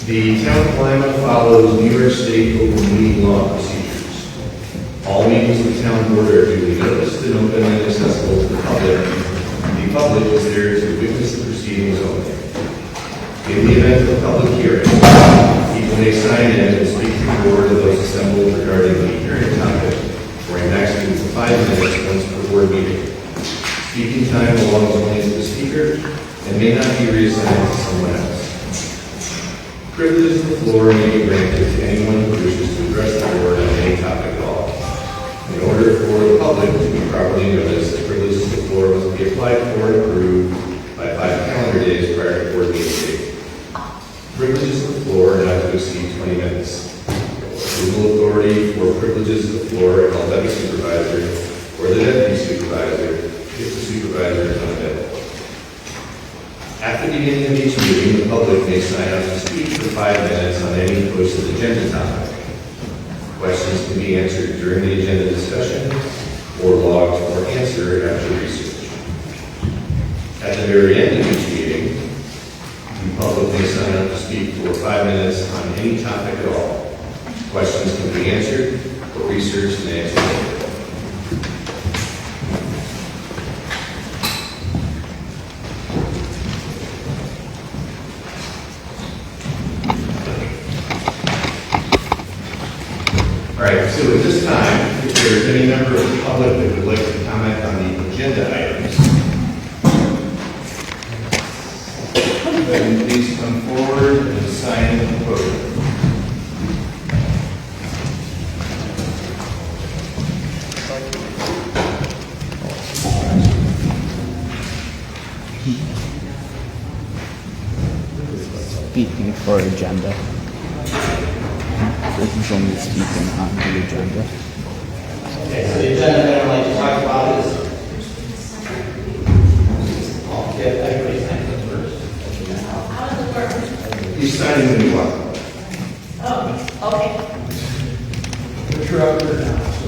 The Town of Lima follows New York State open meeting law procedures. All meetings of the town board are duly noticed and open and accessible to the public. The public is there to witness the proceedings only. In the event of a public hearing, people may sign in and speak to the board of those assembled regarding the hearing topic for a maximum of 5 minutes once per board meeting. Speaking time belongs only to the speaker and may not be reassigned to someone else. Privilege of the floor may be granted to anyone who wishes to address the board on any topic at all. In order for the public to be properly noticed, the privilege of the floor must be applied for and approved by 5 calendar days prior to board meeting date. Privileges of the floor are not to exceed 20 minutes. Legal authority for privileges of the floor are held by the supervisor or the deputy supervisor if the supervisor is unavailable. After the beginning of each meeting, the public may sign up to speak for 5 minutes on any posted agenda topic. Questions can be answered during the agenda discussion or logged for answer after research. At the very end of each meeting, the public may sign up to speak for 5 minutes on any topic at all. Questions can be answered or researched and answered later. All right, so at this time, if there's any member of the public that would like to comment on the agenda items, then please come forward and sign the podium. Speaking for agenda. This is only speaking on the agenda. Okay, so the agenda that I'd like to talk about is, I'll get everybody's name first. How does it work? You sign in when you want. Oh, okay. But you're up there now, so.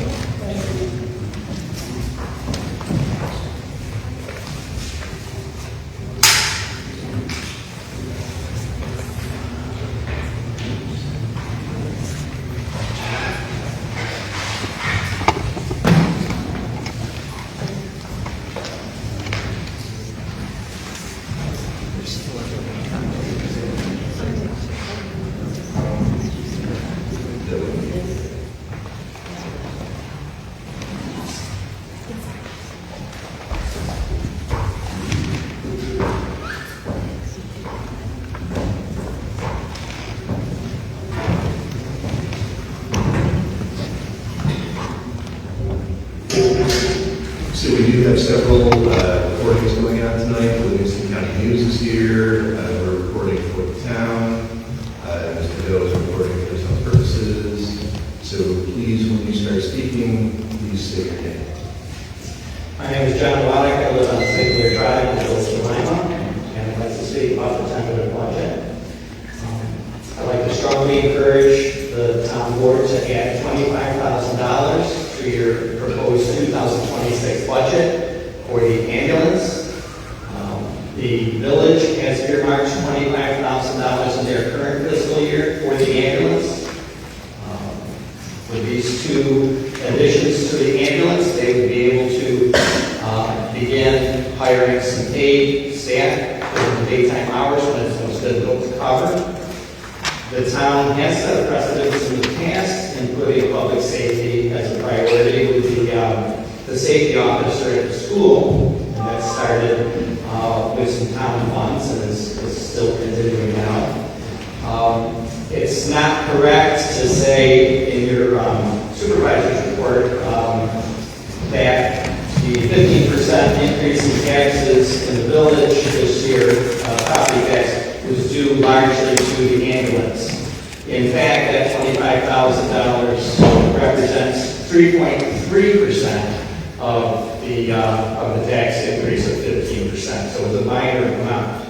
So we do have several recordings going on tonight. The Livingston County News is here. We're recording for the town. Mr. Hill is recording for his own purposes. So please, when you start speaking, please state your name. My name is John Wallach. I live on St. Clair Drive in Village of Lima, and I'd like to speak about the tentative budget. I'd like to strongly encourage the town board to add $25,000 to your proposed 2026 budget for the ambulance. The village has earmarked $25,000 in their current fiscal year for the ambulance. With these two additions to the ambulance, they would be able to begin hiring some paid staff during the daytime hours when it's most difficult to cover. The town has set a precedent in the past in putting public safety as a priority with the safety officer at the school, and that started with some town funds and is still continuing now. It's not correct to say in your supervisor's report that the 15% increase in taxes in the village this year, property tax, was due largely to the ambulance. In fact, that $25,000 represents 3.3% of the tax increase of 15%, so it's a minor amount.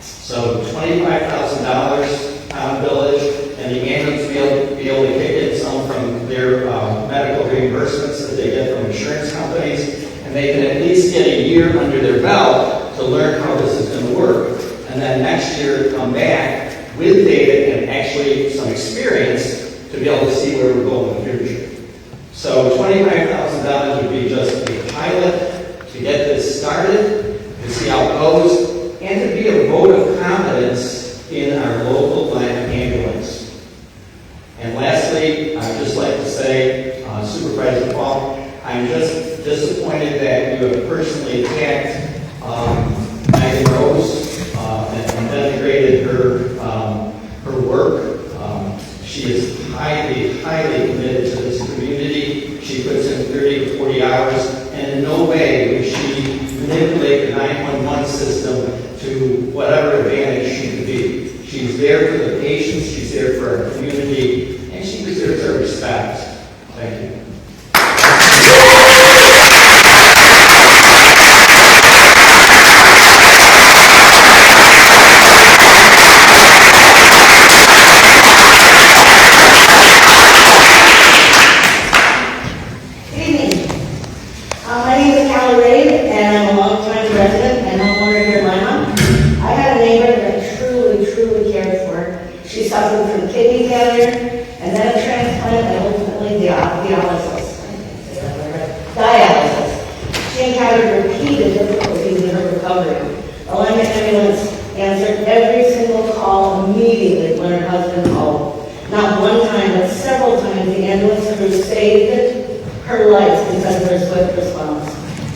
So $25,000 on village, and the ambulance will be able to kick in some from their medical reimbursements that they get from insurance companies, and they can at least get a year under their belt to learn how this is going to work. And then next year come back with data and actually some experience to be able to see where we're going in the future. So $25,000 would be just a pilot to get this started, to see how it goes, and to be a vote of confidence in our local Lima ambulance. And lastly, I'd just like to say, Supervisor Paul, I'm just disappointed that you have personally attacked Megan Rose and denigrated her work. She is highly, highly committed to this community. She puts in 30 to 40 hours, and in no way would she manipulate the 911 system to whatever advantage she could be. She's there for the patients, she's there for our community, and she deserves our respect. Thank you. My name is Callie Ray, and I'm when her husband called. Not one time, but several times, the ambulance crew saved her life because of her swift response.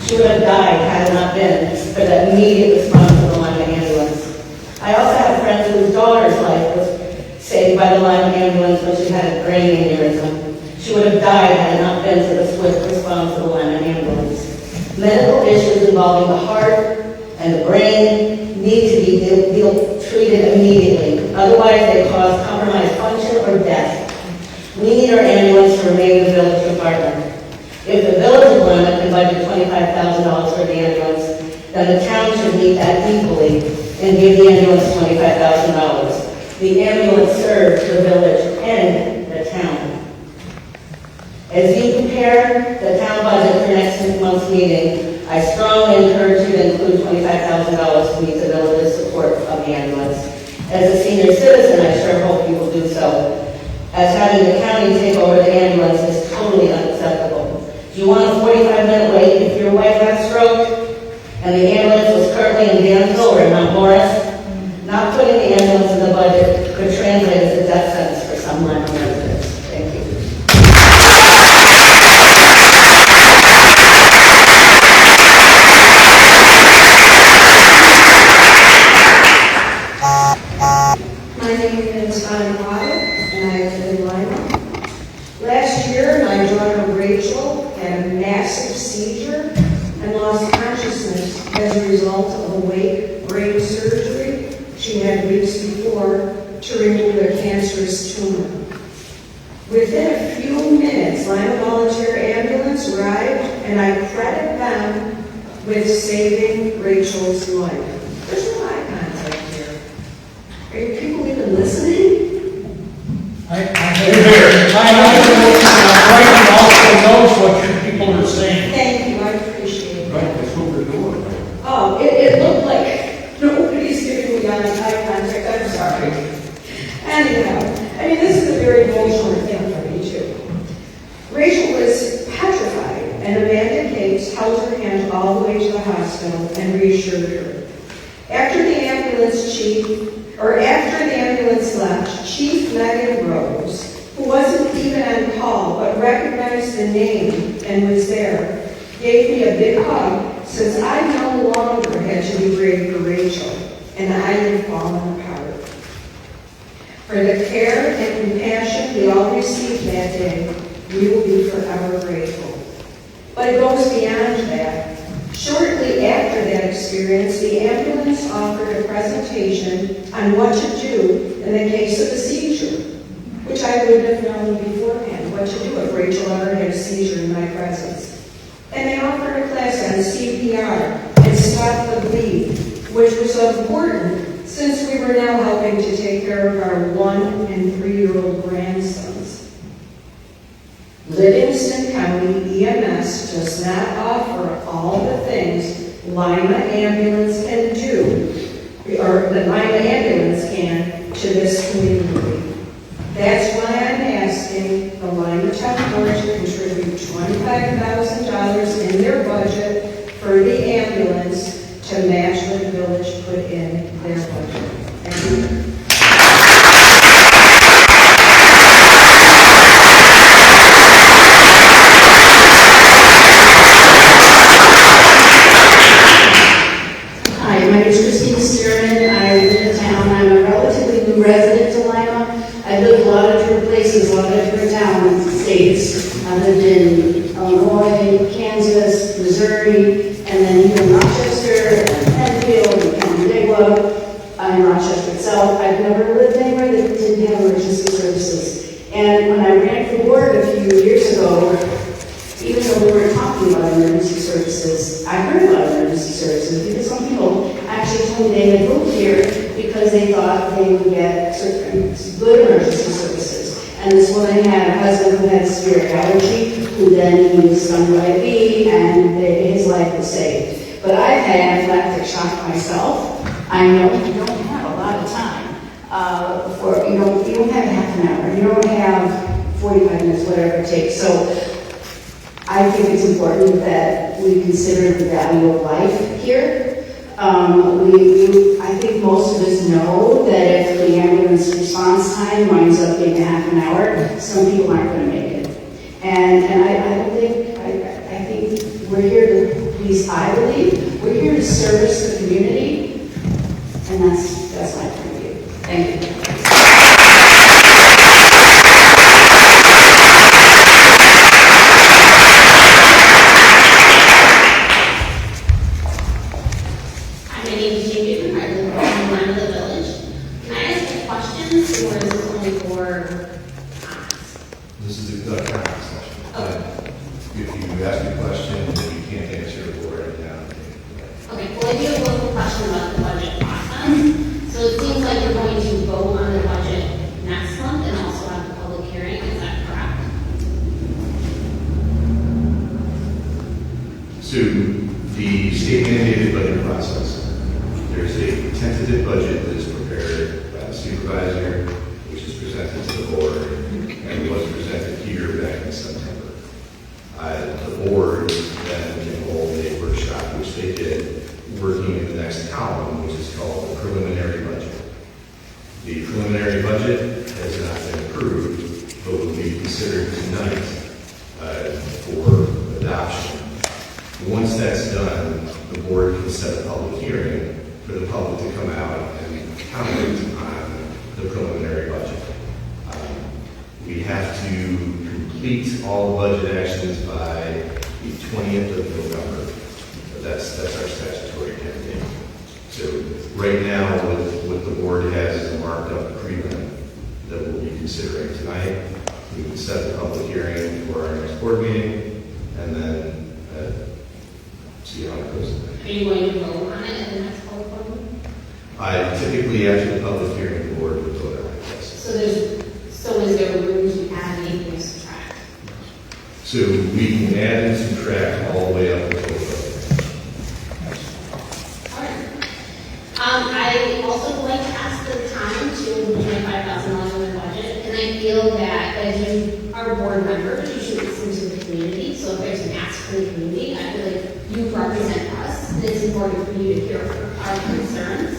She would have died had it not been for the immediate response of the Lima ambulance. I also have friends whose daughter's life was saved by the Lima ambulance when she had a brain aneurysm. She would have died had it not been for the swift response of the Lima ambulance. Medical issues involving the heart and the brain need to be treated immediately. Otherwise, they cause compromised function or death. We need our ambulance to remain the village department. If the village of Lima can budget $25,000 for the ambulance, then the town should meet that equally and give the ambulance $25,000. The ambulance serves the village and the town. As you prepare the town budget for next month's meeting, I strongly encourage you to include $25,000 to meet the village's support of the ambulance. As a senior citizen, I sure hope you will do so, as having the county take over the ambulance is totally unacceptable. Do you want a 45-minute wait if your wife had a stroke and the ambulance was currently in Danville or in Mount Morris? Not putting the ambulance in the budget could translate as a death sentence for some Lima residents. Thank you. My name is Audit, and I live in Lima. Last year, my daughter Rachel had a massive seizure and lost consciousness as a result of awake brain surgery she had weeks before to remove a cancerous tumor. Within a few minutes, Lima Volunteer Ambulance arrived, and I credit them with saving Rachel's life. There's no eye contact here. Are you people even listening? I also knows what your people are saying. Thank you, I appreciate it. Right, that's what we're doing. Oh, it looked like nobody's giving me eye contact. I'm sorry. Anyhow, I mean, this is a very emotional thing for me, too. Rachel was petrified, and Amanda Cates held her hand all the way to the hospital and reassured her. After the ambulance left, Chief Megan Rose, who wasn't even on call but recognized the name and was there, gave me a big hug since I no longer had to be brave for Rachel, and I had fallen apart. For the care and compassion we all received that day, we will be forever grateful. But it goes beyond that. Shortly after that experience, the ambulance offered a presentation on what to do in the case of a seizure, which I wouldn't have known beforehand, what to do if Rachel ever had a seizure in my presence. And they offered a class on CPR and stop the bleed, which was important since we were now helping to take care of our 1- and 3-year-old grandsons. Livingston County EMS does not offer all the things Lima Ambulance can do, or the Lima Ambulance can, to this community. That's why I'm asking the Lima Town Board to contribute $25,000 in their budget for the ambulance to match what the village put in their budget. Thank you. Resident of Lima. I lived a lot of different places, a lot of different towns, states. I lived in Illinois, Kansas, Missouri, and then even Rochester, and Penfield, and Canandaigua, and Rochester itself. I've never lived anywhere that didn't have emergency services. And when I ran for board a few years ago, even though we weren't talking about emergency services, I heard about emergency services because some people actually told me they had moved here because they thought they would get certain good emergency services. And this woman had a husband who had severe allergy, who then used some IV, and his life was saved. But I've had anaphylactic shock myself. I know you don't have a lot of time you don't have half an hour, you don't have 45 minutes, whatever it takes. So I think it's important that we consider the value of life here. I think most of us know that if the ambulance response time winds up being a half an hour, some people aren't going to make it. And I think we're here to, at least I believe, we're here to service the community, and that's my point of view. Thank you. My name is Jamie. I live in Lima, the village. Can I ask a question, or is this only for comments? This is a comment session. If you ask a question and you can't answer it, we'll write it down. Okay, well, I do have one question about the budget process. So it seems like you're going to vote on the budget next month and also have the public hearing, is that correct? So the state mandated budget process, there's a tentative budget that is prepared by the supervisor, which is presented to the board, and was presented here back in September. The board then can hold a workshop, which they did, working in the next column, which is called the preliminary budget. The preliminary budget has not been approved, but will be considered tonight for adoption. Once that's done, the board can set a public hearing for the public to come out and comment on the preliminary budget. We have to complete all budget actions by the 20th of November. That's our statutory mandate. So right now, what the board has is a marked up prelim that we'll be considering tonight. We can set the public hearing for our next board meeting, and then see how it goes. Are you going to vote on it at the next public board meeting? Typically after the public hearing, the board would vote on it, yes. So is there room to add anything or subtract? So we can add and subtract all the way up until the vote. All right. I also would like to ask the town to include $25,000 in their budget, and I feel that as you are board members, you should listen to the community. So if there's an ask from the community, I feel like you represent us, and it's important for you to hear our concerns.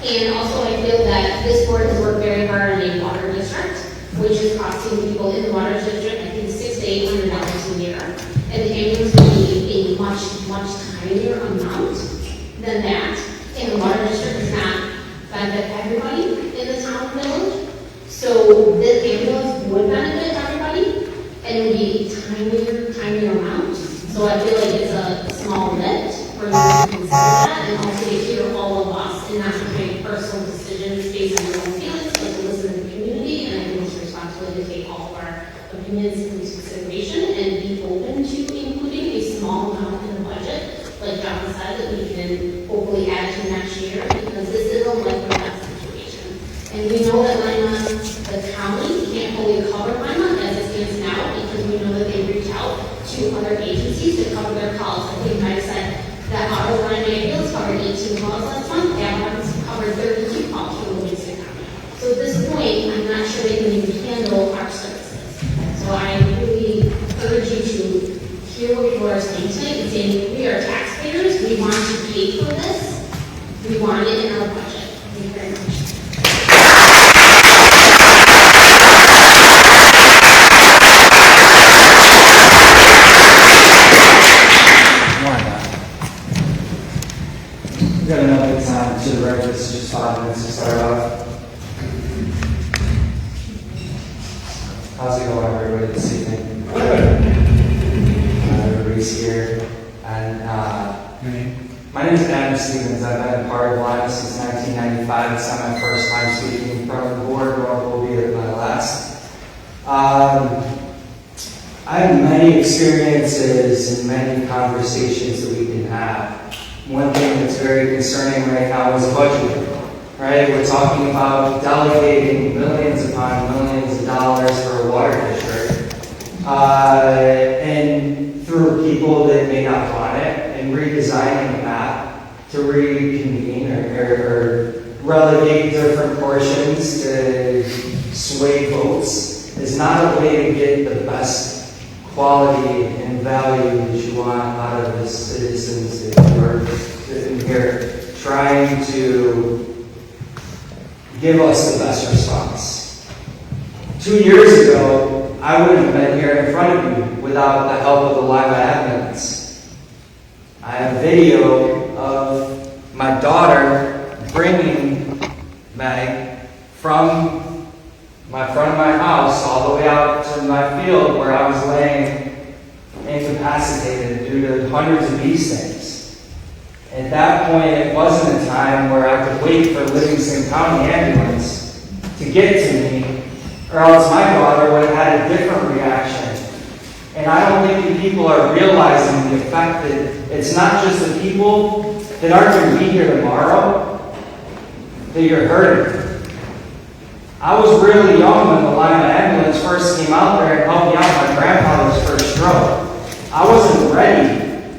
And also, I feel that this board has worked very hard on a water district, which is costing people in the water district, I think, $600 to $800 a year. And the ambulance will be a much tinier amount than that. And the water district does not benefit everybody in the town and village. So the ambulance would benefit everybody, and it would be a tinier amount. So I feel like it's a small lift for you to consider that, and also to hear all of us and not to make personal decisions based on your own feelings, but to listen to the community. And I think it's responsibility to take all of our opinions into consideration and be open to including a small amount in the budget, like John said, that we can hopefully add to next year, because this is a life-or-death situation. And we know that Lima, the county, can't fully cover Lima as it stands now, because we know that they reach out to other agencies to cover their calls. I think I said that our Lima ambulance covered 18 calls last month, Agers covered 32 calls from the Livingston County. So at this point, I'm not sure they can even handle our services. So I really urge you to hear what people are saying tonight and saying, we are taxpayers, we want to pay for this, we want it in our budget. Thank you very much. We've got enough time to the record, it's just 5 minutes to start off. How's it going, everybody, this evening? Everybody's here. And my name is Adam Siemens. I've been part of Lima since 1995. It's not my first time speaking in front of the board, nor will be my last. I have many experiences and many conversations that we can have. One thing that's very concerning right now is budgeting, right? We're talking about delegating millions upon millions of dollars for a water district, and through people that may not want it, and redesigning the map to reconvene or relegate different portions to sway votes is not a way to get the best quality and value that you want out of the citizens that you are in here. trying to give us the best response. 2 years ago, I wouldn't have been here in front of you without the help of the Lima ambulance. I have video of my daughter bringing Meg from my front of my house all the way out to my field where I was laying incapacitated due to hundreds of bee stings. At that point, it wasn't a time where I could wait for Livingston County ambulance to get to me, or else my daughter would have had a different reaction. And I don't think the people are realizing the effect that it's not just the people that aren't going to be here tomorrow that you're hurting. I was really young when the Lima ambulance first came out there and helped me out my grandfather's first stroke. I wasn't ready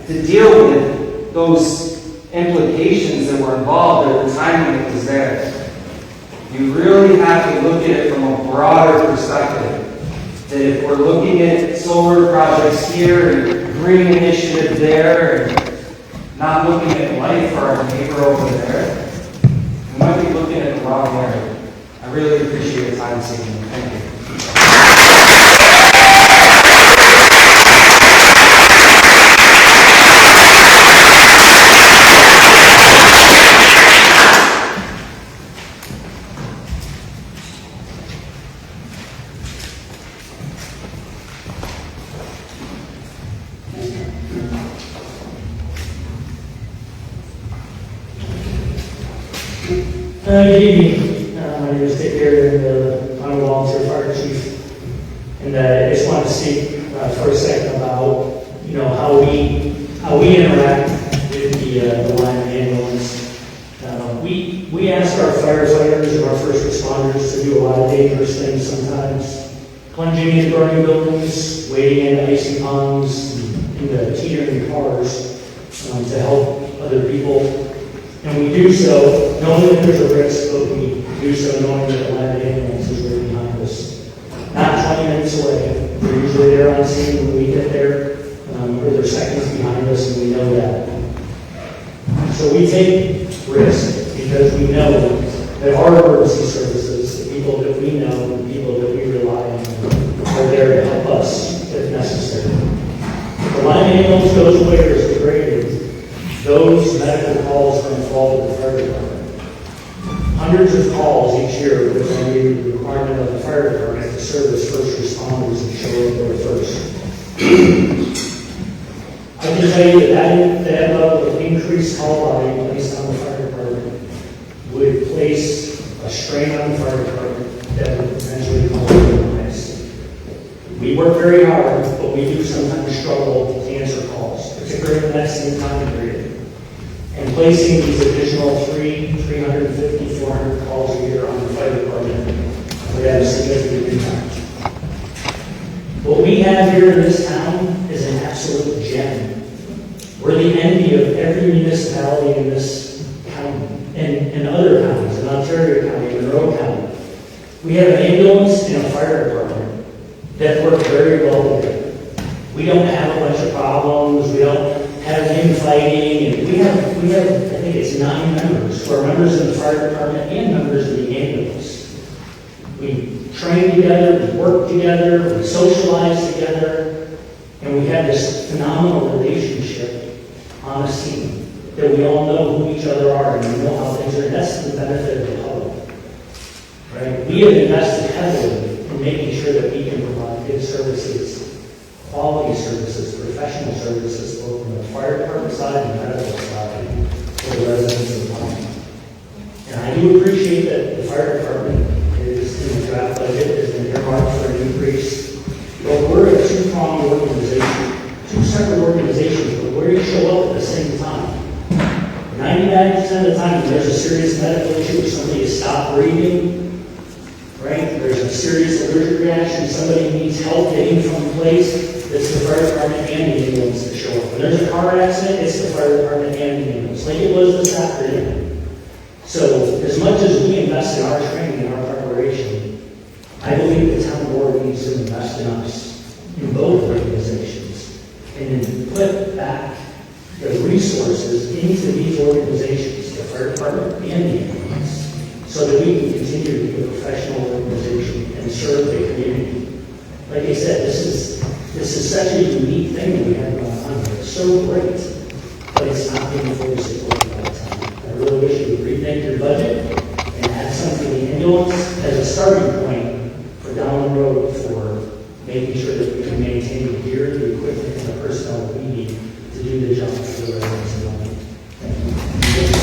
to deal with those implications that were involved at the time when it was there. You really have to look at it from a broader perspective. That if we're looking at solar projects here and green initiative there and not looking at life for our neighbor over there, we might be looking at the wrong area. I really appreciate your time this evening. Thank you. Good evening. My name is Dick Garrett, I'm a volunteer fire chief, and I just want to speak for a second about how we interact with the Lima ambulance. We ask our firefighters and our first responders to do a lot of dangerous things sometimes, plunging into burning buildings, wading into icy ponds, into teetering cars to help other people. And we do so knowing that there's a risk, but we do so knowing that the Lima ambulance is right behind us. Not 20 minutes away. They're usually there on scene when we get there, or they're seconds behind us, and we know that. So we take risk because we know that our emergency services, the people that we know, the people that we rely on, are there to help us if necessary. The Lima ambulance goes where is degraded. Those medical calls are involved with the fire department. Hundreds of calls each year with the requirement of the fire department to serve as first responders and show up there first. I can tell you that level of increased call volume placed on the fire department would place a strain on the fire department that would potentially compromise. We work very hard, but we do sometimes struggle to answer calls, particularly in that same time period. And placing these additional 350, 400 calls a year on the fire department would have a significant impact. What we have here in this town is an absolute gem. We're the envy of every municipality in this county, and in other counties, in Ontario County, in Monroe County. We have an ambulance and a fire department that work very well together. We don't have a bunch of problems. We don't have infighting, and we have I think it's 9 members who are members of the fire department and members of the ambulance. We train together, we work together, we socialize together, and we have this phenomenal relationship on a scene that we all know who each other are and we know how things are, and that's the benefit of the public. Right? We have invested heavily in making sure that we can provide good services, quality services, professional services, both from the fire department side and the medical side for the residents of the county. And I do appreciate that the fire department is in the draft budget, has been earmarked for an increase. But we're a two-pronged organization, two separate organizations, but we're going to show up at the same time. 99% of the time, when there's a serious medical issue, somebody has stopped breathing, right? There's a serious allergic reaction, somebody needs help getting from the place. It's the fire department and the ambulance that show up. When there's a car accident, it's the fire department and the ambulance, like it was this afternoon. So, as much as we invest in our training and our preparation, I believe the town board needs to invest in us, in both organizations, and then put back the resources into these organizations, the fire in the ambulance so that we can continue to be a professional organization and serve the community. Like I said, this is such a unique thing that we have going on here. It's so great, but it's not being fully supported all the time. I really wish you would rethink your budget and add something to the ambulance as a starting point for down the road for making sure that we can maintain the gear, the equipment, and the personnel that we need to do the job for the residents of Lima. Thank you.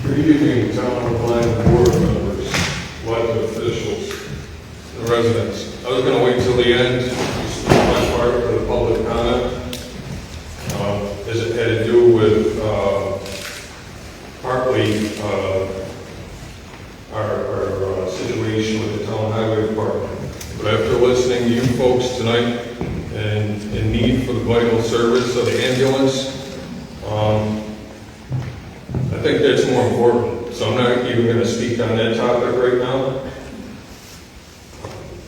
Good evening, town of Lima board members, elected officials, and residents. I was going to wait till the end, just my part for the public comment. As it had to do with partly our situation with the town highway department. But after listening to you folks tonight and in need for the vital service of the ambulance, I think that's more important, so I'm not even going to speak on that topic right now.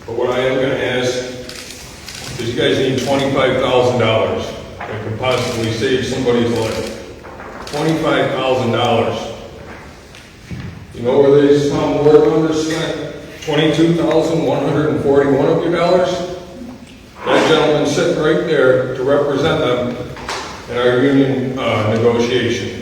But what I am going to ask is you guys need $25,000 that could possibly save somebody's life. $25,000. You know where these town board members spent $22,141 of your dollars? That gentleman sitting right there to represent them in our union negotiations.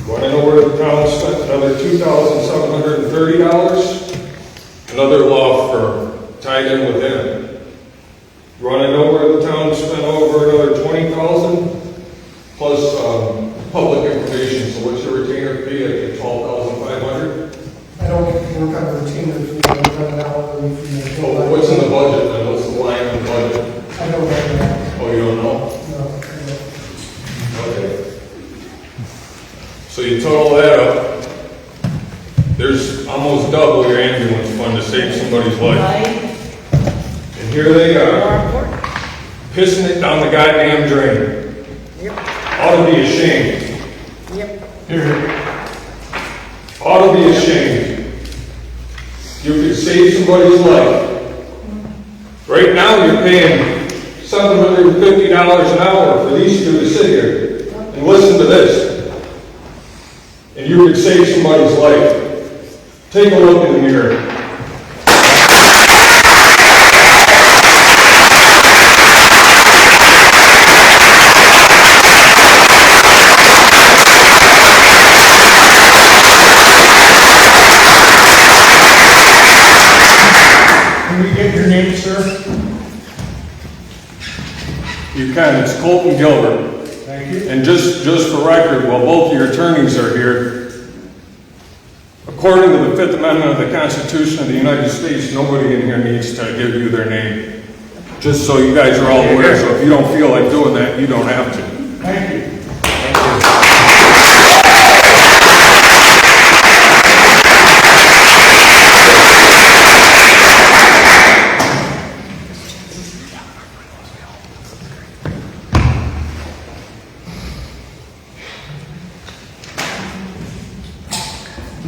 Want to know where the town spent another $2,730? Another law firm tied in with him. You want to know where the town spent over another $20,000 plus public information? So what's your retainer fee at $12,500? I don't work on retainer fee, I run an hourly fee. Oh, what's in the budget then? What's the line in the budget? I don't know that. Oh, you don't know? No, I don't. Okay. So you total that up, there's almost double your ambulance fund to save somebody's life. And here they are, pissing it down the goddamn drain. Ought to be ashamed. Here. Ought to be ashamed. You could save somebody's life. Right now you're paying $750 an hour for these two to sit here and listen to this. And you could save somebody's life. Take a look in the mirror. Can we get your name, sir? You can. It's Colton Gilbert. Thank you. And just for record, while both of your attorneys are here, according to the Fifth Amendment of the Constitution of the United States, nobody in here needs to give you their name. Just so you guys are all aware, so if you don't feel like doing that, you don't have to. Thank you.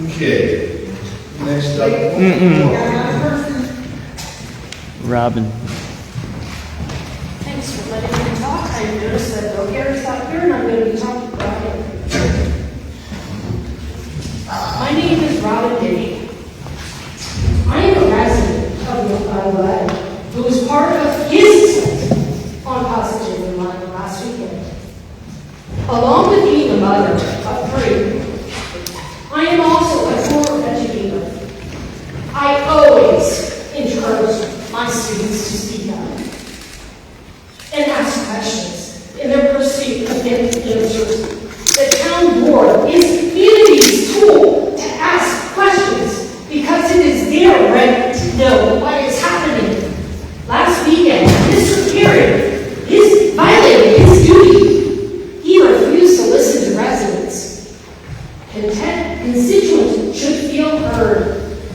Okay, next up. Robin. Thanks for letting me talk. I noticed that Bill Garrett's out here and I'm going to be talking about him. My name is Robin Diddy. I am a resident of Lima who was part of his site on Positive in Lima last weekend. Along with being a mother of three, I am also a former educator. I always encourage my students to speak up and ask questions in their pursuit of getting answers. The town board is the community's tool to ask questions because it is their right to know what is happening. Last weekend, Mr. Perry violated his duty. He refused to listen to residents. Constituents should feel heard.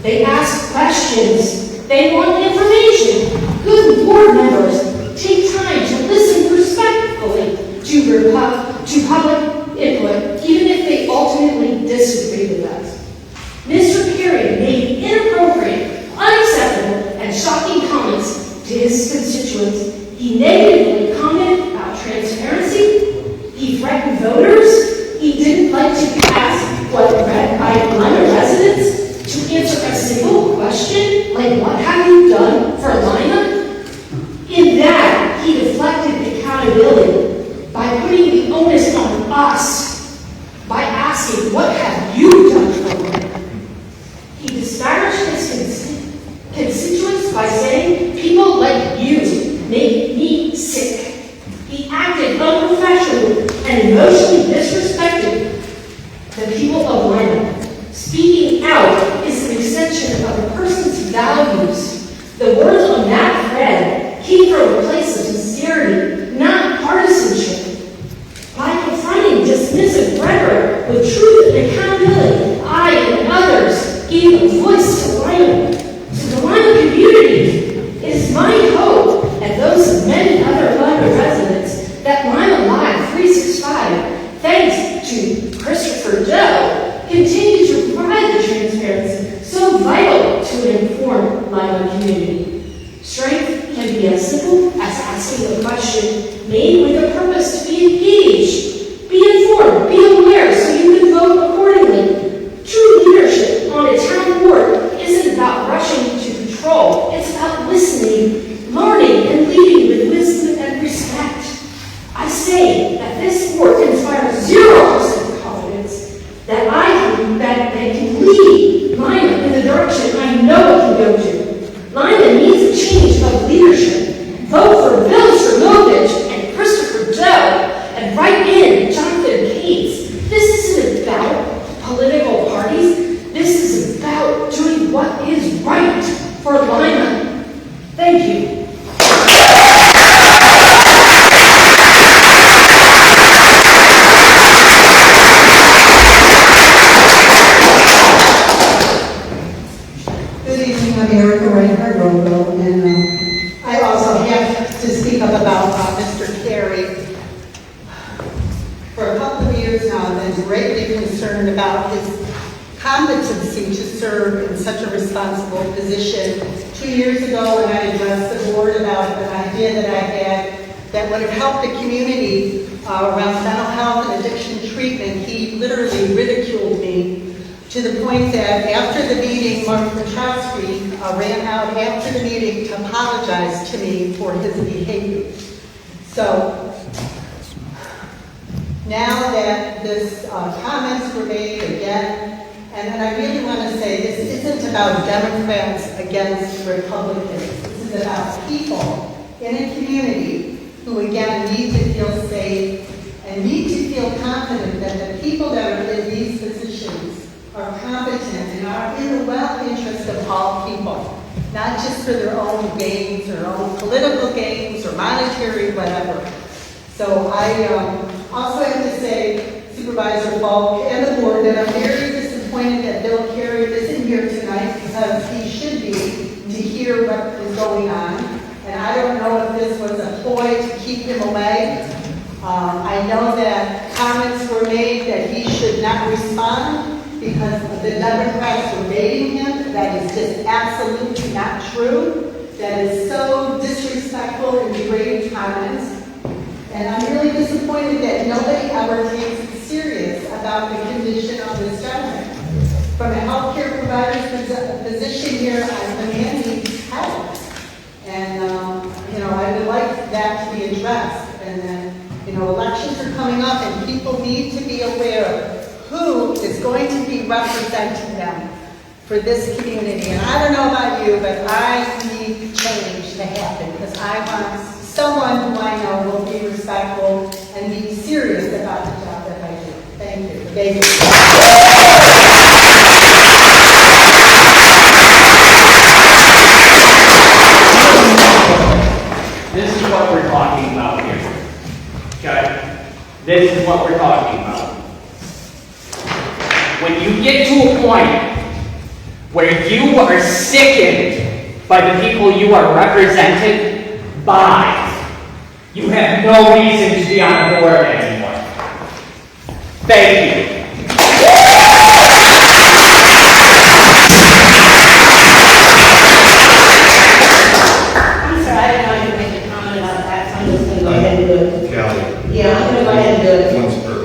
They ask questions. They They want information. Good board members take time to listen respectfully to public input, even if they ultimately disagree with us. Mr. Perry made inappropriate, unacceptable, and shocking comments to his constituents. He negatively commented about transparency. He threatened voters. He didn't like to ask what read by Lima residents to answer a single question, like what have you done for Lima? In that, he deflected accountability by putting the onus on us, by asking, what have you done for Lima? He disparaged his constituents by saying, people like you make me sick. He acted unprofessionally and emotionally disrespected the people of Lima. Speaking out is an extension of a person's values. The words on that thread came from a place of sincerity, not partisanship. By confronting dismissive rhetoric with truth and accountability, I and others gave a voice to Lima, to the Lima community. It is my hope, and those of many other Lima residents, that Lima Live 365, thanks to Christopher Doe, continue to provide the transparency so vital to an informed Lima community. Strength can be as simple as asking a question made with a purpose to be engaged. Be informed, be aware so you can vote accordingly. True leadership on a town board isn't about rushing to control. It's about listening, learning, and leading with wisdom and respect. I say that this board inspires 0% confidence that they can lead Lima in the direction I know it can go to. Lima needs a change of leadership. Vote for Bill Shermovich and Christopher Doe, and write in Jonathan Cates. This isn't about political parties. This is about doing what is right for Lima. Thank you. And I also have to speak up about Mr. Carey. For a couple of years now, I've been greatly concerned about his competency to serve in such a responsible position. 2 years ago, when I addressed the board about an idea that I had that would have helped the community around mental health and addiction treatment, he literally ridiculed me to the point that after the meeting, Mark Petrowski ran out after the meeting to apologize to me for his behavior. So now that this comments were made again, and then I really want to say this isn't about Democrats against Republicans. This is about people in a community who again need to feel safe and need to feel confident that the people that are in these positions are competent and are in the well-interest of all people, not just for their own gains or own political gains or monetary whatever. So I also have to say, Supervisor Falk and the board, that I'm very disappointed that Bill Carey isn't here tonight because he should be to hear what is going on. And I don't know if this was a ploy to keep him away. I know that comments were made that he should not respond because the Democrats were baiting him. That is just absolutely not true. That is so disrespectful and degrading comments. And I'm really disappointed that nobody ever takes it serious about the condition of this gentleman. From a healthcare provider's position here, the man needs help. And, I would like that to be addressed. And then, elections are coming up and people need to be aware who is going to be representing them for this community. And I don't know about you, but I need change to happen because I want someone who I know will be respectful and be serious about the job that I do. Thank you. Thank you. This is what we're talking about here. Okay? This is what we're talking about. When you get to a point where you are sickened by the people you are represented by. You have no reason to be on the board anymore. Thank you. I'm sorry, I didn't know you could make a comment about that, so I'm just gonna go ahead and do it. Callie. Yeah, I'm gonna go ahead and do it. Once per.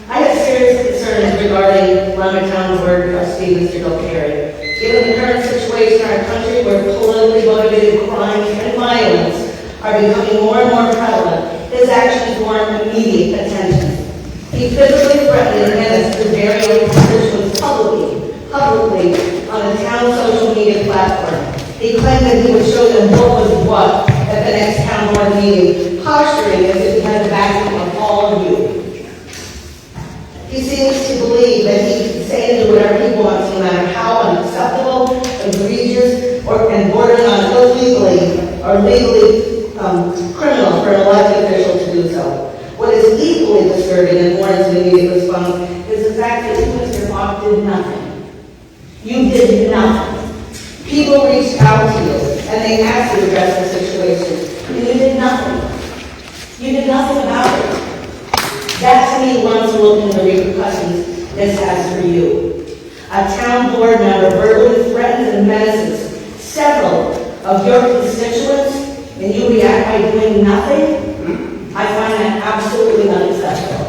I have serious concerns regarding Lima Town Board trustee, Mr. Gilcari. Given the current situation in our country where politically motivated crimes and violence are becoming more and more prevalent, his actions warrant immediate attention. He physically threatened and menaced to very own constituents publicly on a town social media platform. He claimed that he would show them what was what at the next town board meeting, posturing as if he had the backing of all of you. He seems to believe that he can say and do whatever he wants, no matter how unacceptable, egregious, and bordering on illegally or legally criminal for an elected official to do so. What is equally disturbing and warrants an immediate response is the fact that you, Mr. Hawk, did nothing. You did nothing. People reached out to you and they asked you to address the situation, and you did nothing. You did nothing about it. That to me wants to look into the repercussions this has for you. A town board member verbally threatens and menaces several of your constituents, and you react by doing nothing? I find that absolutely unacceptable.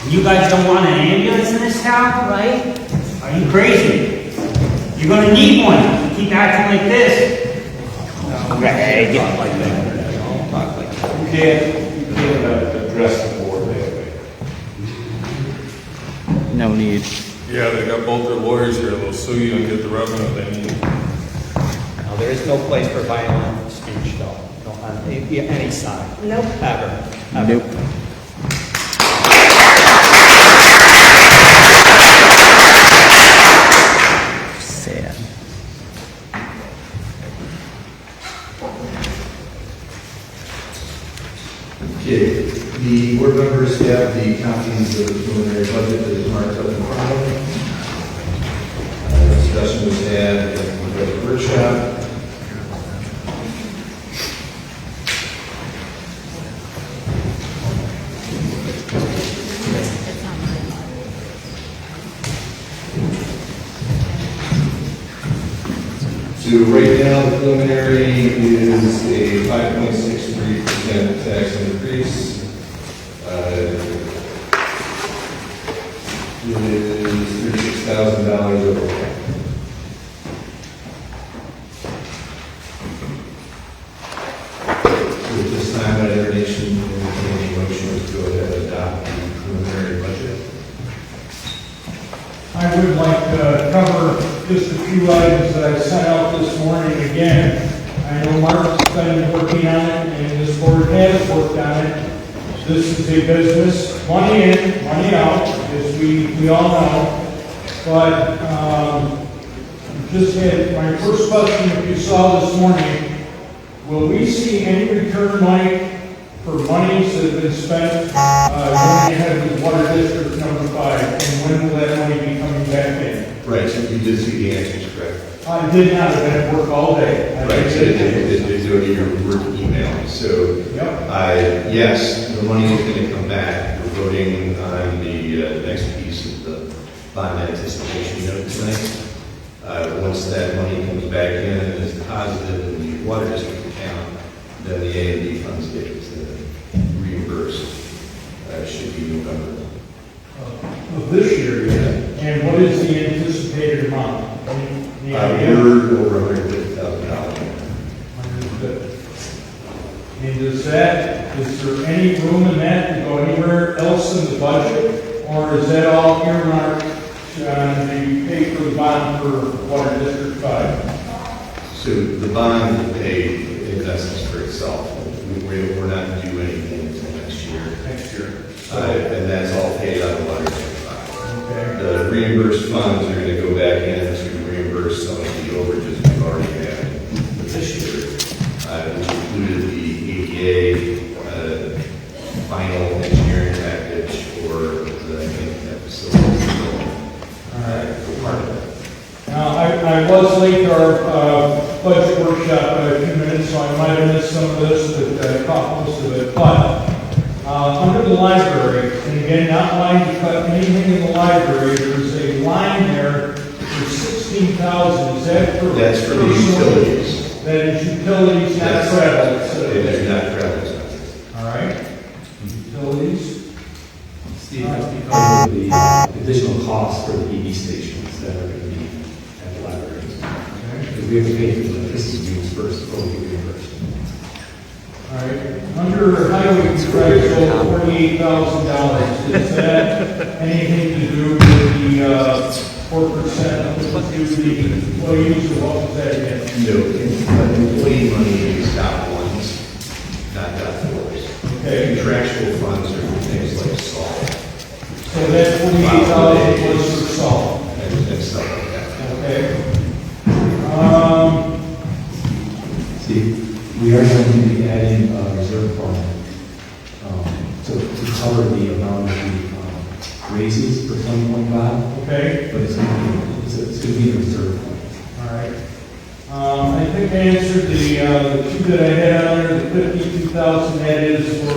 You guys don't want an ambulance in this town? Right? Are you crazy? You're gonna need one. You keep acting like this. Greg. You can't address the board that way. No need. Yeah, they got both their lawyers here. They'll sue you and get the revenue they need. No, there is no place for violent speech, though, no, on any side. Nope. Ever. Nope. Sad. Okay, the board members have the copies of the preliminary budget that is marked up in front of them. Discussion was had in the workshop. So right now, the preliminary is a 5.63% tax increase. It is $36,000 overall. So at this time, I'd entertain any motion to go ahead and adopt the preliminary budget. I would like to cover just a few items that I sent out this morning again. I know Mark's been working on it, and this board has worked on it. This is a business, money in, money out, as we all know. But just had my first question, if you saw this morning, will we see any return money for monies that have been spent going ahead with Water District number 5, and when will that money be coming back in? Right, so you did see the answers, correct? I did not, I've been at work all day. Right, so it's go to your work email. So, Yep. yes, the money is going to come back. We're voting on the next piece of the bond anticipation note tonight. Once that money comes back in and is deposited in the Water District account, then the A&D funds get reimbursed. Should be November. Of this year, yeah. And what is the anticipated amount? Any idea? We're over $150,000. And is there any room in that to go anywhere else in the budget? Or is that all earmarked to pay for the bond for Water District 5? So the bond will pay in essence for itself. We're not due anything until next year. Next year. And that's all paid out of Water District 5. Okay. The reimbursed funds are going to go back in to reimburse some of the overages we've already had this year. was late to our budget workshop by a few minutes, so I might have missed some of this, but I caught most of it. But under the library, and again, not wanting to cut anything in the library, there's a line there for 16,000. Is that for? That's for the utilities. That is utilities, not travel. So It is not travel expenses. all right. Utilities. Steve, that's because of the additional costs for the EV stations that are going to be at the libraries. Because we have to pay for the electricity use first before we get reimbursed. All right. Under highway threshold, $48,000. Is that anything to do with the 4% to the employees, or what was that again? No, employee money is dot ones, not dot fours. Okay. Contractual funds are for things like salt. So that 48,000 was for salt. And stuff like that. Okay. Steve, we are going to be adding a reserve fund to cover the amount of the raises for 2025. Okay. But it's going to be a reserve fund. All right. I think I answered the two that I had on there, the 52,000, that is for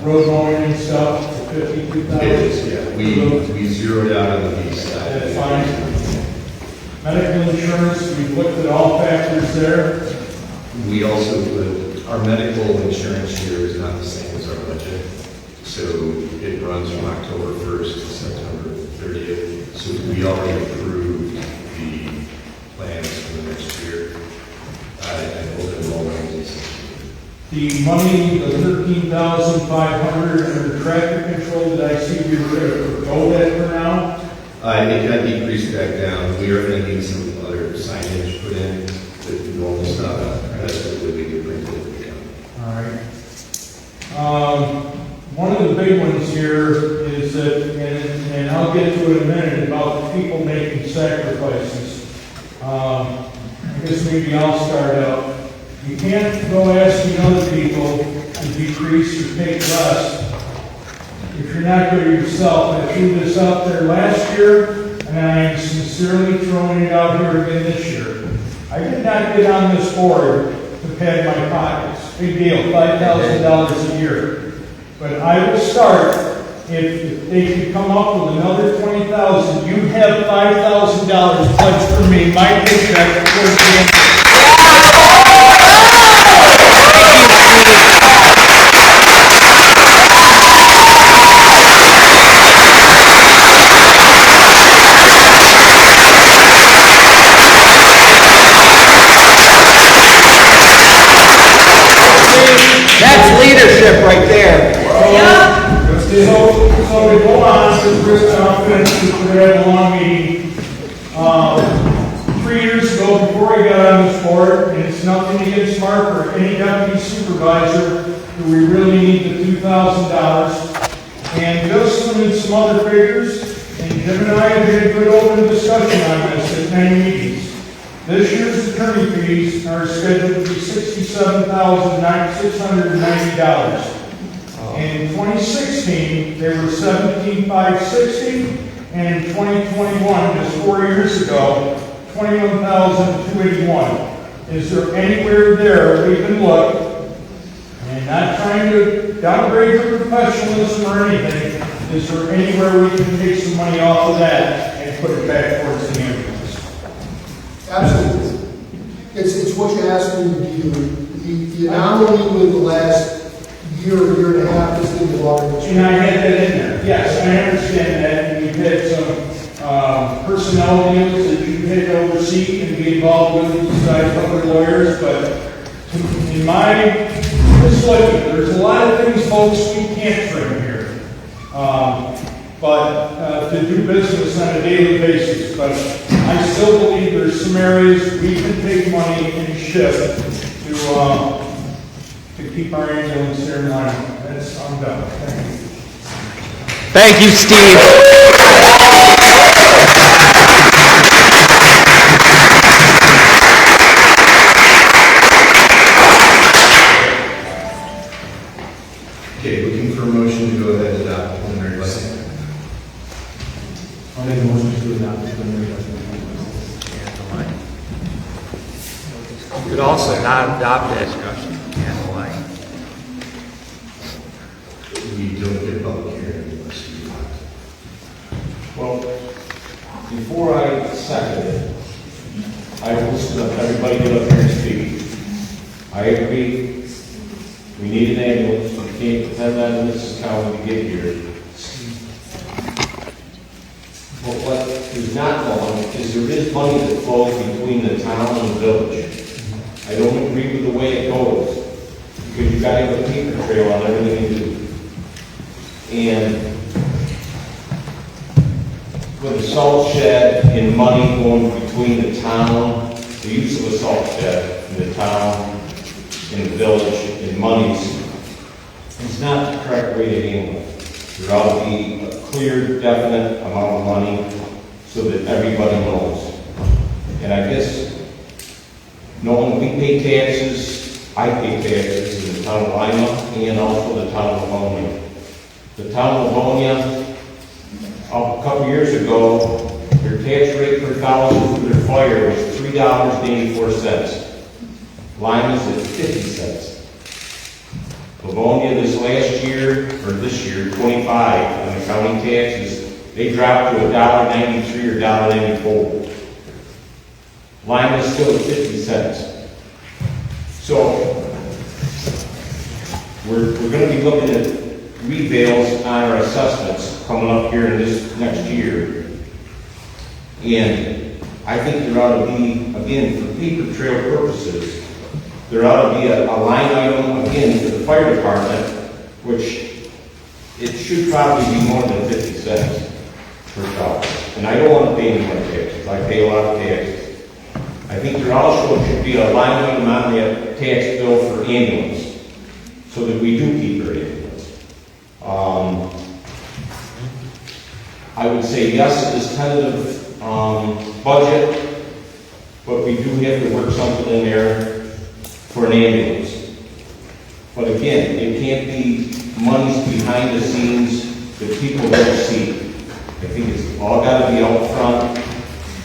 road mowing and stuff, the 52,000. It is, yeah. We zeroed out on the B side. That's fine. Medical insurance, we've looked at all factors there. We also put, our medical insurance year is not the same as our budget. So it runs from October 1st to September 30th. So we already approved the plans for the next year. And open enrollment is. The money, the 13,500 under traffic control, did I see we were going to forgo that for now? It got decreased back down. We are going to need some other signage put in, the normal stuff. That's what we can bring to the account. All right. One of the big ones here is that, and I'll get to it in a minute, about people making sacrifices. I guess maybe I'll start out. You can't go asking other people to decrease or take less if you're not good yourself. I threw this out there last year, and I am sincerely throwing it out here again this year. I did not get on this board to pad my pockets. Big deal, $5,000 a year. But I will start, if they could come up with another 20,000, you have $5,000 pledged for me, my paycheck towards the end. That's leadership right there. So to go on, because we're confident we had a long meeting. 3 years ago, before I got on this board, and it's nothing against Mark or any deputy supervisor, do we really need the $2,000? And Justin and some other figures, and Jim and I have had a good open discussion on this at many meetings. This year's attorney fees are scheduled to be $67,690. In 2016, they were $17,560, and in 2021, just 4 years ago, $21,281. Is there anywhere there we can look, and not trying to downgrade your professionalism or anything, is there anywhere we can take some money off of that and put it back towards the ambulance? Absolutely. It's what you asked me to do. The anomaly with the last year and a half is in the water. And I had that in there. Yes, I understand that. And you've had some personnel deals that you've had to oversee and be involved with besides other lawyers. But in my just looking, there's a lot of things, folks, we can't trim here. But to do business on a daily basis. But I still believe there's some areas we can take money and shift to keep our ambulance here in line. That's, I'm done. Thank you. Thank you, Steve. Okay, looking for a motion to go ahead and adopt the preliminary budget. I'll make a motion to adopt the preliminary budget. could also not adopt that, and why? We don't get public hearing unless you want. Well, before I second it, I will listen to everybody get up here and speak. I agree, we need an ambulance, we can't depend on this county to get here. But what is not wrong is there is money that flows between the town and the village. I don't agree with the way it goes, because you gotta have a paper trail on everything you do. And with the salt shed and money going between the town, the use of a salt shed in the town, in the village, in monies, it's not the correct way to handle it. There ought to be a clear, definite amount of money so that everybody knows. And I guess, knowing we pay taxes, I pay taxes in the town of Lima and also the town of Livonia. The town of Livonia, a couple years ago, their tax rate per thousand for their fire was $3.84. Lima's at 50 cents. Livonia this year, 25, on the county taxes, they dropped to $1.93 or $1.94. Lima's still at 50 cents. So, we're going to be looking at revales on our assessments coming up here in this next year. And I think there ought to be, again, for paper trail purposes, there ought to be a line item, again, for the fire department, which it should probably be more than 50 cents per dollar. And I don't want to pay any more taxes. I pay a lot of taxes. I think there also should be a line item on that tax bill for ambulance, so that we do keep our ambulance. I would say yes to this tentative budget, but we do have to work something in there for an ambulance. But again, it can't be monies behind the scenes that people don't see. I think it's all got to be out front,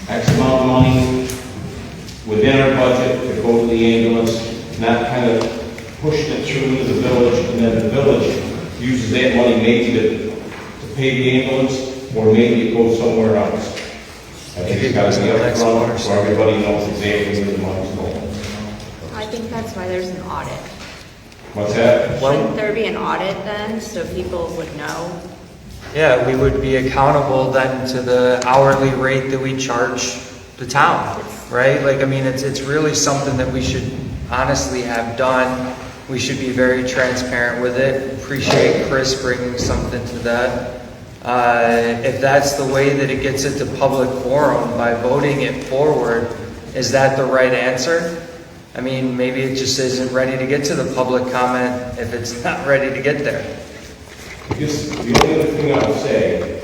X amount of money within our budget to go to the ambulance, not kind of pushing it through to the village, and then the village uses that money maybe to pay the ambulance, or maybe it goes somewhere else. I think it's got to be up front so everybody knows exactly where the money's going. I think that's why there's an audit. What's that? Shouldn't there be an audit then, so people would know? Yeah, we would be accountable then to the hourly rate that we charge the town, right? Like, I mean, it's really something that we should honestly have done. We should be very transparent with it. Appreciate Chris bringing something to that. If that's the way that it gets into public forum by voting it forward, is that the right answer? I mean, maybe it just isn't ready to get to the public comment if it's not ready to get there. I guess the only other thing I would say,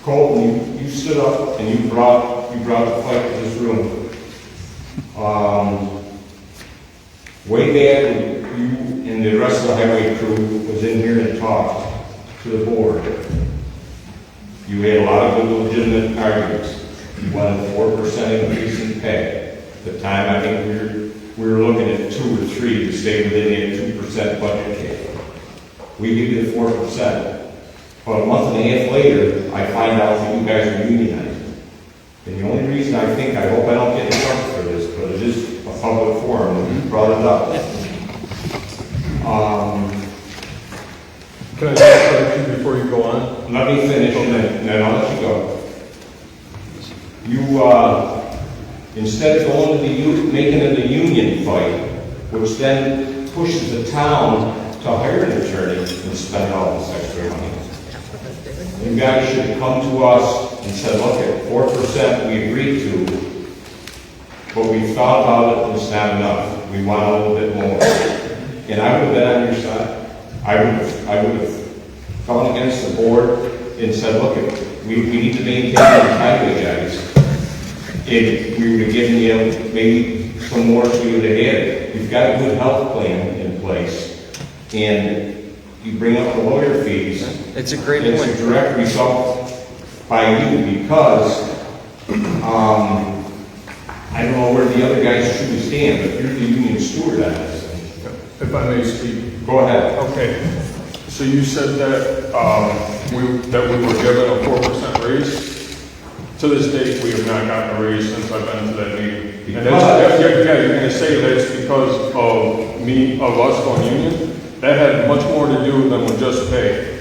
Colton, you stood up and you brought the fight to this room. Way back when you and the rest of the highway crew was in here and talked to the board, you had a lot of good legitimate arguments. You wanted a 4% increase in pay. At the time, I think we were looking at 2 or 3 to stay within that 2% budget cap. We give you the 4%. But a month and a half later, I find out that you guys are unionized. And the only reason I hope I don't get in trouble for this, but it is a public forum, and you brought it up. Can I just you before you go on? Let me finish and then I'll let you go. You, instead of going to making it a union fight, which then pushes the town to hire an attorney and spend all this extra money. You guys should have come to us and said, look, at 4% we agreed to, but we thought about it and it's not enough. We want a little bit more. And I would have been on your side. I would have gone against the board and said, look, we need to maintain the highway guys. If we would have given you maybe some more so you would have had it. You've got a good health plan in place. And you bring up the lawyer fees. It's a great point. It's a direct result by you because I don't know where the other guys should stand, but you're the union steward on this. If I may speak. Go ahead. Okay. So you said that, we were given a 4% raise. To this date, we have not gotten a raise since I've been to that meeting. And that's, yeah, you're gonna say that's because of us going union? That had much more to do than with just pay.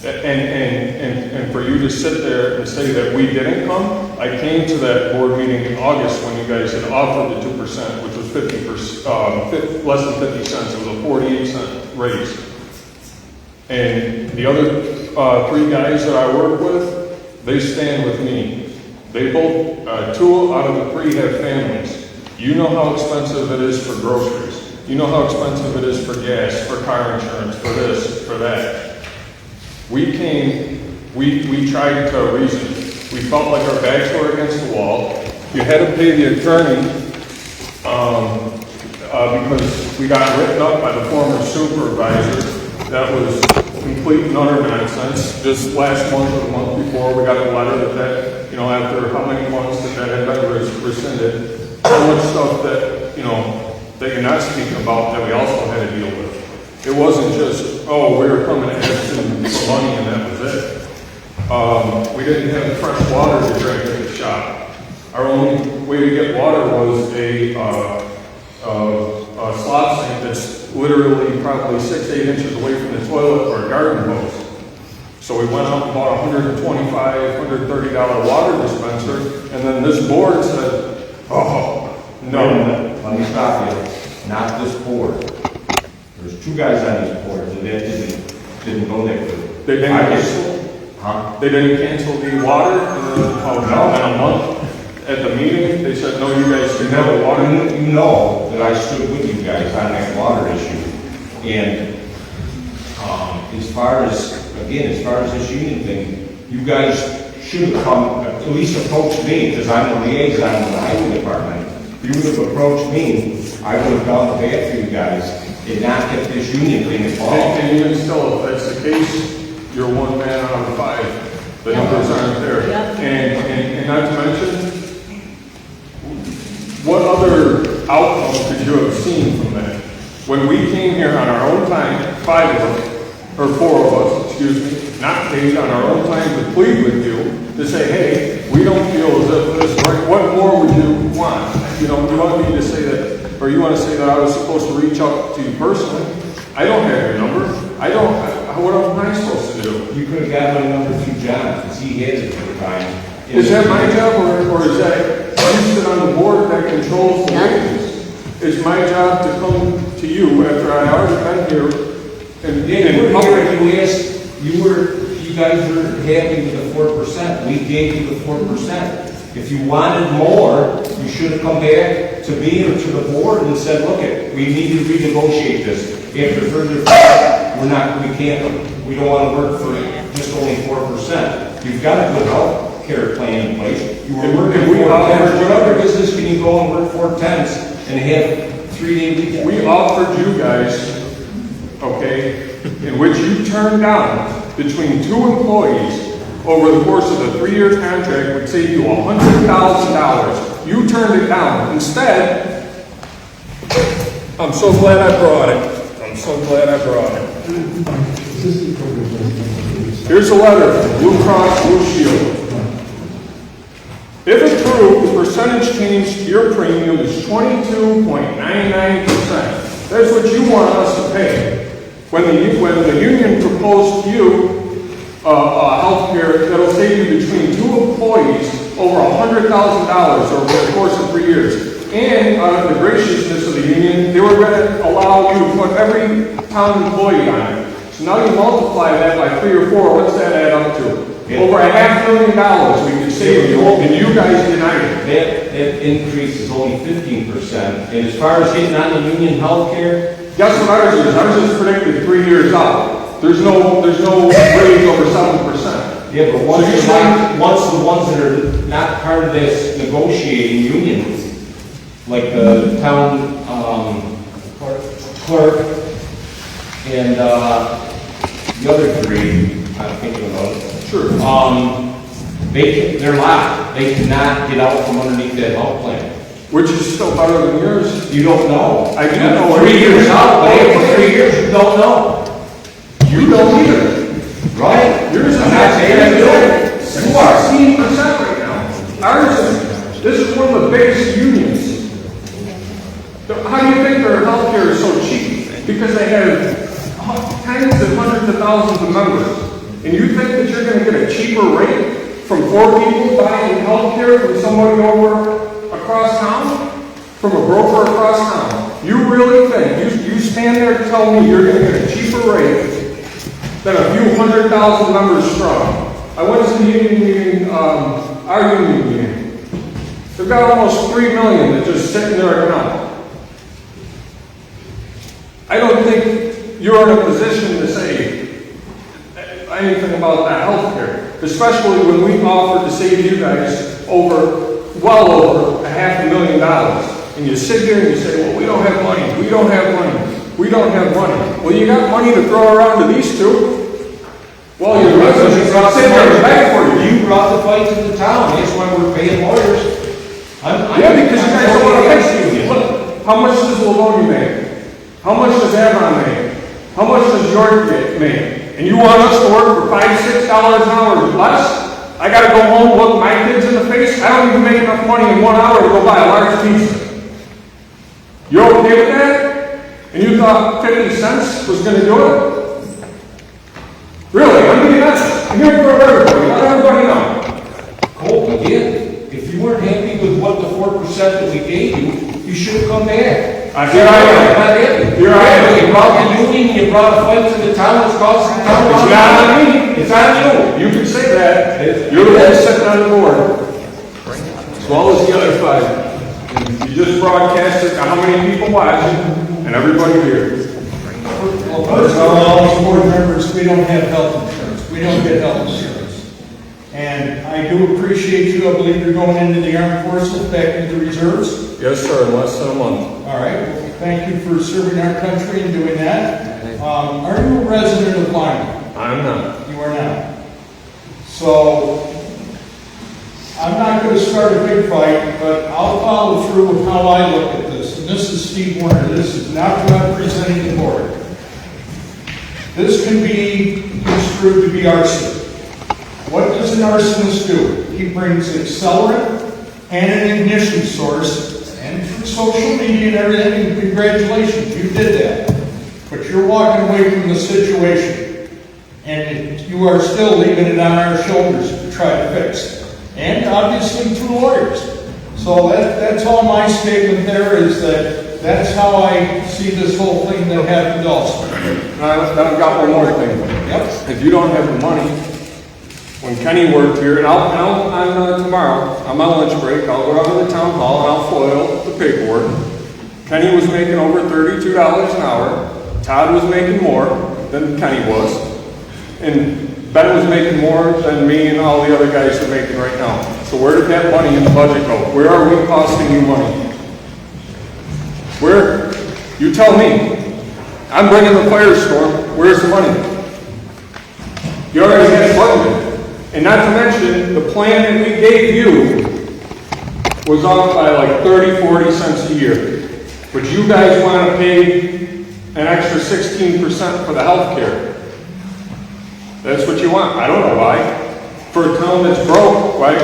And for you to sit there and say that we didn't come, I came to that board meeting in August when you guys had offered the 2%, which was 50%, less than 50 cents. It was a 48-cent raise. And the other 3 guys that I work with, they stand with me. They both, 2 out of the 3 have families. You know how expensive it is for groceries. You know how expensive it is for gas, for car insurance, for this, for that. We came, we tried to reason. We felt like our backs were against the wall. You had to pay the attorney because we got written up by the former supervisor. That was complete and utter nonsense. Just last month or the month before, we got a letter that, you know, after how many months that had been rescinded, so much stuff that, you know, that you're not speaking about that we also had to deal with. It wasn't just, oh, we were coming to ask them for money and that was it. We didn't have fresh water to drink at the shop. Our only way to get water was a slop sink that's literally probably 6-8 inches away from the toilet or a garden hose. So we went out and bought a $125, $130 water dispenser, and then this board said, oh, no. Let me stop you. Not this board. There's 2 guys on this board that didn't go there. They didn't cancel? Huh? They didn't cancel the water in a month at the meeting? They said, no, you guys can have the water? You know that I stood with you guys on that water issue. And as far as this union thing, you guys should have come, at least approached me, because I'm the liaison in the highway department. If you would have approached me, I would have gone to bat for you guys and not get this union thing involved. And even still, if that's the case, you're 1 man out of 5. The numbers aren't there. Yep. And not to mention, what other outcome could you have seen from that? When we came here on our own time, 5 of us, or 4 of us, excuse me, not paid on our own time to plead with you, to say, hey, we don't feel as if this is right. What more would you want? You know, you want me to say that, or you want to say that I was supposed to reach out to you personally? I don't have your number. What am I supposed to do? You could have got my number through John, because he has it for the time. Is that my job, or is that you sit on the board that controls the wages? It's my job to come to you after I already been here and you guys were happy with the 4%. We gave you the 4%. If you wanted more, you should have come back to me or to the board and said, look, we need to renegotiate this. After further, we don't want to work for just only 4%. You've got a good health care plan in place. You were working 4 10s. What other business can you go and work 4 10s and have 3-day weekends? We offered you guys, okay, in which you turned down between 2 employees over the course of a 3-year contract would save you $100,000. You turned it down. Instead, I'm so glad I brought it. Here's a letter from Blue Cross Blue Shield. If approved, the percentage change to your premium is 22.99%. That's what you want us to pay. When the union proposed to you health care that'll save you between 2 employees over $100,000 over the course of 3 years. And out of the graciousness of the union, they were going to allow you to put every town employee on it. So now you multiply that by 3 or 4, what's that add up to? Over $500,000 we could save you, and you guys denied it. That increase is only 15%. And as far as getting on the union health care, guess what ours is? Ours is predicted 3 years out. There's no raise over 7%. Yeah, but once the ones that are not part of this negotiating unions, like the town clerk and the other 3, I'm thinking about it. Sure. They're locked. They cannot get out from underneath that health plan. which is still better than yours. You don't know. I do know. 3 years out, but after 3 years, you don't know. You don't either. Right? Yours is I'm not saying I do. You are. 16% right now. Ours is, this is one of the biggest unions. How do you think their healthcare is so cheap? Because they have tens and hundreds of thousands of members. And you think that you're going to get a cheaper rate from 4 people buying healthcare from somebody over across town? From a broker across town? You really think, you stand there to tell me you're going to get a cheaper rate than a few 100,000 members strong? I went to the union meeting, our union meeting. They've got almost 3 million that just sit in their account. I don't think you're in a position to say anything about that health care, especially when we offered to save you guys well over $500,000. And you sit here and you say, well, we don't have money, we don't have money, we don't have money. Well, you got money to throw around to these two. Well, your residents sit there and beg for you. You brought the fight to the town. That's why we're paying lawyers. Yeah, because you guys don't want to fix you. Look, how much does Livonia make? How much does Avon make? How much does York make? And you want us to work for $5, $6 an hour less? I got to go home, look my kids in the face. I don't even make enough money in 1 hour to go buy a large pizza. You're okay with that? And you thought 50 cents was going to do it? Really, I'm being honest. I'm here for everybody. Let everybody know. Cole, again, if you weren't happy with what the 4% that we gave you, you should have come back. Here I am. Here I am. You brought the union, you brought a fight to the town, it's costing the town. It's not on me. It's on you. You can say that. You're the one sitting on the board. As well as the other 5. You just broadcast it to how many people watching and everybody here. Well, first of all these board members, we don't have health insurance. We don't get health insurance. And I do appreciate you. I believe you're going into the armed forces, back into the reserves. Yes, sir, in less than a month. All right. Well, thank you for serving our country and doing that. Are you a resident of Lima? I'm not. You are not. So, I'm not going to start a big fight, but I'll follow through with how I look at this. And this is Steve Warner. This is not representing the board. This can be construed to be arson. What does an arsonist do? He brings an accelerant and an ignition source, and through social media and everything, and congratulations, you did that. But you're walking away from the situation, and you are still leaving it on our shoulders to try to fix. And obviously 2 lawyers. So that's all my statement there is that's how I see this whole thing that happened also. I've got one more thing. Yep. If you don't have the money, when Kenny worked here, and I'll tomorrow, on my lunch break, I'll go out to the town hall and I'll foil the paperwork. Kenny was making over $32 an hour. Todd was making more than Kenny was. And Ben was making more than me and all the other guys are making right now. So where did that money in the budget go? Where are we costing you money? Where? You tell me. I'm bringing the firestorm. Where's the money? You already had it budgeted. And not to mention, the plan that we gave you was off by like 30, 40 cents a year. But you guys want to pay an extra 16% for the health care. That's what you want. I don't know why. For a town that's broke, why do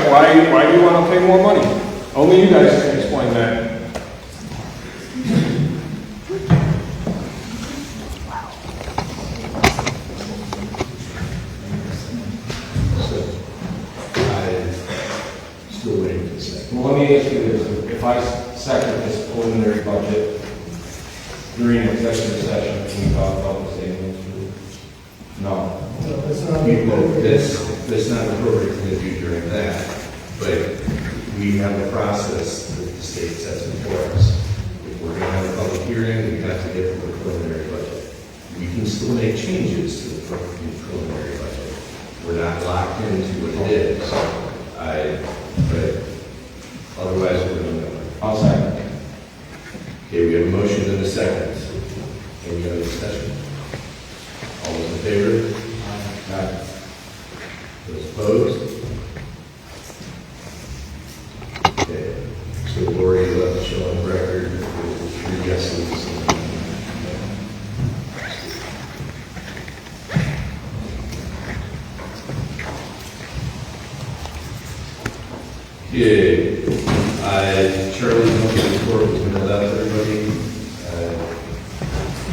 you want to pay more money? Only you guys can explain that. Still waiting for the second. Well, let me ask you this. If I second this preliminary budget during executive session, can we talk about the savings? No. That's not appropriate to do during that, but we have a process that the state sets before us. If we're going to have a public hearing, we have to get the preliminary budget. We can still make changes to the preliminary budget. We're not locked into what it is. But otherwise, we're going to know. I'll second. Okay, we have a motion and a second. Any other discussion? All those in favor? Aye. Those opposed? Okay, so Lori left Good. Charlie's monthly report was mailed out to everybody.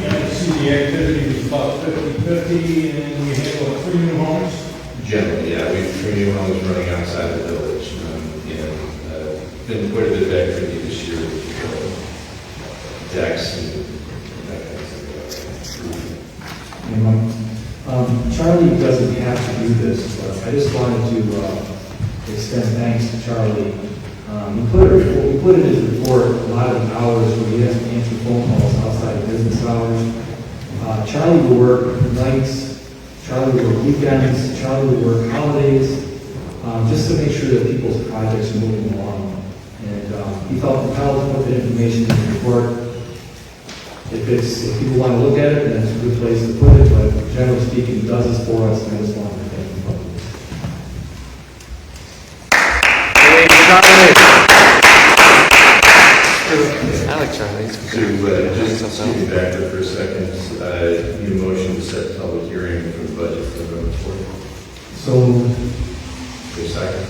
Yeah, you see the activity was about 50/50, and we handled 3 new homes. Generally, yeah, we have 3 new homes running outside the village. Been quite a bit of activity this year with decks and that kind of stuff. Charlie doesn't have to do this, but I just wanted to extend thanks to Charlie. We put in his report a lot of hours where he has to answer phone calls outside of business hours. Charlie will work nights, Charlie will work weekends, Charlie will work holidays, just to make sure that people's projects are moving along. And he felt compelled to put the information in the report. If people want to look at it, then it's a good place to put it, but generally speaking, he does this for us, and I just wanted to thank him publicly. I like Charlie. So, just to be back there for a second, need a motion to set the public hearing for the budget for November 4th. So moved. For a second.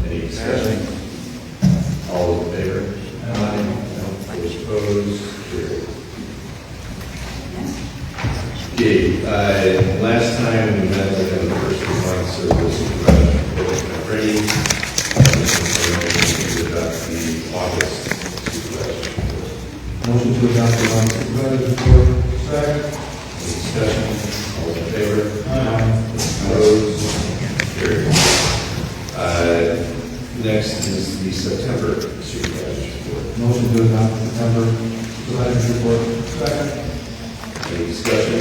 Any discussion? All in favor? Aye. Those opposed? Carried. Okay, last time we met within the first 2 months of the supervisor training. About the August supervisor report. Motion to adopt the August supervisor report. Second. Any discussion? All in favor? Aye. Opposed? Carried. Next is the September supervisor's report. Motion to adopt the September supervisor's report. Second. Any discussion?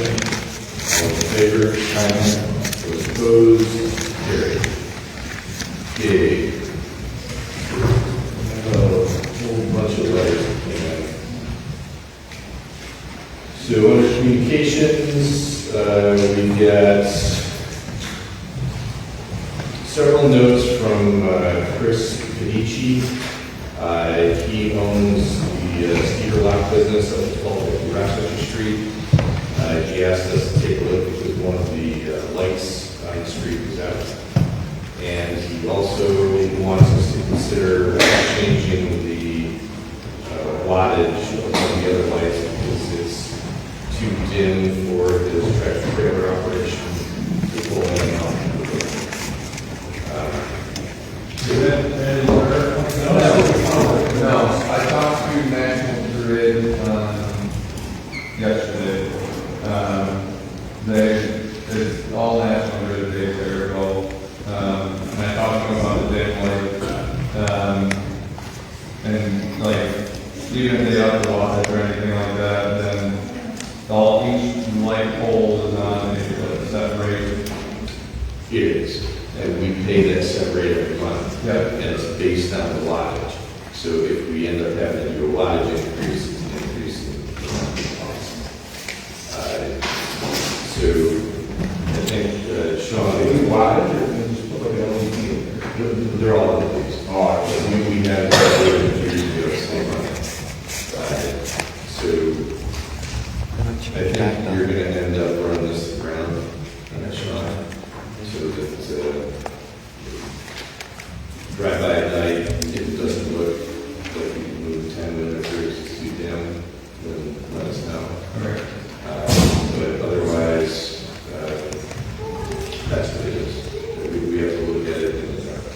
All in favor? Aye. Those opposed? Carried. Okay. A whole bunch of letters that came in. So under communications, we got several notes from Chris Petition. He owns the Stever Lock business up at 1250 Rochester Street. He asked us to take a look because one of the lights on the street was out. And he also wants us to consider changing the wattage of one of the other lights because it's too dim for his tractor trailer operation to pull in and out. No, I talked to National Grid yesterday. It's all National Grid data there. And I talked to them about the dim light. And like, even if they up the wattage or anything like that, then each light pole is on a set rate. It is. And we pay that set rate every month. Yep. And it's based on the wattage. So if we end up having to do a wattage increase, it's an increase in the cost. So I think, Sean, Any wattage or can you just put like an LED in there? they're all LEDs. Oh, We had that years ago, same money. So I think you're going to end up running this to the ground, Sean, so that drive by at night, if it doesn't look like you can move 10 minutes or it's too dim, then let us know. Okay. But otherwise, that's what it is. We have to look at it in the dark.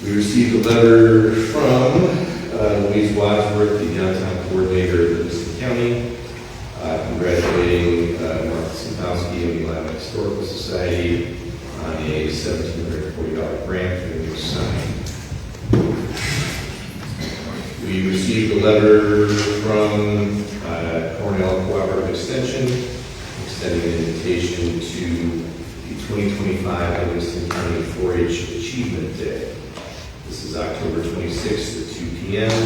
We received a letter from Louise Wadsworth, the downtown coordinator of Livingston County, congratulating Martha Simpowski and the Lima Historical Society on a $1,740 grant for the new sign. We received a letter from Cornell Cooperative Extension extending an invitation to the 2025 Livingston County 4-H Achievement Day. This is October 26th at 2 p.m.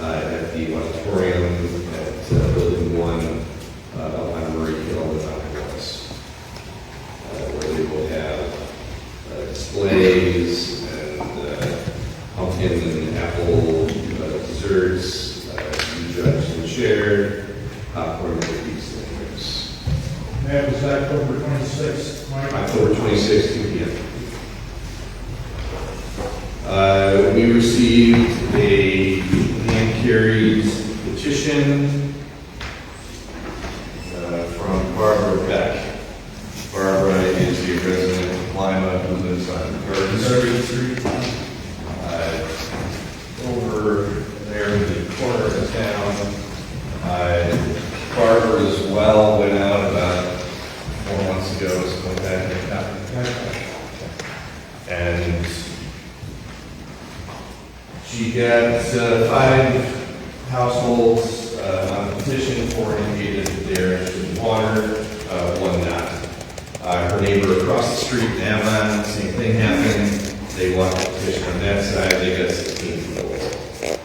At the auditorium at Building 1 on Murray Hill in Mount West, where they will have displays and pumpkin and apple desserts, judged and shared, popcorn, cookies, and drinks. That was October 26th, Mike. October 26th, 2 p.m. We received a hand-carried petition from Barbara Beck. Barbara is a resident of Lima who lives on Garden Street. Over there in the corner of town. Barbara as well went out about 4 months ago, something like that. And she got 5 households on a petition for indicated that they're interested in water, 1 not. Her neighbor across the street in Avon, same thing happened. They walked the petition on that side, they got 16 people.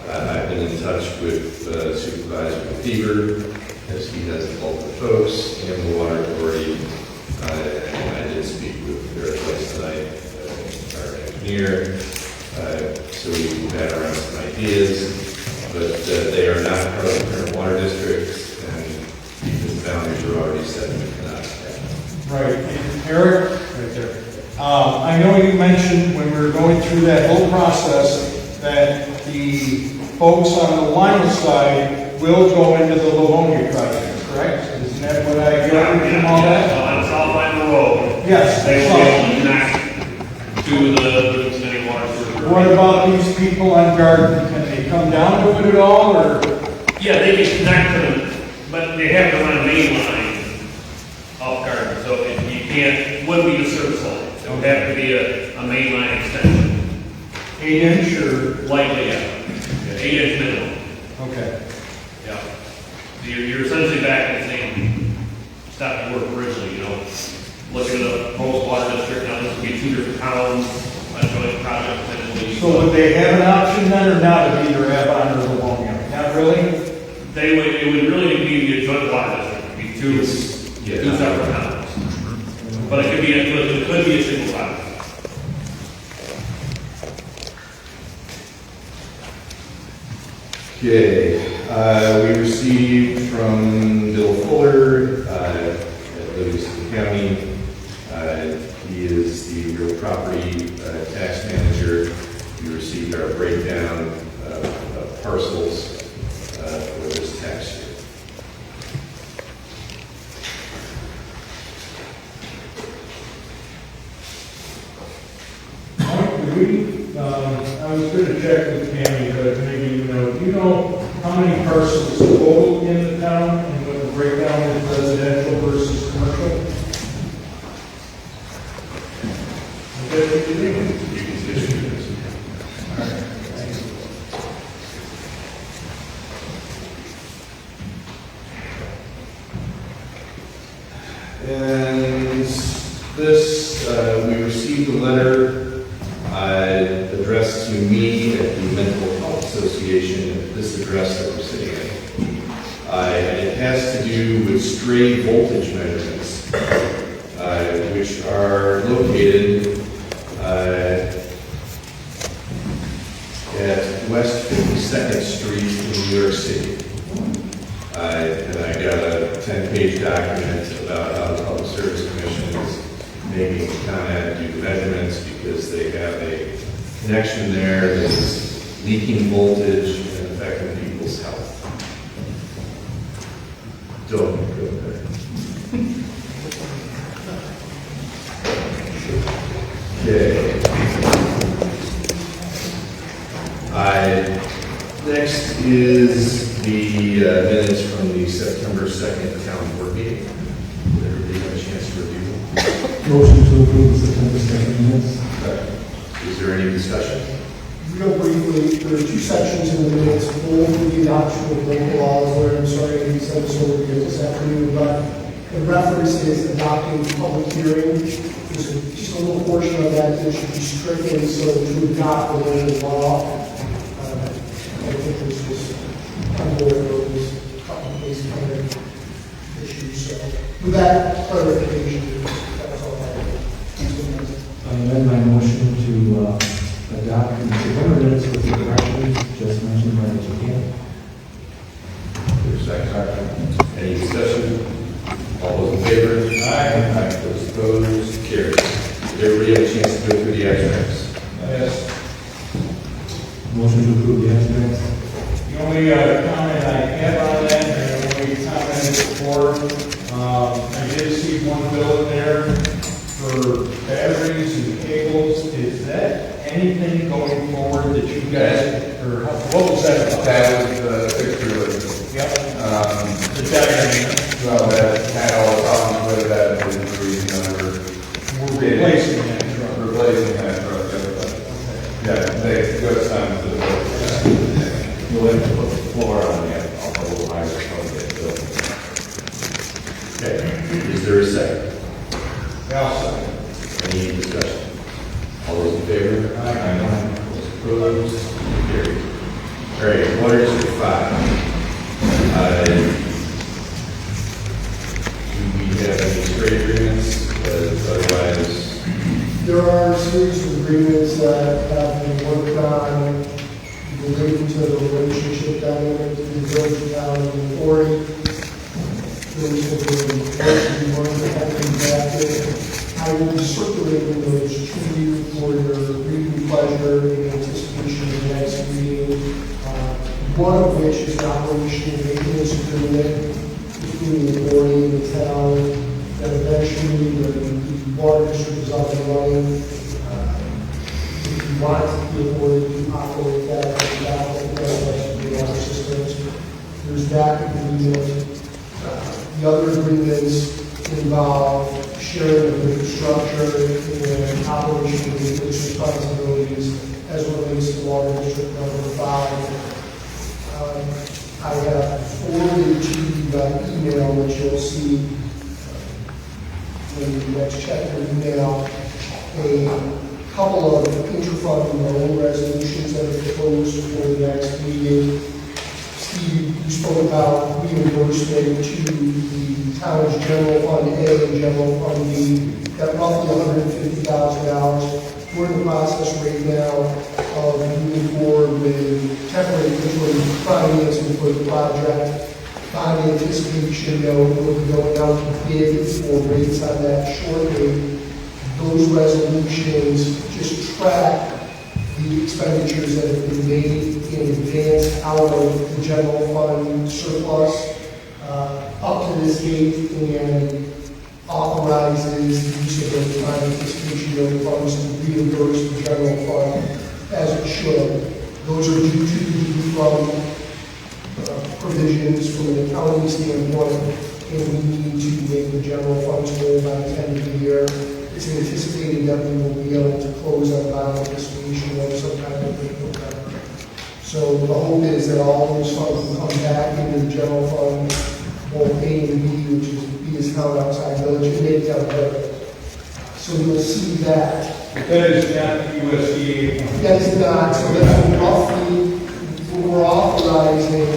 I've been in touch with Supervisor Fever, as he does the bulk of the folks, and the water authority. And I did speak with their place tonight, our engineer. So we've had around some ideas, but they are not part of the current water district, and because the boundaries are already set, we cannot. Right. And Eric? Right there. I know you mentioned when we were going through that whole process that the folks on the Lima side will go into the Livonia project, correct? Isn't that what I gathered from all that? On South Lima Road. Yes. They will be able to connect to the city water system. What about these people on Garden? Can they come down to it at all, or? Yeah, they can connect to them, but they have to run a main line off Garden, so if you can't, wouldn't be the service line. It would have to be a main line extension. 8-inch or? Likely, yeah. 8-inch minimum. Okay. Yeah. You're essentially back in the same step you were originally, you know. Looking at the proposed water district, now this would be 2 different towns, a joint project potentially. So would they have an option then or not of either Avon or Livonia? Not really? It would really be a joint water district. It'd be two separate towns. But it could be a single project. Okay, we received from Bill Fuller at Livingston County. He is the real property tax manager. We received our breakdown of parcels for this tax year. I was going to check with Tammy, but maybe you know. Do you know how many parcels total in the town and what the breakdown is residential versus commercial? Okay, what do you think? You can issue this. All right, thanks. And this, we received a letter addressed to me at the Mental Health Association at this address that we're sitting in. And it has to do with stray voltage measurements, which are located at West 52nd Street in New York City. And I got a 10-page document about how the Public Service Commission is making Con do the measurements because they have a connection there that is leaking voltage and affecting people's health. Don't go there. Okay. Next is the minutes from the September 2nd town board meeting. Did everybody have a chance to review them? Motion to approve the September 2nd minutes. Is there any discussion? Real briefly, there are 2 sections in the minutes, one for the adoption of local laws, where I'm sorry to send this over here this afternoon, but the reference is adopting public hearing. There's just a little portion of that that should be stricken, so to adopt the local law. I think this was on board those copy-paste kind of issues, so with that clarification, that's all I have. I amend my motion to adopt the September minutes with the corrections just mentioned by the chair. There's a second. Any discussion? All those in favor? only comment I have on that, and we commented before, I did see one bill in there for batteries and cables. Is that anything going forward that you guys, or what was that about? That was the fixture list. Yep. The The diagram. Well, that had all the problems with that, and the reason We're replacing that truck. replacing that truck, yeah, they go some to the, You'll have to put the floor on it, I'll put a little higher so it built. Okay, is there a second? Now, Any discussion? All those in favor? Aye. Those opposed? Carried. All right, Water District 5. Do we have any trade agreements? Otherwise, There are a series of agreements that have been worked on relating to the relationship dynamic between the village of town and the authority. Those have been partially one that have been drafted. I will be circulating those to you for your reading pleasure in anticipation of the next meeting. One of which is an operation and maintenance agreement between the authority and the town, that eventually the water district is up and running. If you want the authority to operate that, the water systems, there's that agreement. The other agreements involve sharing of infrastructure and operation and maintenance responsibilities as it relates to water district number 5. I have forwarded to you by email, which you'll see when you next check your email, a couple of inter-fund loan resolutions that are proposed for the next meeting. Steve, you spoke about reimbursement to the town's general fund A and general fund B, at roughly $150,000. We're in the process right now of moving forward with temporary financing for the project. Bond anticipation note will be going out to bid for rates on that shortly. Those resolutions just track the expenditures that have been made in advance out of the general fund surplus up to this date, and authorizes the use of those bond anticipation note funds to reimburse the general fund as it should. Those are due to be from provisions from an accounting standpoint, and we need to make the general funds whole by the end of the year. It's anticipated that we will be able to close on bond anticipation note sometime in November. So the hope is that all those funds will come back into the general fund, both A and B, which is B is held outside village, and make down better. So you'll see that. But that is not USDA. That is not, so that's roughly, we're authorizing,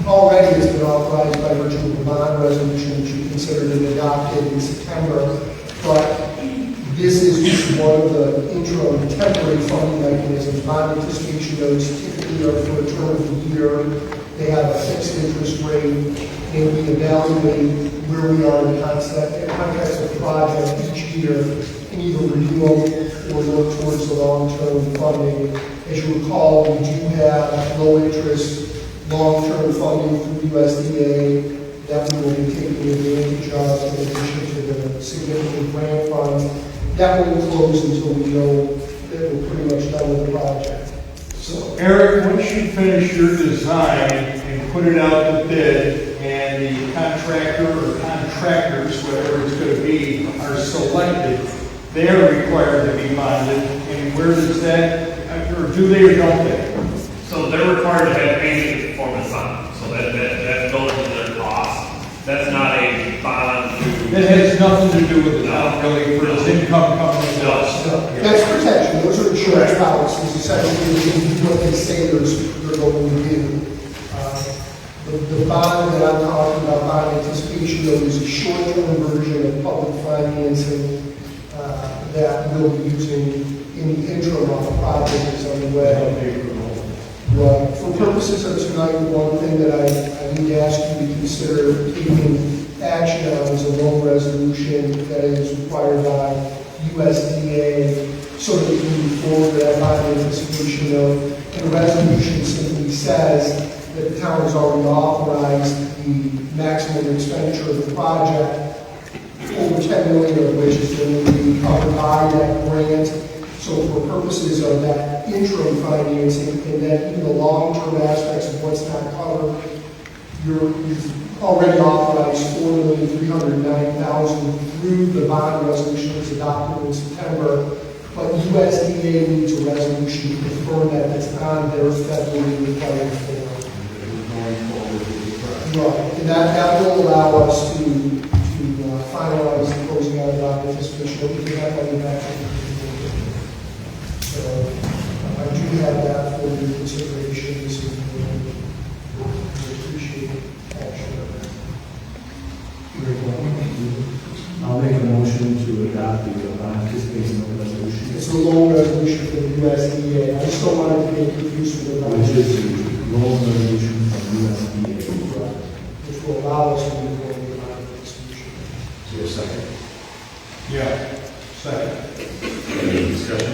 already has been authorized by virtue of the bond resolution, which you considered and adopted in September, but this is just one of the interim temporary funding mechanisms. Bond anticipation notes typically are for a term of a year. They have a fixed interest rate, and we evaluate where we are in the context of the project each year, and either review them or look towards the long-term funding. As you recall, we do have low-interest, long-term funding through USDA that we will be taking advantage of in addition to the significant grant fund. That won't close until we know that we're pretty much done with the project. So, Eric, once you finish your design and put it out to bid, and the contractor or contractors, whatever it's going to be, are selected, they are required to be bonded. And where does that, or do they or don't they? So they're required to have basic performance bond, so that goes into their cost. That's not a bond to. That has nothing to do with the town, really, for its income coming to us. that's protection. Those are insurance policies, essentially, what they say they're going to do. The bond that I'm talking about, bond anticipation note, is a short-term version of public financing that we'll be using in the interim while the project is underway. Right. For purposes of tonight, one thing that I need to ask you to consider taking action on is a loan resolution that is required by USDA so that we can move forward with that bond anticipation note. And the resolution simply says that the town has already authorized the maximum expenditure of the project, over 10 million of which is going to be covered by that grant. So for purposes of that interim financing and then even the long-term aspects of what's not covered, you've already authorized $4,309,000 through the bond resolution that was adopted in September, but USDA needs a resolution to confirm that it's on their federally required form. Right, and that will allow us to finalize the closing out of the anticipation. We can have money back to the so I do have that for your consideration this evening. I appreciate action of that. I'll make a motion to adopt the bond anticipation resolution. It's a loan resolution for the USDA. I just don't want it to get confused with the Which is the loan resolution from USDA. which will allow us to move forward with the bond resolution. Is there a second? Yeah, second. Any discussion?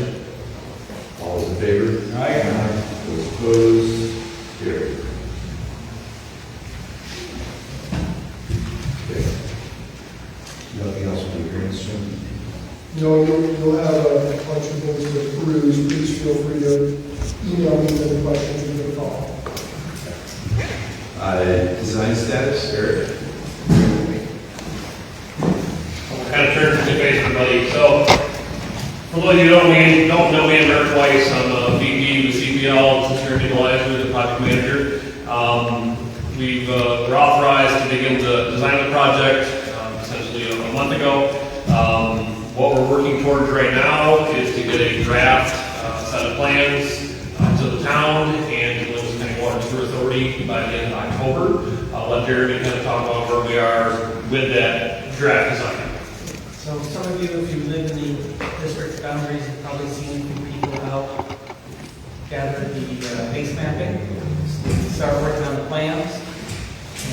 All those in favor? Aye. Those opposed? Carried. Okay. Nothing else with the agreements, Jim? No, you'll have a bunch of things to peruse. Please feel free to email me with any questions or give a call. Design status, Eric? Kind of turn to the face, everybody. So, for those of you who don't know me, I'm Eric Weiss. I'm a VP with CPL, Security Liaison, the project manager. We're authorized to begin the design of the project essentially a month ago. What we're working towards right now is to get a draft set of plans to the town and to the Lima County Water and Sewer Authority by the end of October. I'll let Jeremy kind of talk about where we are with that draft design. So some of you, if you live in the district boundaries, have probably seen a few people out gather the base mapping, start working on the plans,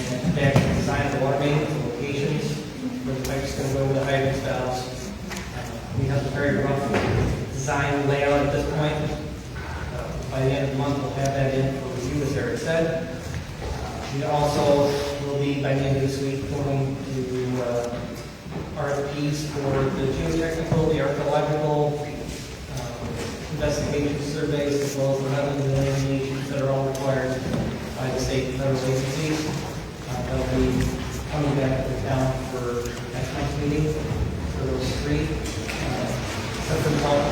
and back to design the water main, the locations, where the pipe's going to go, the hydrants, valves. We have a very rough design layout at this point. By the end of the month, we'll have that in for review, as Eric said. We also will be, by the end of this week, going to RFPs for the geotechnical, the archaeological, investigation surveys, as well as the wetland delineations that are all required by the state and federal agencies. They'll be coming back to the town for next month's meeting for those three. Something called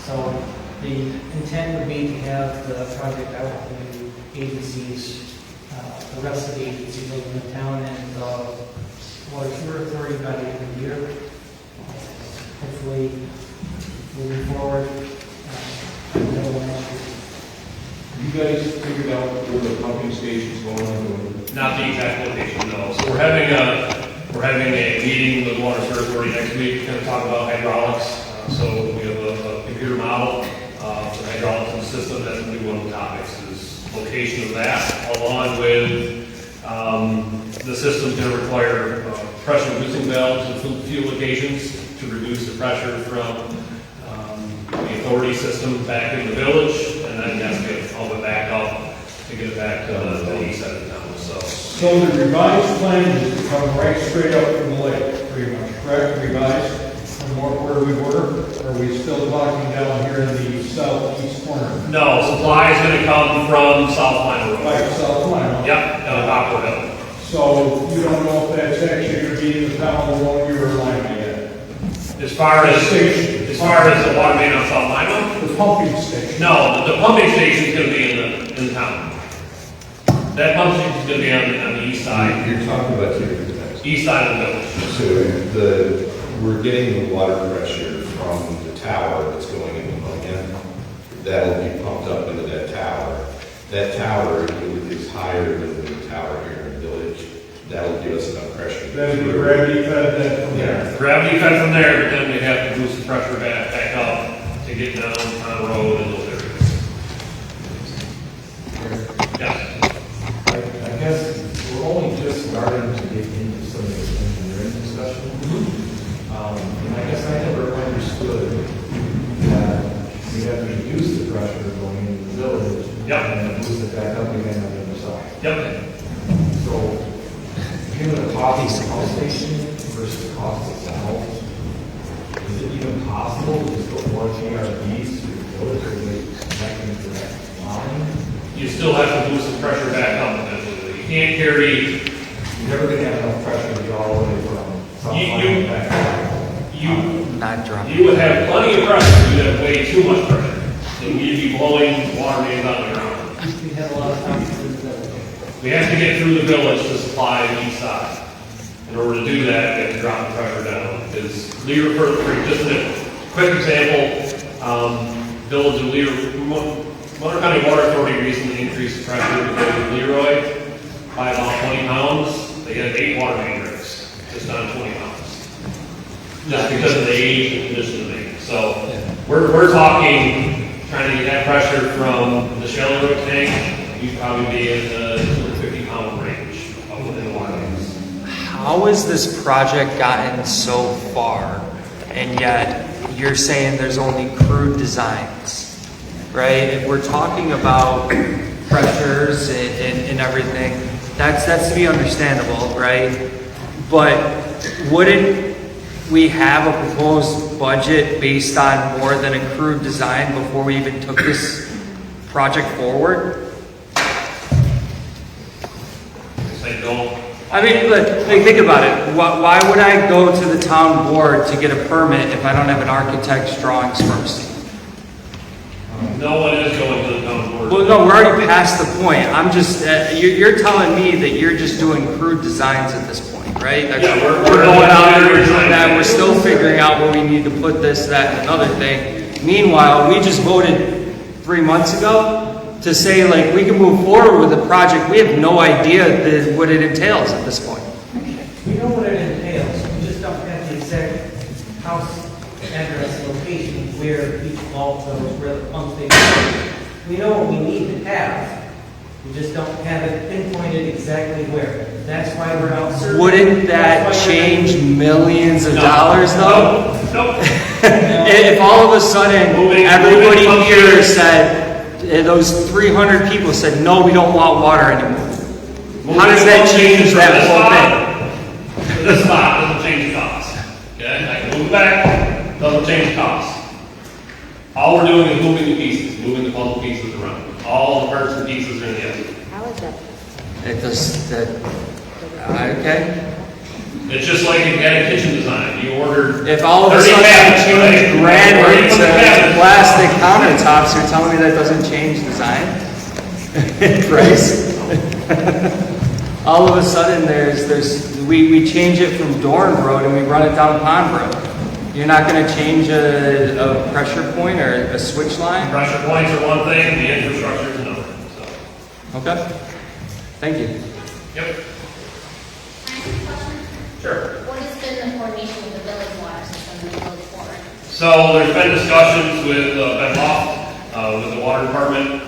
so the intent would be to have the project out to agencies, the rest of the agencies in the town and the Water Sewer Authority by the end of the year. Hopefully, moving forward, You guys figured out where the pumping station's going on? Not the exact location, no. So we're having a meeting with the Water Sewer Authority next week to kind of talk about hydraulics. So we have a computer model for hydraulics in the system. That's going to be one of the topics, is location of that, along with the system's going to require pressure reducing valves in a few locations to reduce the pressure from the authority system back in the village, and then you have to get all the back up to get it back to the east side of the town. So the revised plan is to come right straight up from the lake, pretty much, correct? Revised from where we were? Or are we still talking down here in the southeast corner? No, supply is going to come from South Lima Road. Right, South Lima. Yep, down Poplar Hill. So you don't know if that's actually going to be in the town along your Lima yet? As far as the water main on South Lima? The pumping station. No, the pumping station is going to be in the town. That pump station is going to be on the east side. You're talking about two different things. East side of the village. So we're getting the water pressure from the tower that's going into Lincoln. That'll be pumped up into that tower. That tower is higher than the tower here in the village. That'll give us enough pressure. That'll be gravity fed then from there. Gravity fed from there, but then we have to boost the pressure back up to get down on the road in those areas. Yeah. I guess we're only just starting to get into some of this engineering discussion. And I guess I never understood that we have to reduce the pressure going into the village. Yep. And then boost it back up again on the other side. Yep. So, given the cost of the pump station versus the cost itself, is it even possible to just put more TRVs to the village or they connecting to that line? You still have to boost the pressure back up eventually. You can't carry. You're never going to have enough pressure to draw all the way from South Line back down. Not drunk. You would have plenty of pressure. You'd have way too much pressure. So you'd be blowing water mains on the ground. We have a lot of time through the village. We have to get through the village to supply each side. In order to do that, we have to drop the pressure down. Because Leroy, for just a quick example, Village of Leroy, Motor County Water Authority recently increased the pressure of the Village of Leroy by about 20 pounds. They had 8 water main breaks, just on 20 pounds. Just because of the age and condition of the main. So we're talking, trying to get that pressure from the Shelley Road tank, you'd probably be in the 250-pound range within the water mains. How has this project gotten so far, and yet you're saying there's only crude designs, right? If we're talking about pressures and everything, that's to be understandable, right? But wouldn't we have a proposed budget based on more than a crude design before we even took this project forward? I mean, like, think about it. Why would I go to the town board to get a permit if I don't have an architect's drawings first? No one is going to the town board. Well, no, we're already past the point. I'm just, you're telling me that you're just doing crude designs at this point, right? Yeah, we're going out and we're doing that. We're still figuring out where we need to put this, that, and another thing. Meanwhile, we just voted 3 months ago to say, like, we can move forward with the project. We have no idea what it entails at this point. We know what it entails, we just don't have the exact house address location where each vault goes, where the pump station is. We know what we need to have, we just don't have it pinpointed exactly where. That's why we're out searching. Wouldn't that change millions of dollars, though? No. If all of a sudden, everybody here said, those 300 people said, no, we don't want water anymore. How does that change that whole thing? This spot doesn't change the cost. Okay, I can move it back, doesn't change the cost. All we're doing is moving the pieces, moving the puzzle pieces around. All the parts and pieces are in the end. How is that? It just, okay. It's just like if you had a kitchen design, you ordered. If all of a 30 sudden cabinets, you right? change Where do granite you to put the cabinets? plastic countertops, you're telling me that doesn't change design? Price? All of a sudden we change it from Dorn Road and we run it down Pond Road. You're not going to change a pressure point or a switch line? Pressure points are one thing, the infrastructure is another. So. Okay. Thank you. Yep. Sure. What has been the coordination with the village water system and the village board? So there's been discussions with Ben Loft, with the water department.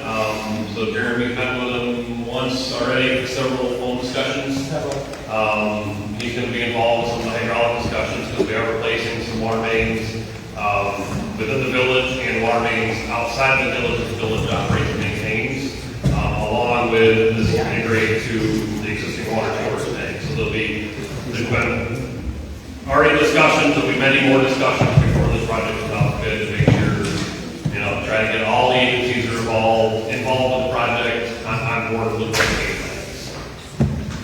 So Jeremy met with him once already, several phone discussions. He's going to be involved in some of the hydraulic discussions because we are replacing some water mains within the village and water mains outside the village that the village operates and maintains, along with this integrate to the existing water storage tank. So there's been already discussions, there'll be many more discussions before this project is out bid to make sure, try to get all the agencies that are involved in the project on board with the things.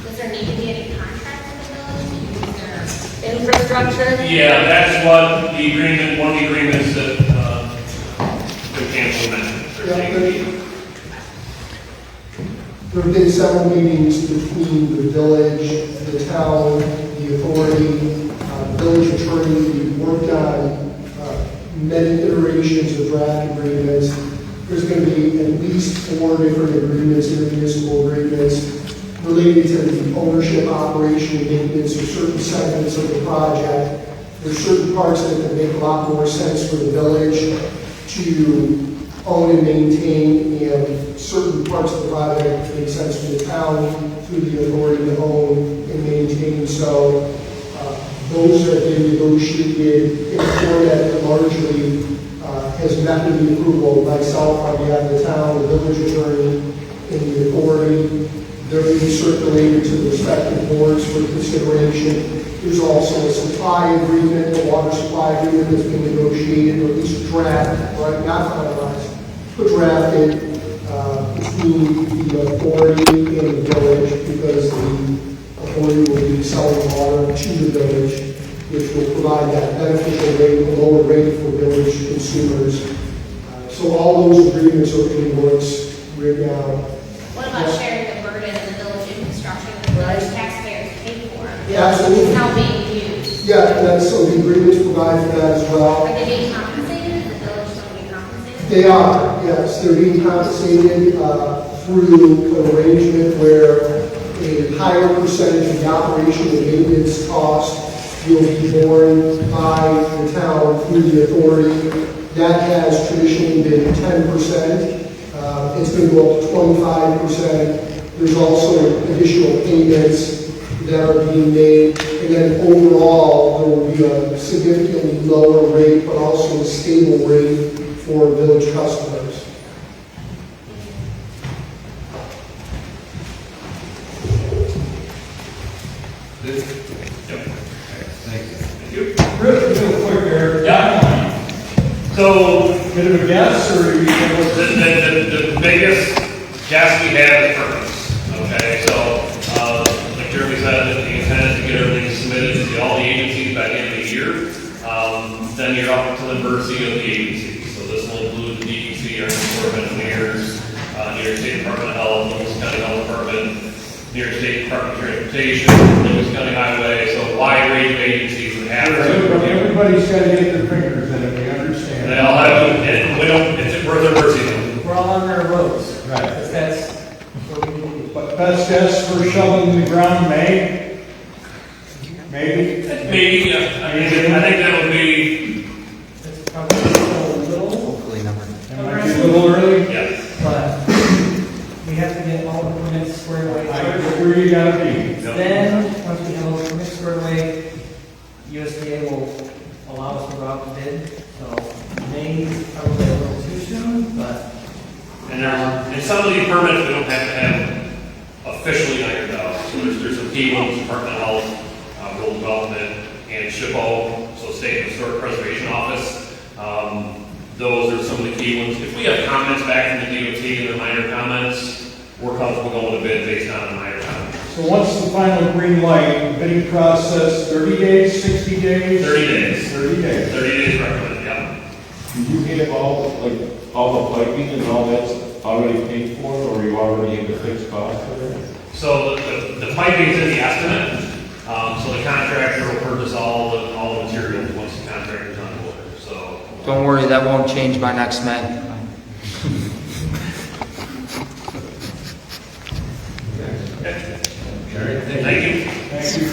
Does there need to be any contract with the village? Or infrastructure? Yeah, that's what the agreement, one of the agreements that the council mentioned. There have been several meetings between the village, the town, the authority, village attorney. We worked on many iterations of draft agreements. There's going to be at least 4 different agreements, intermunicipal agreements, related to the ownership, operation, and maintenance of certain segments of the project. There's certain parts that make a lot more sense for the village to own and maintain, and certain parts of the project make sense for the town through the authority to own and maintain. So those have been negotiated in a format that largely has met with the approval of myself on behalf of the town, the village attorney, and the authority. They're being circulated to the respective boards for consideration. There's also a supply agreement, a water supply agreement that's been negotiated, or at least drafted, right, not finalized, but drafted between the authority and the village, because the authority will be selling water to the village, which will provide that beneficial rate, a lower rate for village consumers. So all those agreements are in the works right now. What about sharing the burden of the village infrastructure that the village taxpayers pay for? Yeah, absolutely. It's now being used. Yeah, that's, so the agreements provide for that as well. Are they being compensated? Is the village still being compensated? They are, yes. They're being compensated through an arrangement where a higher percentage of the operation and maintenance cost will be borne by the town through the authority. That has traditionally been 10%. It's going to go up to 25%. There's also additional payments that are being made. And then overall, there will be a significantly lower rate, but also a stable rate for village customers. Real quick there. Yeah. So, Bit of a guess, or you the biggest guess we have is permits. Okay, so, like Jeremy said, the intent is to get everything submitted to all the agencies by the end of the year. Then you're up to the mercy of the agencies. So this will include the DEC, Army Corps of Engineers, New York State Department of Health, Lewis County Health Department, New York State Department of Transportation, Lewis County Highway, so a wide range of agencies that have to. Everybody's got to get their fingers in it, we understand. They all have to, and we don't, it's worth their mercy. We're all on our roads. Right. That's what we need. But best guess for shoveling the ground, May? Maybe? Maybe, yeah. I think that would be. It's probably a little. Hopefully never. It might be a little early. Yes. But we have to get all the permits squared away first. Where you gotta be. Then, once we have all the permits squared away, USDA will allow us to go out to bid. So May is probably a little too soon, but. And some of these permits we don't have to have officially ironed out. So there's some key ones, Department of Health, Rural Development, and SHPO, so State and Historic Preservation Office. Those are some of the key ones. If we have comments back from the DOT and they're minor comments, we're comfortable going to bid based on the minor comments. So what's the final green light, bidding process, 30 days, 60 days? 30 days. 30 days. 30 days recommended, yeah. Did you get all the piping and all that's already paid for, or you already have the fixed cost for it? So the piping is in the estimate, so the contractor will purchase all the materials once the contractor's on board, so. Don't worry, that won't change by next May. Thank you. Thank you.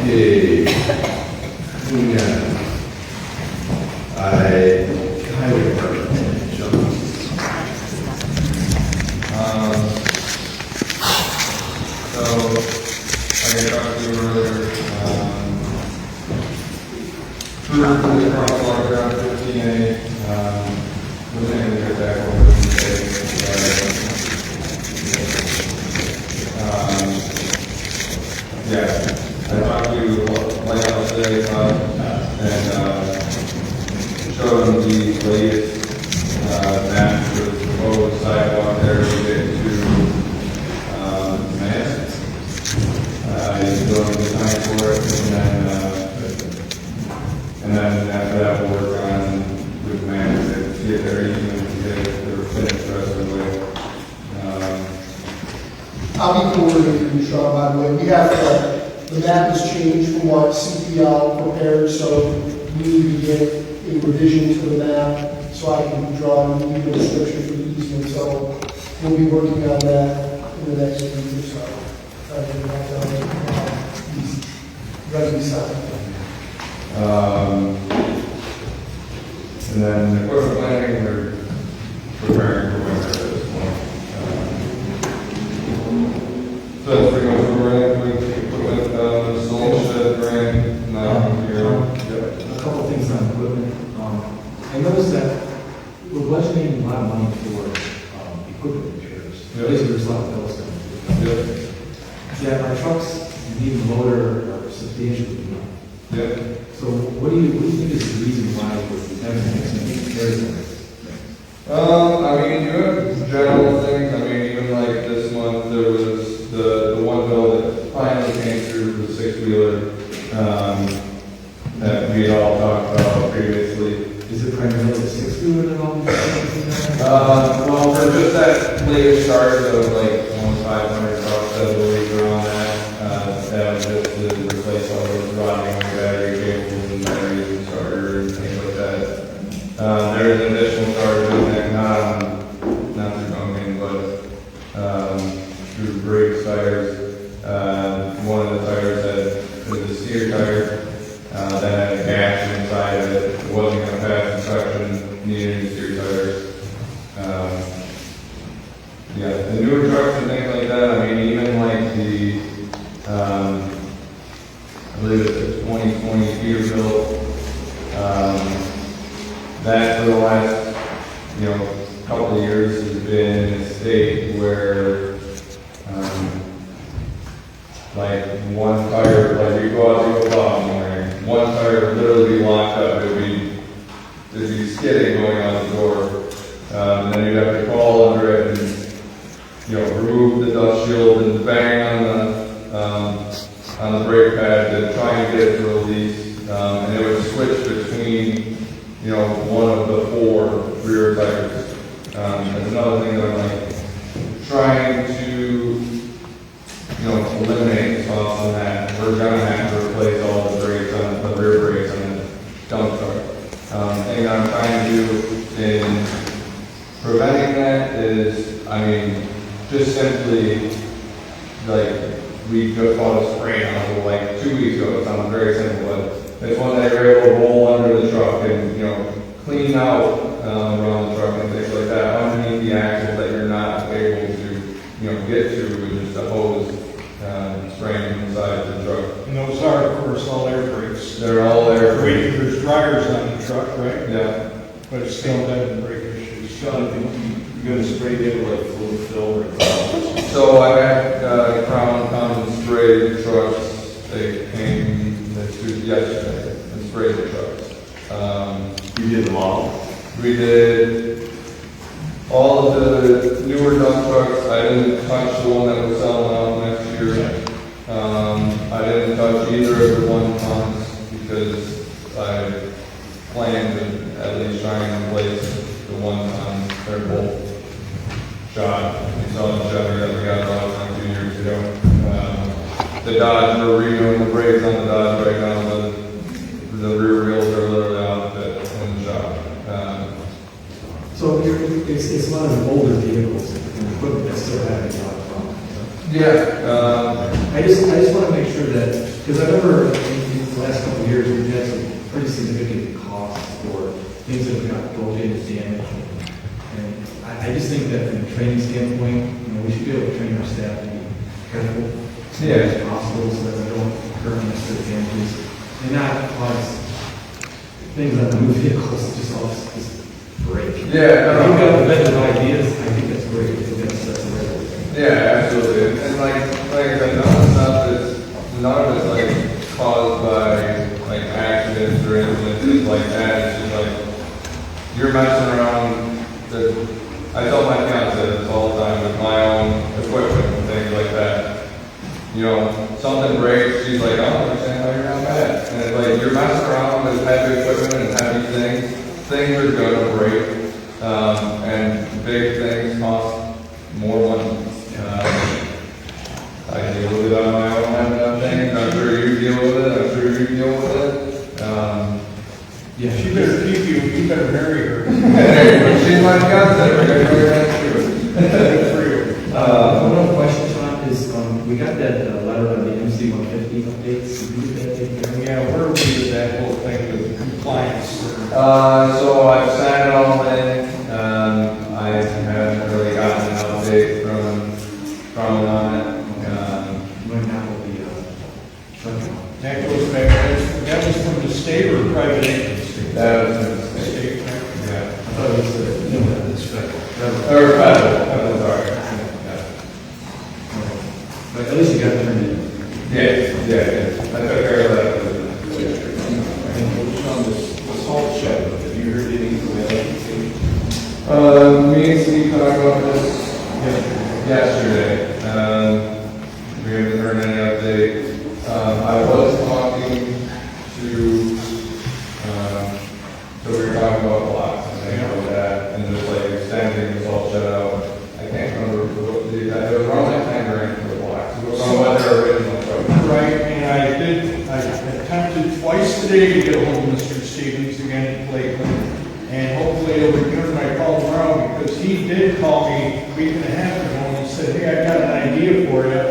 Okay. Moving on. Highway Department, John. Like I talked to you earlier, Cruiser crosswalk around 15A, we're going to get back over today. Yeah, I talked to White House today and showed them the latest map for the proposed sidewalk there to get to Mass. He's building the sign for it, and then after that we'll work on with Mass and see if they're even get they're finished the rest of the way. I'll be coordinating you, Sean, by the way. We have, the map has changed from what CPL prepared, so we need to get a revision to the map so I can draw a legal description for the easement. So we'll be working on that in the next week or so. Trying to get that ready to sign. And then equipment planning, we're preparing for winter at this point. So that's pretty much where we're at with the equipment, the salt shed grant, now here. A couple things on equipment. I noticed that budgeting a lot of money for equipment repairs. At least there's a lot of bills coming. Yeah, our trucks need a motor are substantially more. Yeah. So what do you think is the reason why we're having to make repairs on this? I mean, you have general things. I mean, even like this month, there was the one bill that finally came through the 6-wheeler that we all talked about previously. Is it primarily a 6-wheeler that all well, for just that latest start of like almost 500 trucks, I believe are on that. That was just to replace all those rotting battery cables and batteries and starter and things like that. There's an additional starter in there, not through Duncan, but through brakes, tires. One of the tires that was a steer tire that had a gash inside of it. It wasn't going to pass inspection, needed new steer tires. Yeah, the newer trucks and things like that, I mean, even like the, I believe it's a 2020 Peterbilt, that for the last, couple of years has been in a state where, like one tire, like you go out to a plow in the morning, one tire would literally be locked up, it'd be skidding going out the door. And then you'd have to crawl under it and, remove the dust shield and bang on the brake pad to try and get it to release. And it would switch between, one of the 4 rear tires. That's another thing that I'm like trying to, eliminate costs on that. We're gonna have to replace all the brakes on the rear brakes on the dump truck. The thing I'm trying to do in preventing that is, just simply, like, we just bought a spray nozzle like 2 weeks ago. It sounds very simple, but it's one that you're able to roll under the truck and, clean out around the truck and things like that underneath the axle that you're not able to, get to with just a hose spraying inside the truck. And those are, of course, all air brakes. They're all air brakes. There's dryers on the truck, right? Yeah. But it's still doesn't brake issues. Sean, you're going to spray it like fluid fill or crown? So I had Crown come and spray the trucks. They came yesterday and sprayed the trucks. You did them all? We did all of the newer dump trucks. I didn't touch the one that was selling out next year. I didn't touch either of the 1 tons because I planned to at least try and replace the 1 ton. They're both shot. We saw the Chevy that we got about 2 years ago. The Dodge, we're redoing the brakes on the Dodge right now. The rear wheels are literally out of it in the shop. So it's a lot of older vehicles and equipment that still having a lot of problems. Yeah. I just want to make sure that, because I remember in the last couple of years, we've had some pretty significant costs for things that have got broken and damaged. And I just think that from a training standpoint, we should be able to train our staff to be careful as possible so that we don't incur unnecessary damages and not cause things on the new vehicles just all just break. Yeah, if you've got inventive ideas, I think that's great. I think that's the right thing. Yeah, absolutely. And like I said, none of it's like caused by like accidents or anything like that. It's just like you're messing around. I tell my fiance this all the time with my own equipment and things like that. Something breaks, she's like, oh, you're saying how you're not bad. And it's like, you're messing around with heavy equipment and heavy things. Things are gonna break. And big things cost more money. I deal with it on my own end of things. I'm sure you deal with it. I'm sure you deal with it. Yeah, she better keep you. You better marry her. She's my fiance. We're gonna go next year. One other question, Sean, is we got that letter on the MC 150 updates. Did you get that taken care of? Yeah, where are we with that whole thing with compliance? So I've signed it all in. I haven't really gotten an update from on it. When that will be shut down. That goes back, that was from the state or private agency? That was from the state. Yeah. I thought it was It's federal. Or federal, sorry. But at least you got to turn it in. Yeah. I took care of that. The salt shed, have you heard anything from that? Me and Steve talked about this yesterday. We haven't heard any update. I was talking to, so we were talking about blocks and things like that, and just like extending the salt shed out. I can't remember what the, it was around that time during the blocks. It was on what their original program. Right, and I attempted twice today to get a hold of Mr. Stevens again at Lakeland, and hopefully he'll return my call tomorrow, because he did call me a week and a half ago, and he said, hey, I got an idea for you.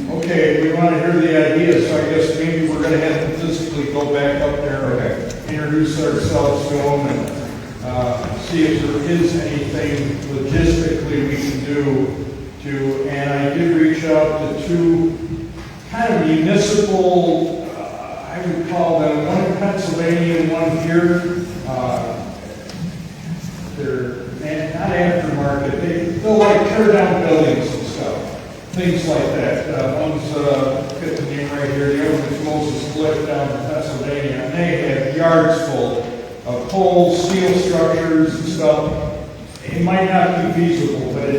Okay, we want to hear the idea, so I guess maybe we're going to have to physically go back up there and introduce ourselves to him and see if there is anything logistically we can do to, and I did reach out to two kind of municipal, I would call them, one in Pennsylvania and one here. They're not aftermarket, they'll like tear down buildings and stuff, things like that. One's, get the name right here, the other one's Moses Cliff down in Pennsylvania, and they have yards full of poles, steel structures and stuff. It might not be feasible, but I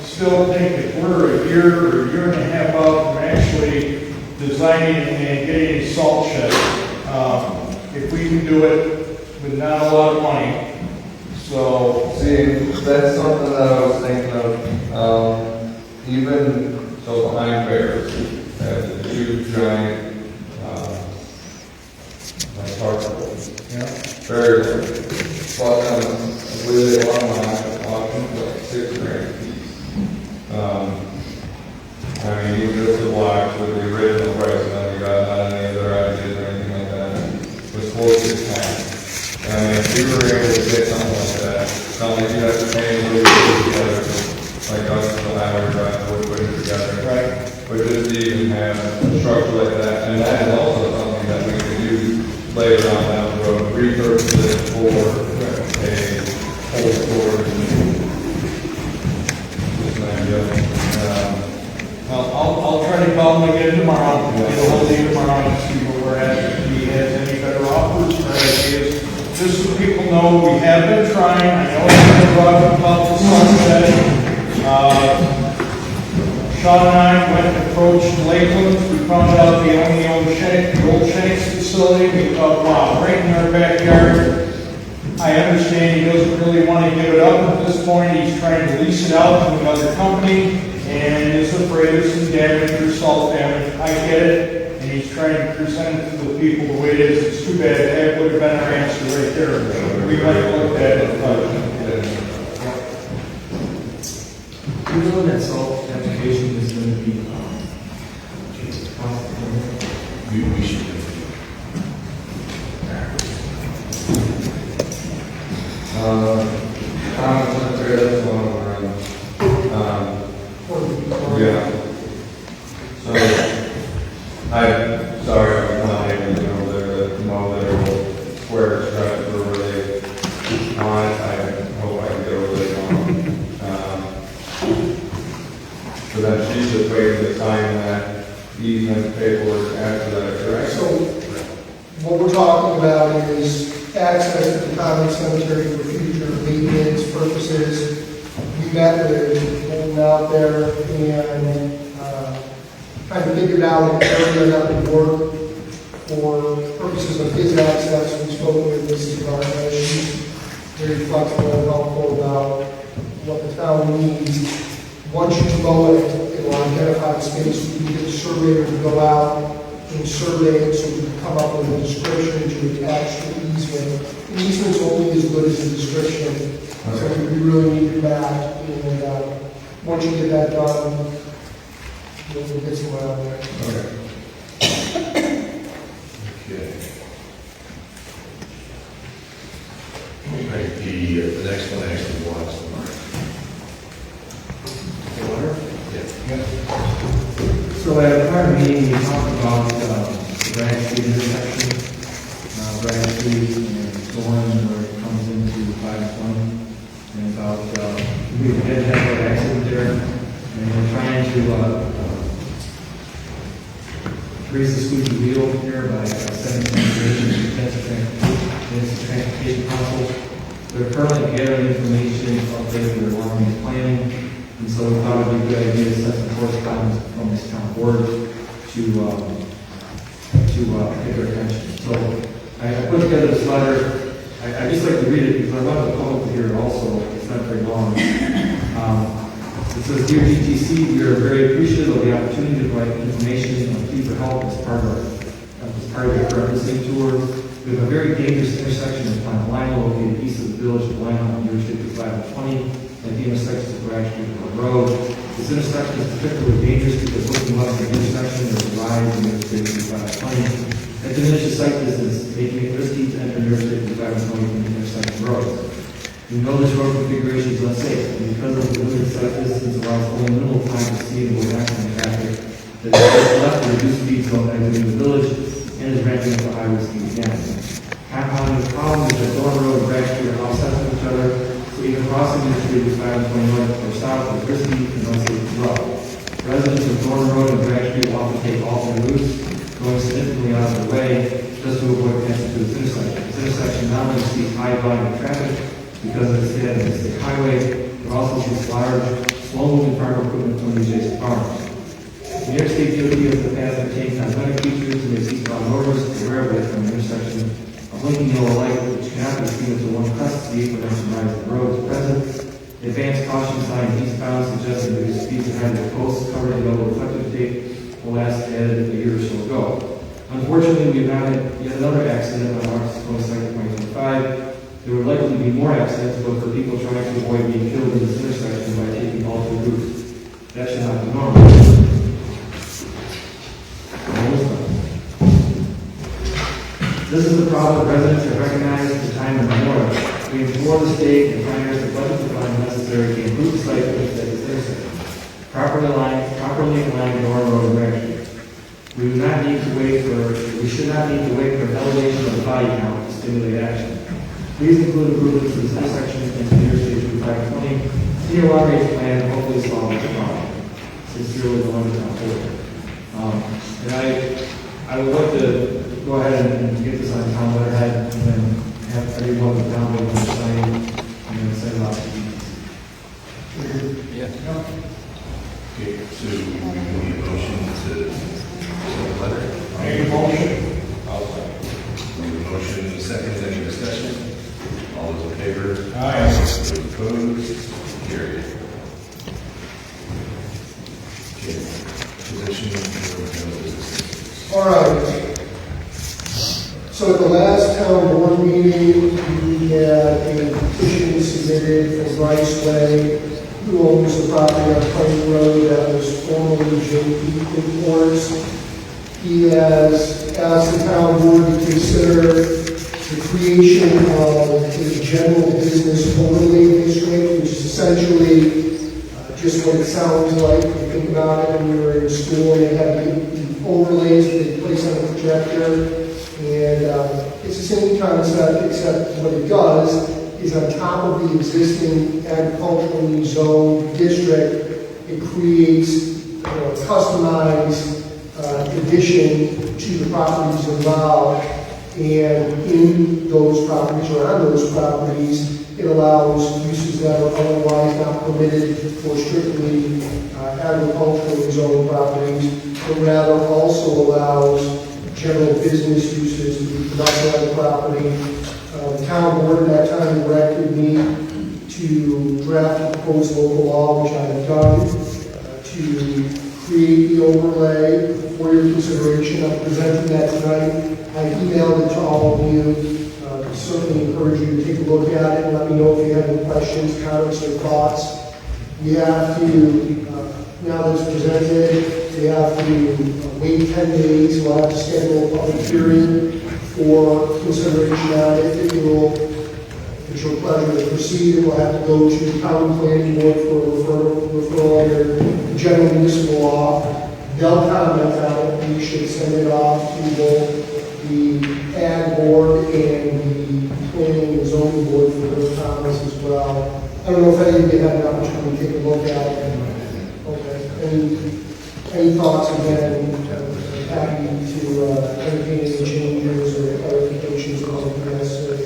still think if we're a year or a year and a half out from actually designing and getting a salt shed, if we can do it with not a lot of money. So, see, that's something that I was thinking of. Even so, behind Bears, the two giant parcels. Yeah. Very good. Bought them, I believe they bought them on auction for like $6 grand a piece. I mean, even just the blocks with the original price, and then we got not any other ideas or anything like that. It was close to 10. I mean, if we were able to get something like that, it's not like you have to pay and put it together, like us in the highway drive, we're putting it together. Right. But just to even have a structure like that, and that is also something that we can do later on down the road, repurpose it for a cold storage. Just an idea. I'll try to call him again tomorrow, get a hold of him tomorrow and see where we're at, if he has any better offers or ideas. Just so people know, we have been trying, I know I've been talking about the sunset. Sean and I went and approached Lakeland, we found out they only own the old Shanks facility, we thought, wow, right in our backyard. I understand he doesn't really want to give it up at this point, he's trying to lease it out to another company, and is afraid of some damage or salt damage. I get it, and he's trying to present it to the people the way it is. It's too bad, that would have been our answer right there. We might have looked at it. Do you know that salt application is going to be, We should do it. Yeah. So, I'm sorry, I'm not able to know their square stretch were really on it. I hope I can get over this one. So then she's just waiting to sign that easement paperwork after that, correct? So what we're talking about is access to the common cemetery for future maintenance purposes. We met with Holden out there and kind of figured out an area that would work for purposes of his access. We spoke with Mrs. Garner. She's very flexible and helpful about what the town needs. Once you mow it, it will identify the space. We get a surveyor to go out and survey it so we can come up with a description to attach to the easement. The easement's only as good as the description, so we really need to back. And once you get that done, we'll get somewhere out there. Okay. Right, the next one actually was the mark. So at a prior meeting, we talked about the Bragg Street intersection, Bragg Street and Thorn, where it comes into 520. And we've had an accident there, and we're trying to raise the squeaky wheel here by sending some information to the Transportation Council. They're currently gathering information, updating their long-range planning, and so we thought it would be a good idea to set some correspondence from this town board to get their attention. So I put together this letter. I just like to read it because I want the public to hear it also. It's not very long. It says, "Dear GTC, we are very appreciative of the opportunity to provide information and plea for help as part of the current listening tour. We have a very dangerous intersection in Plant Lima located east of the village of Lima on Interstate 520 at the intersection of Branch Road. This intersection is particularly dangerous because looking left at the intersection, there's a rise in Interstate 520 that diminishes site distance, making it risky to enter Interstate 520 from the intersection roads. We know this road configuration is unsafe, and because of the limited site distance allows only minimal time to see and avoid accident traffic, that is left to reduce speed zone exiting the village and is ramping up the highway speed again. Compounding the problem is that Dorn Road and Branch Street are offset from each other, so even crossing the street with 520 north or south is risky and unsafe as well. Residents of Dorn Road and Branch Street often take alternate routes, going significantly out of their way just to avoid passing through this intersection. This intersection not only sees high volume of traffic because of the state of the state highway, but also sees large, slow-moving farm equipment from the adjacent farms. The New York State DOT has in the past obtained cosmetic features to make eastbound motorists aware of it from the intersection. A blinking yellow light, which cannot be seen until one crosses the 8% rise of the road, is present. The advanced caution sign eastbound suggesting that the speeds ahead of the posts covered in yellow reflective tape will last added a year or so ago. Unfortunately, we have not had yet another accident on March 22, 2025. There would likely be more accidents, but for people trying to avoid being killed in this intersection by taking alternate routes. That should not be normal. This is the problem that residents have recognized at the time of memorial. We implore the state and finance the budget to find necessary to improve the site which that is intersection. Properly aligned Dorn Road and Branch Street. We should not need to wait for an elevation of the body count to stimulate action. Please include improvements to this intersection and to Interstate 520. See a long-range plan and hopefully solve this problem. Sincerely, the London Town Board. And I would like to go ahead and get this on town letterhead and then have everyone with town board sign it and then send it out to you. Yeah. Okay, so we need a motion to send a letter. Make a motion. I'll second. We have a motion and a second. Any discussion? All those in favor? Aye. Those opposed? Carried. Okay. Position for general business. All right. So at the last town board meeting, we had a petition submitted from Bryce Way, who owns the property on Pine Road that was formerly JP Imports. He has asked the town board to consider the creation of a general business overlay district, which is essentially just what it sounds like. If you think about it, when we were in school, they had the overlays that they place on the projector. And it's the same concept, except what it does is on top of the existing agriculturally zoned district, it creates a customized addition to the properties involved. And in those properties or on those properties, it allows uses that are otherwise not permitted for strictly agriculturally zoned properties, but rather also allows general business uses to be conducted on the property. The town board at that time directed me to draft a proposed local law, which I have done, to create the overlay for your consideration. I'm presenting that tonight. I emailed it to all of you. Certainly encourage you to take a look at it and let me know if you have any questions, comments, or thoughts. We have to, now that it's presented, we have to wait 10 days. We'll have to schedule a public hearing for consideration on it. If it's your pleasure to proceed, we'll have to go to the county planning board for referral under general municipal law. They'll comment on it. We should send it off to both the ag board and the planning and zoning board for those comments as well. I don't know if any of you had an opportunity to take a look at it. Okay. Any thoughts again? Happy to entertain any changes or clarifications that might be necessary.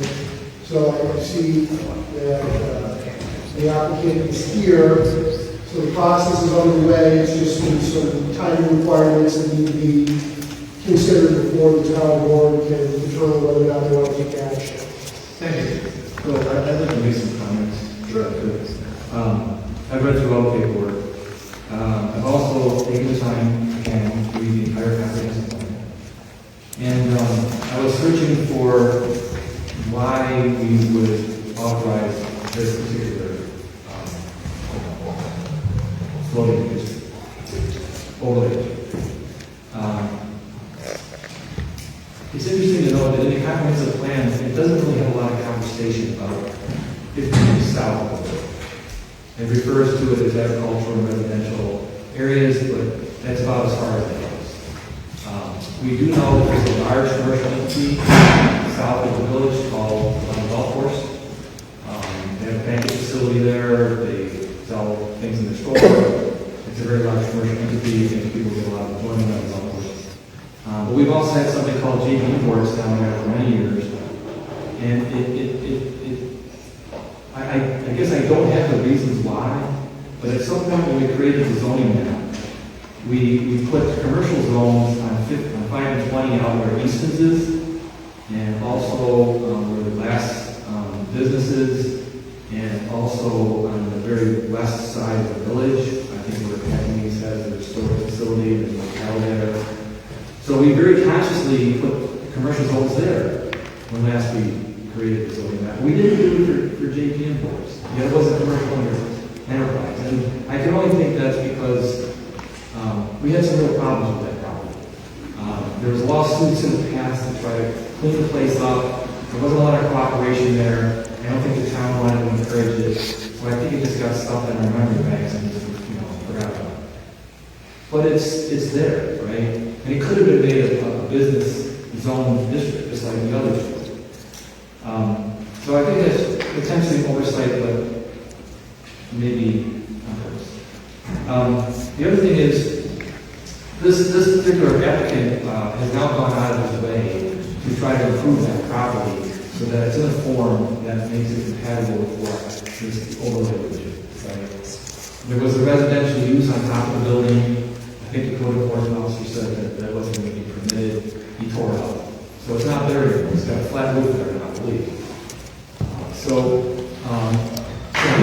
So I see that the applicant is here, so the process is underway. It's just some time requirements that need to be considered before the town board can determine whether or not they want to take action. Thank you. So I'd like to make some comments. Sure. I've read through all the paperwork. I've also taken the time again to read the entire comprehensive plan. And I was searching for why we would authorize this particular floating district overlay. It's interesting to know that in the comprehensive plan, it doesn't really have a lot of conversation about 15 south of it. It refers to it as agricultural and residential areas, but that's about as far as it goes. We do know that there's a large commercial entity south of the village called Golf Course. They have a banquet facility there. They sell things in their store. It's a very large commercial entity, and people get a lot of enjoyment out of the golf course. But we've also had something called JV Imports down there for many years. And I guess I don't have the reasons why, but at some point when we created the zoning map, we put commercial zones on 5 and 20 out where Easton's is, and also where the glass businesses, and also on the very west side of the village. I think where Academy's has their storage facility and the hotel there. So we very consciously put commercial zones there when last we created the zoning map. We didn't do it for JP Imports. Yeah, it wasn't commercial enterprise. And I can only think that's because we had some real problems with that property. There was lawsuits in the past to try to clean the place up. There wasn't a lot of cooperation there. I don't think the town wanted to encourage it. So I think it just got stuffed in our memory banks and just, forgot about it. But it's there, right? And it could have been made a business zone district, just like the others. So I think that's potentially an oversight, but maybe not hers. The other thing is, this particular applicant has now gone out of his way to try to improve that property so that it's in a form that makes it compatible with what this overlay would do. Right? There was a residential use on top of the building. I think the code enforcement officer said that that wasn't going to be permitted. He tore it up. So it's not there anymore. It's got a flat roof there, I believe. So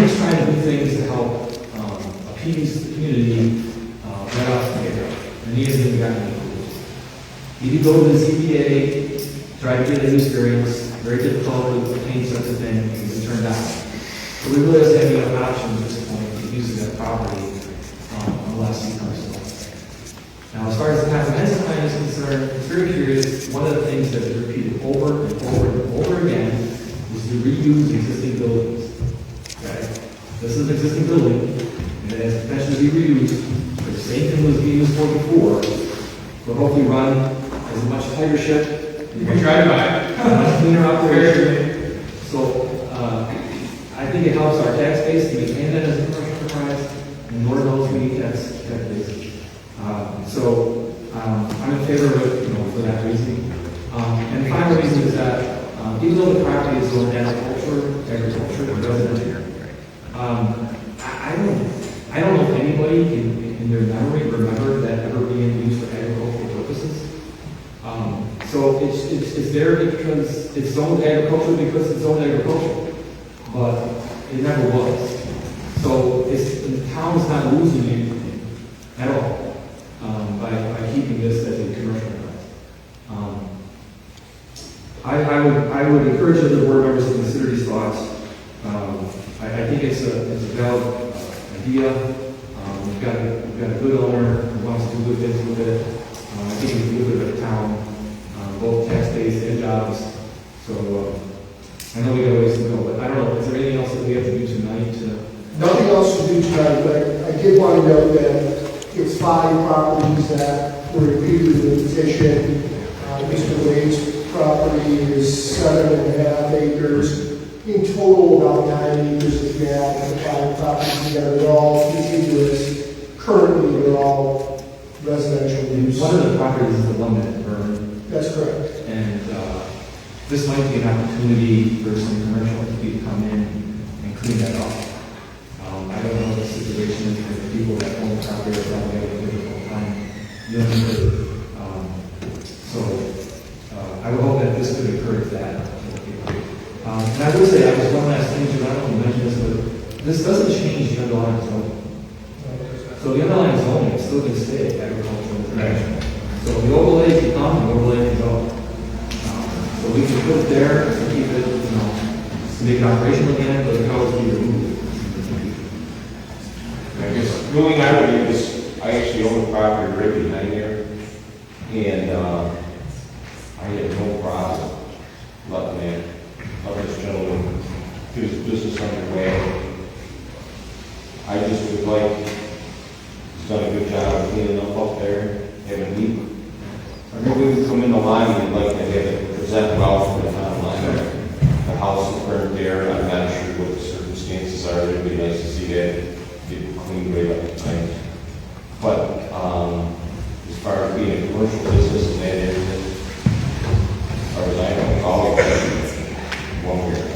he's trying to do things to help appease the community right off the get-go. And he hasn't even gotten any clues. He did go to the ZBA, try to get a new experience. Very difficult to obtain such a thing because it turned out. So we really doesn't have any other option at this point to use that property unless he comes to us. Now, as far as the comprehensive plan is concerned, it's very curious. One of the things that is repeated over and over and over again is to reuse existing buildings. Okay? This is an existing building, and it has potential to be reused for the same thing it was being used for before, but hopefully run as a much tighter ship. You can drive by. Much cleaner operation. So I think it helps our tax base to maintain that as a commercial enterprise, and Lord knows we need tax base. So I'm in favor of it, for that reason. And the final reason is that even though the property is zoned agriculture, and residential, I don't know if anybody in their memory remembered that ever being used for agricultural purposes. So it's there because it's zoned agriculture because it's zoned agriculture, but it never was. So the town's not losing anything at all by keeping this as a commercial enterprise. I would encourage other board members to consider these thoughts. I think it's a valid idea. We've got a good owner who wants to do good things with it. I think it's good for the town, both tax base and jobs. So I know we got a ways to go, but I don't know. Is there anything else that we have to do tonight? Nothing else to do tonight, but I did want to note that it's 5 properties that were included in the petition. Mr. Wade's property is 7.5 acres. in total about 9 acres of gas, the 5 properties together, they're all contiguous. Currently, they're all residential use. One of the properties is the one that burned. That's correct. And this might be an opportunity for some commercial entity to come in and clean that up. I don't know what the situation is for the people that own the property or probably have a difficult time dealing with it. I would hope that this could encourage that. And I would say, I was one last thing, too, I don't know if you mentioned this, but this doesn't change the underlying zoning. So the underlying zoning is still going to stay agricultural residential. So the overlay can come, the overlay can go. So we can put it there to keep it, to make it operational again, but it can always be removed. I guess, the only irony is, I actually own a property right behind here, and I had no problem letting this gentleman get his business underway. I just would like, he's done a good job of cleaning up there, having neat. I mean, we would come in the line and like to have it present well for the town line. The house is burned there, I'm not sure what the circumstances are, it'd be nice to see that get cleaned right up tonight. But as far as being a commercial business and that area, as far as I know, all of it, one year.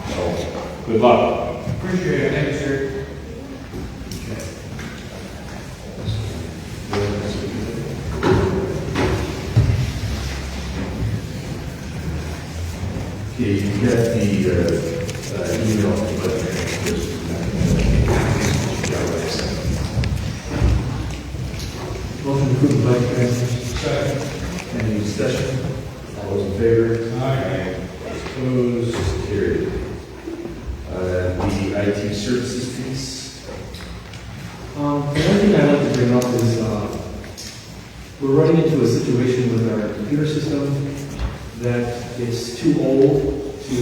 So, good luck. Appreciate it, thank you, sir. Okay, you get the email from the budget. Motion to approve the budget transfers. Second. Any discussion? All those in favor? Aye. Opposed? Carried. The IT services piece. The one thing I'd like to bring up is we're running into a situation with our computer system that it's too old to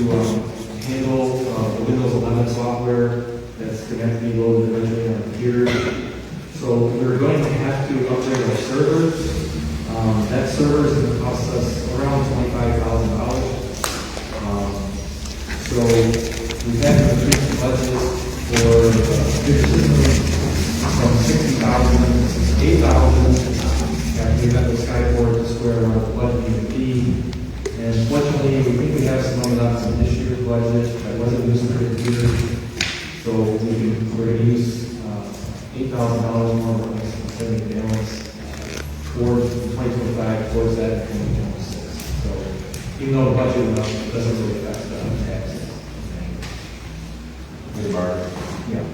handle the Windows 11 software that's going to have to be loaded eventually on a computer. So we're going to have to upgrade our servers. That server is going to cost us around $25,000. So we've had to increase the budget for the computer system from $60,000 to $68,000. After we got the Skyport to square our budget EVP. And fortunately, we think we have some money left in this year's budget that wasn't used for the computer. So we're going to use $8,000 more of the spending balance towards 2025, towards that in 2026. So even though the budget went up, it doesn't really affect the taxes. Hey, Mark. Yeah.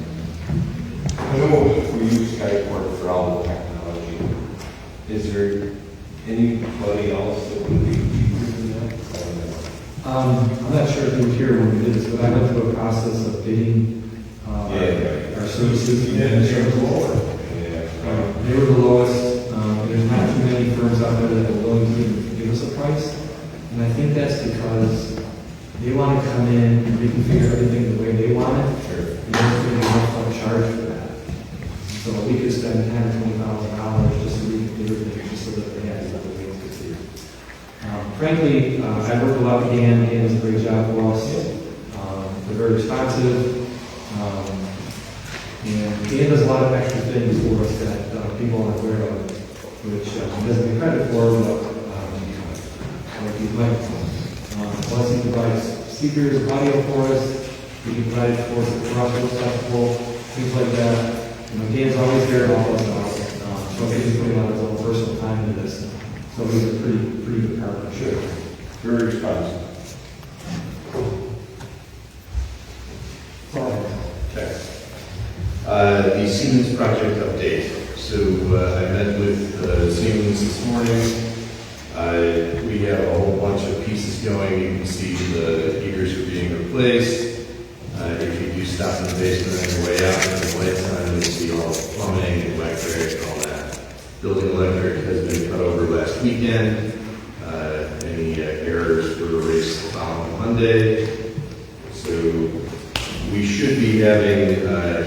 I know we use Skyport for all the technology. Is there anybody else that would be cheaper than that? I'm not sure if you were here when we did this, but I went through a process of bidding our services. And they were lower. They were the lowest. There's not too many firms out there that are willing to even give us a price. And I think that's because they want to come in and reconfigure everything the way they want it. Sure. And they're going to have to charge for that. So we could spend $10,000 or $20,000 just to reconfigure things just so that they have the way to see. Frankly, I worked a lot with Dan. Dan does a great job for us. They're very responsive. And Dan does a lot of extra things for us that people aren't aware of, which he doesn't get credit for, but like he'd like. Plus, he provides speakers, audio for us. He provides for us the Crossroads Festival, things like that. Dan's always there to help us out. So he's putting a lot of his own personal time into this. So he's a pretty good partner. Sure. Very responsive. Okay. The Siemens project update. So I met with Siemens this morning. We have a whole bunch of pieces going. You can see the heaters are being replaced. If you do stop in the basement on your way out in the lights on, you'll see all the plumbing and electric and all that. Building electric has been cut over last weekend. Any errors were erased the following Monday. So we should be having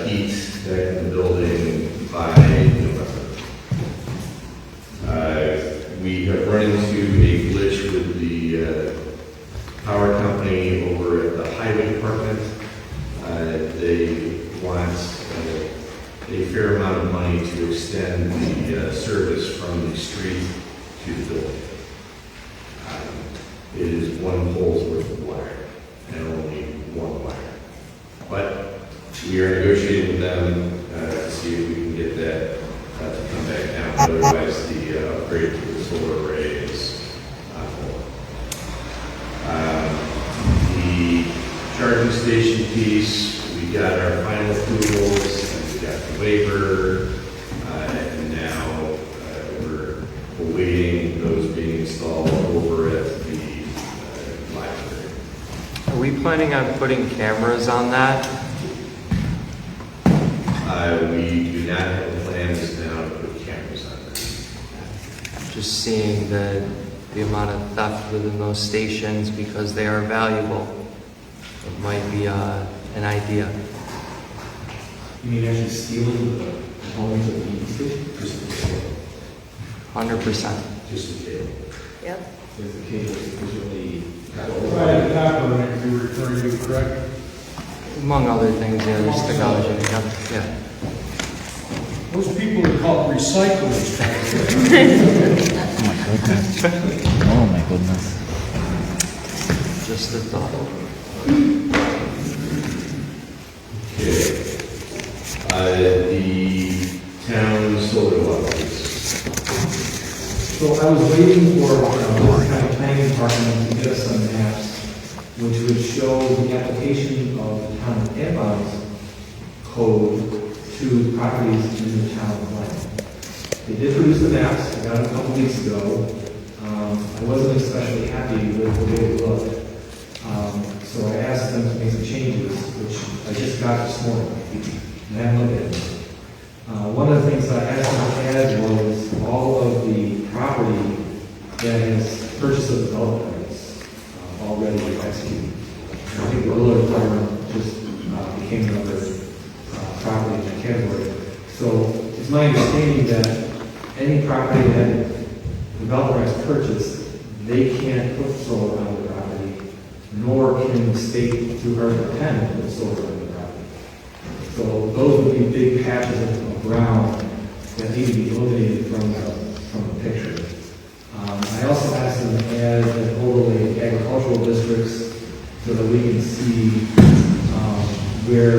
heat back in the building by November. We have run into a glitch with the power company over at the highway wants a fair amount of money to extend the service from the street to the building. It is one pole's worth of wire, and only one wire. But we are negotiating with them to see if we can get that to come back down. Otherwise, the upgrade to the solar array is on hold. The charging station piece, we got our final approvals, and we got the waiver, and now we're awaiting those being installed over at the library. Are we planning on putting cameras on that? We do not have plans now to put cameras on there. Just seeing the amount of theft within those stations because they are valuable. It might be an idea. You mean actually stealing the components of the EV station? Just the cable. 100%. Just the cable. Yep. If the cable is sufficiently... Private copper, you're referring to, correct? Among other things, yeah, there's technology. Yeah. Those people are called recyclers. Oh my goodness. Just a thought. Okay. The town solar law, please. So I was waiting for this kind of planning department to get us some maps which would show the application of the town of Avon's code to properties in the town plan. They did produce the maps, I got them a couple weeks ago. I wasn't especially happy with the way it looked. So I asked them to make some changes, which I just got this morning. And I haven't looked at it. One of the things I asked them to add was all of the property that has purchase of development rights already executed. I think the Willard Farm just became another property in that category. So it's my understanding that any property that developer has purchased, they can't put solar on the property, nor can the state through her pen put solar on the property. So those would be big patches of ground that need to be eliminated from the picture. I also asked them to add an overlay agricultural districts so that we can see where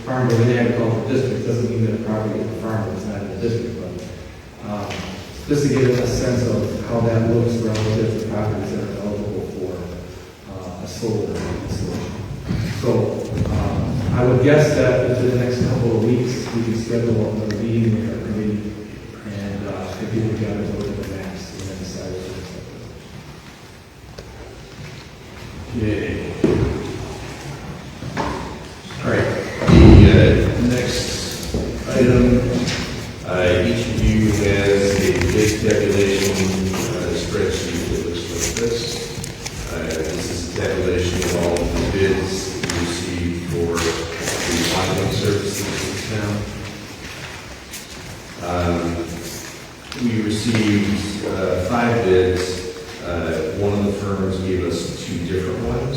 farmers in agricultural districts doesn't mean that a property is a farmer, it's not in the district, but just to get a sense of how that looks relative to properties that are eligible for a solar installation. So I would guess that within the next couple of weeks, we can schedule another meeting with our committee and get people together to look at the maps and then decide what to do. Okay. All right. The next item, each of you has a bid tabulation spreadsheet that looks like this. This is a tabulation of all of the bids that we received for the auditing services in town. We received 5 bids. One of the firms gave us 2 different ones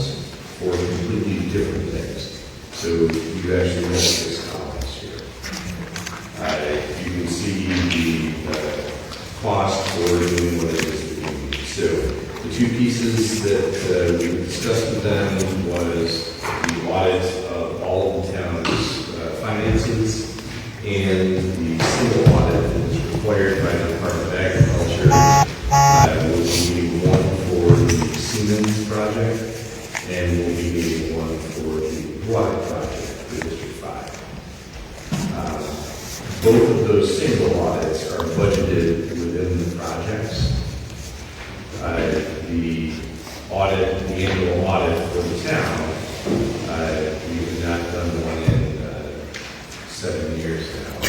for completely different things. So you actually have 6 columns here. You can see the cost for doing what it is that we need. So the 2 pieces that we discussed with them was the audit of all of the town's finances and the single audit that is required by the Department of Agriculture. We'll be needing one for the Siemens project, and we'll be needing one for the Audit project for District 5. Both of those single audits are budgeted within the projects. The audit, the annual audit for the town, we have not done one in 7 years now,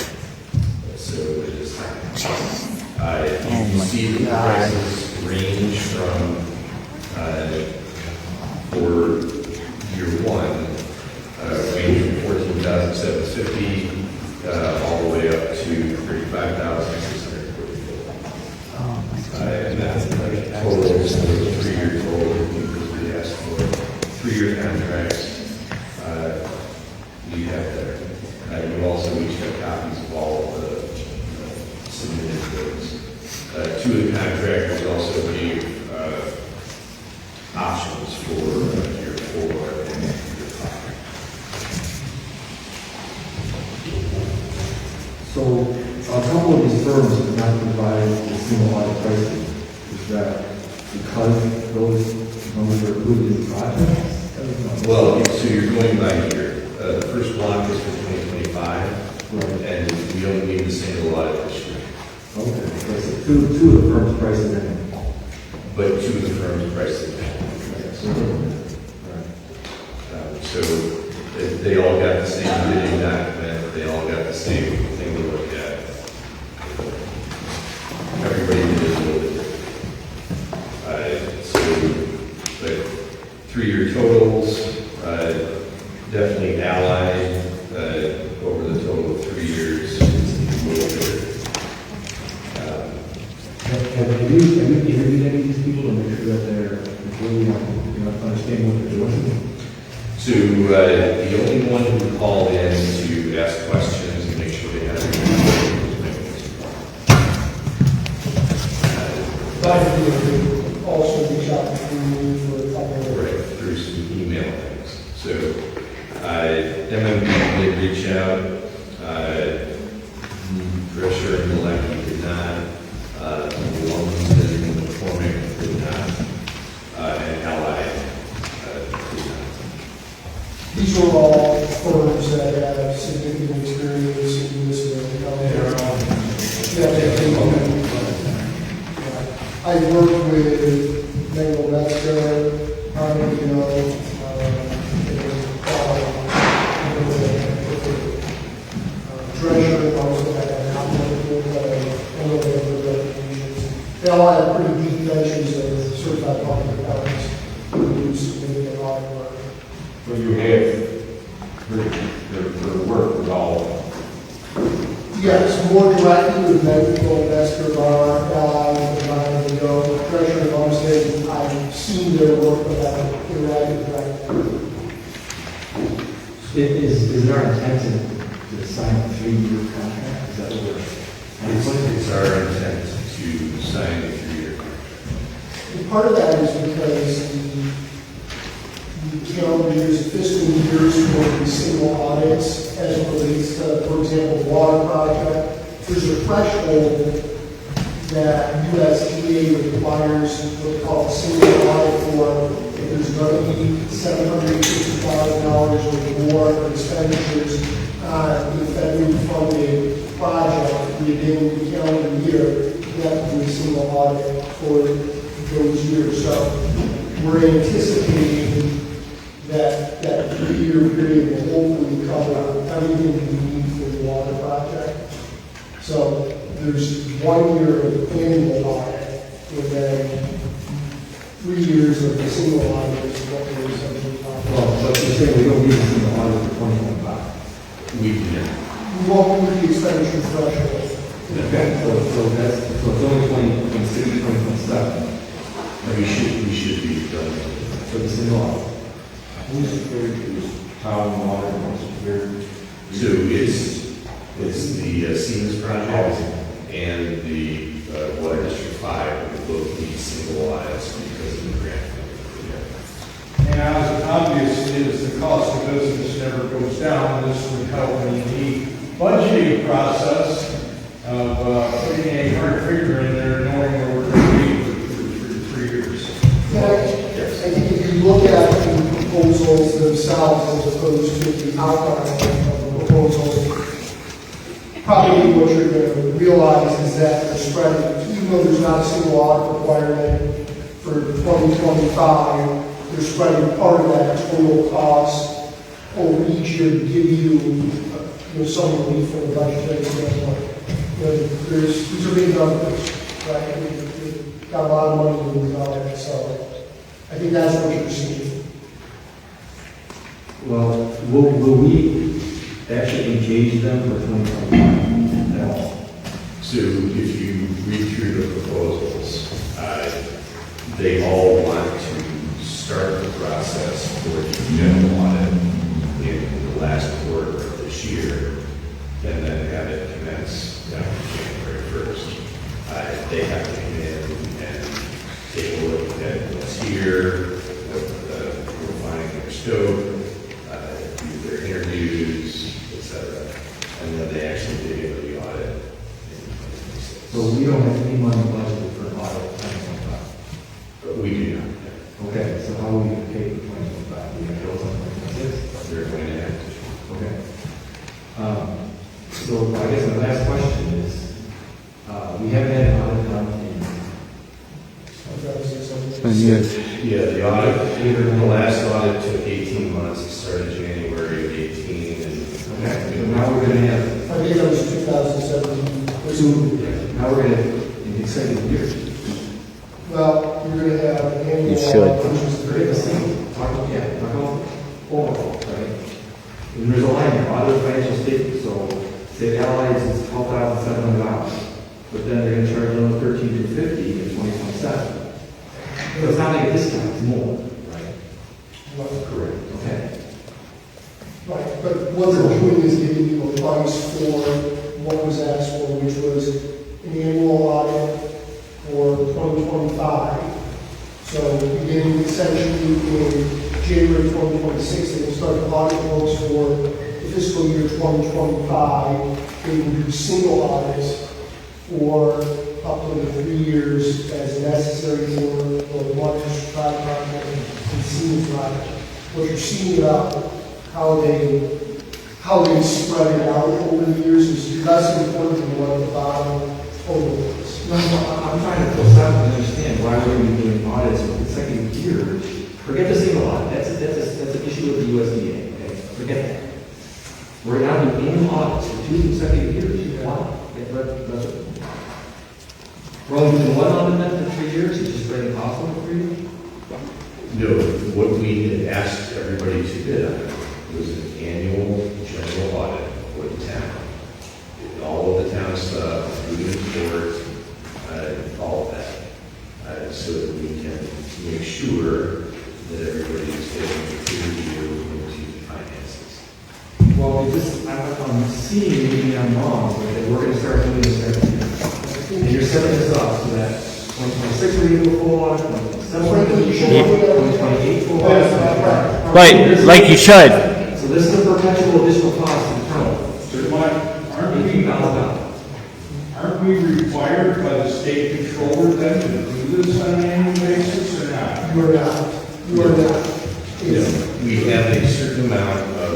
so it is time. You can see the prices range from, for year 1, range from $14,750 all the way up to $35,644. And that's total, so 3-year total, because we asked for 3-year contracts. You have there. Two of the contractors also gave options for year 4 and year 5. So a couple of these firms have not provided the single audit pricing. Is that because those numbers are included in the project? Well, so you're going by year. The first block is for 2025, and we only need the single audit this year. Okay, so two of the firms prices in. But two of the firms prices in. So they all got the same bidding document, they all got the same thing to look at. Everybody did a little bit different. So, but 3-year totals, definitely allied over the total of 3 years. It's a little bit. Have you interviewed any of these people to make sure that they're really understand what they're doing? So the only one who called in to ask questions and make sure they had everything. Also reach out to you for a couple of. Right, through some email things. So MMB did reach out. Drescher and Malecki did not. Lums and McCormick did not. And Allied did not. These are all firms that have significant experience in this area. I worked with Manuel Metzger, Treasurer, also had an outlook with they all have pretty deep benches of certified public accountants who do significant audit work. So you have the work with all of them. Yes, more directly with medical investor, bar, allies, and Ryan to go. Treasurer and Homestead, I've seen their work, but I haven't interacted directly. Is it our intent to sign a 3-year contract? Is that what we're? It's our intent to sign a 3-year contract. And part of that is because the calendar years, fiscal years for the single audits as it relates to, for example, the water project. There's a threshold that USDA requires what they call a single audit for. If there's going to be $750,000 or more for expenditures on the federally funded project within the calendar year, you have to do a single audit for those years. So we're anticipating that 3-year period will hopefully cover everything we need for the water project. So there's 1 year of annual audit, and then 3 years of the single audit is what we're essentially talking about. Well, but you're saying we don't need a single audit for 2025? We do. We won't meet the expenditure threshold. Okay, so it's only 2026, 2027. We should be done. So the single audit. Who's the third? Who's town water? Who's the third? So it's the Siemens project and the Water District 5 will both need single audits because of the grant. And obviously, as the cost of business never goes down, this would help in the budgeting process of putting a hard figure in there, knowing where we're going to be for 3 years. I think if you look at the proposals themselves as opposed to the outline of the proposals, probably what you're going to realize is that they're spreading, even though there's not a single audit requirement for 2025, they're spreading part of that total cost over each year to give you some relief from the budgetary standpoint. These are big numbers, right? We've got a lot of money to move on it, so I think that's what you're seeing. Well, will we actually engage them for 2025 at all? So if you read through the proposals, they all want to start the process for the general audit in the last quarter of this year, and then have it commence January 1st. They have to here, refining their scope, do their interviews, etc. And then they actually did give the audit in 2026. So we don't have any money budgeted for an audit in 2025? But we do not. Okay, so how will we get paid for 2025? We have bills on 2026? They're going to have to. Okay. So I guess the last question is, we haven't had an audit done in 2006. Yeah, the audit, the last audit took 18 months. It started January of 18 and. Okay, so now we're going to have. I think it was 2017. Now we're going to, in consecutive years. Well, you're going to have an annual. You should. audit, which is We're going to see, talk about overall, right? And there's a line here, audit financial statement, so say Allies is $12,700, but then they're going to charge another $13,250 in 2027. So it's not like a discount, it's more, right? Correct. Okay. Right, but what they're doing is giving you a price for what was asked for, which was an annual audit for 2025. So beginning essentially in January 2026, they will start the audit books for the fiscal year 2025. They will do single audits for up to 3 years as necessary for the Vouchers project and Siemens project. What you're seeing about how they spread it out over the years is less important than what the bottom total is. No, I'm trying to philosophically understand why we're going to be doing audits in consecutive years. Forget the single audit, that's an issue with the USDA, okay? Forget that. We're now doing annual audits for 2 consecutive years. Why? We're only doing one audit then for 3 years, it's just very impossible for you? No, what we had asked everybody to bid on was an annual general audit for the town. All of the town stuff, including the board, all of that, so that we can make sure that everybody is getting a clear view into the finances. Well, I'm seeing, maybe I'm wrong, but that we're going to start doing this every year. And you're setting this up so that 2026 we're going to do a full audit, 2028 full audit. Right, like you should. So this is a perpetual additional cost in town. Aren't we required by the state controller then to do this on an annual basis or not? You are not. You are not. We have a certain amount of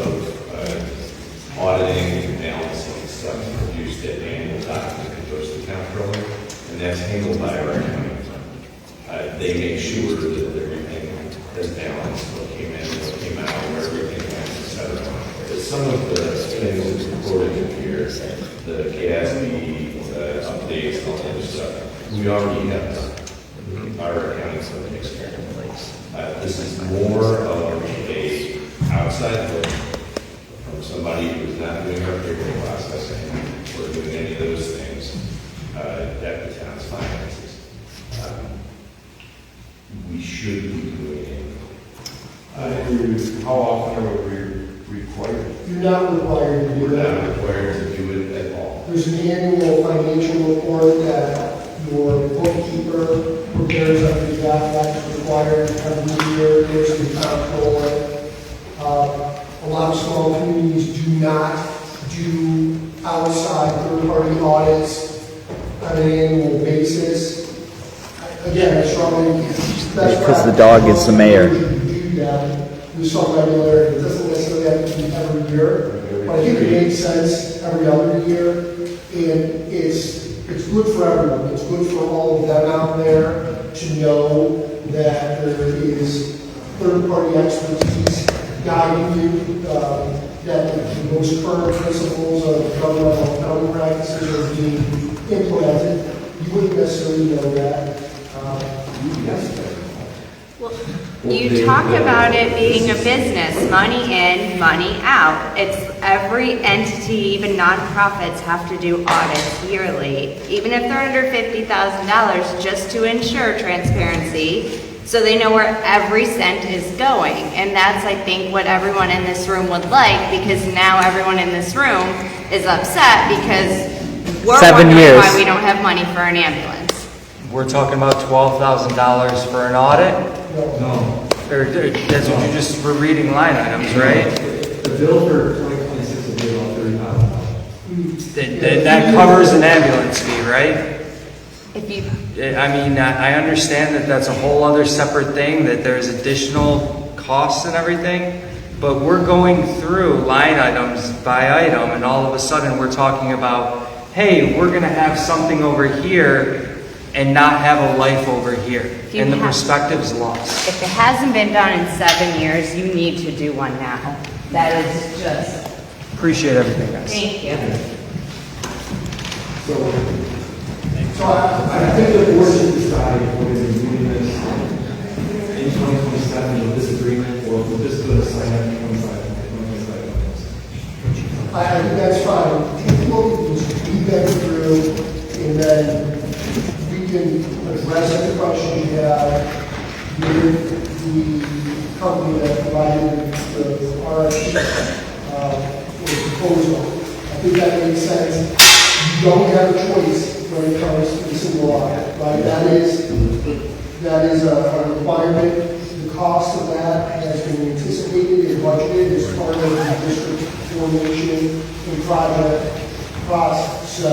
auditing and balancing stuff produced at annual document that goes to the town controller, and that's handled by our accounting firm. They make sure that everything is balanced, what came in, what came out, where everything went, et cetera. But some of the things that's recorded in here, the KSB updates, all that other stuff, we already have done. Our accounting firm takes care of it. This is more of a outside look from somebody who's not doing our payroll processing or doing any of those things at the town's finances. We should be doing it. How often are we required? You're not required to do We're that. not required to do it at all. There's an annual financial report that your bookkeeper prepares under the act that's required every year. There's the comptroller. A lot of small communities do not do outside third-party audits on an annual basis. Again, I strongly... Because the dog is the mayor. Do that with some regularity. It doesn't necessarily have to be every year, but I think it makes sense every other year, and it's good for everyone. It's good for all of them out there to know that there is third-party expertise guiding you, that the most current principles of governmental accounting practices are being implemented. You wouldn't necessarily know that. You talk about it being a business, money in, money out. It's every entity, even nonprofits, have to do audits yearly, even if they're under $50,000, just to ensure transparency, so they know where every cent is going. And that's, I think, what everyone in this room would like, because now everyone in this room is upset because we're 7 wondering years. why we don't have money for an ambulance. We're talking about $12,000 for an audit. No. Or, that's what you just were reading line items, right? The bill for 2026 will be about $30,000. That covers an ambulance fee, right? If you, I mean, I understand that that's a whole other separate thing, that there's additional costs and everything, but we're going through line items by item, and all of a sudden we're talking about, hey, we're gonna have something over here and not have a life over here. you And the have- perspective's lost. if it hasn't been done in 7 years, you need to do one now. That is just, Appreciate everything, guys. thank you. So I think the board should decide if we're going to be doing this in 2027 with this agreement, or if we're just going to sign up in 2027. I think that's fine. Take a look at this, read that through, and then we can address any questions you have with the company that provided the RFP proposal. I think that makes sense. You don't have a choice when it comes to the single audit, right? That is a requirement. The cost of that has been anticipated and budgeted as part of the district formation and project process. So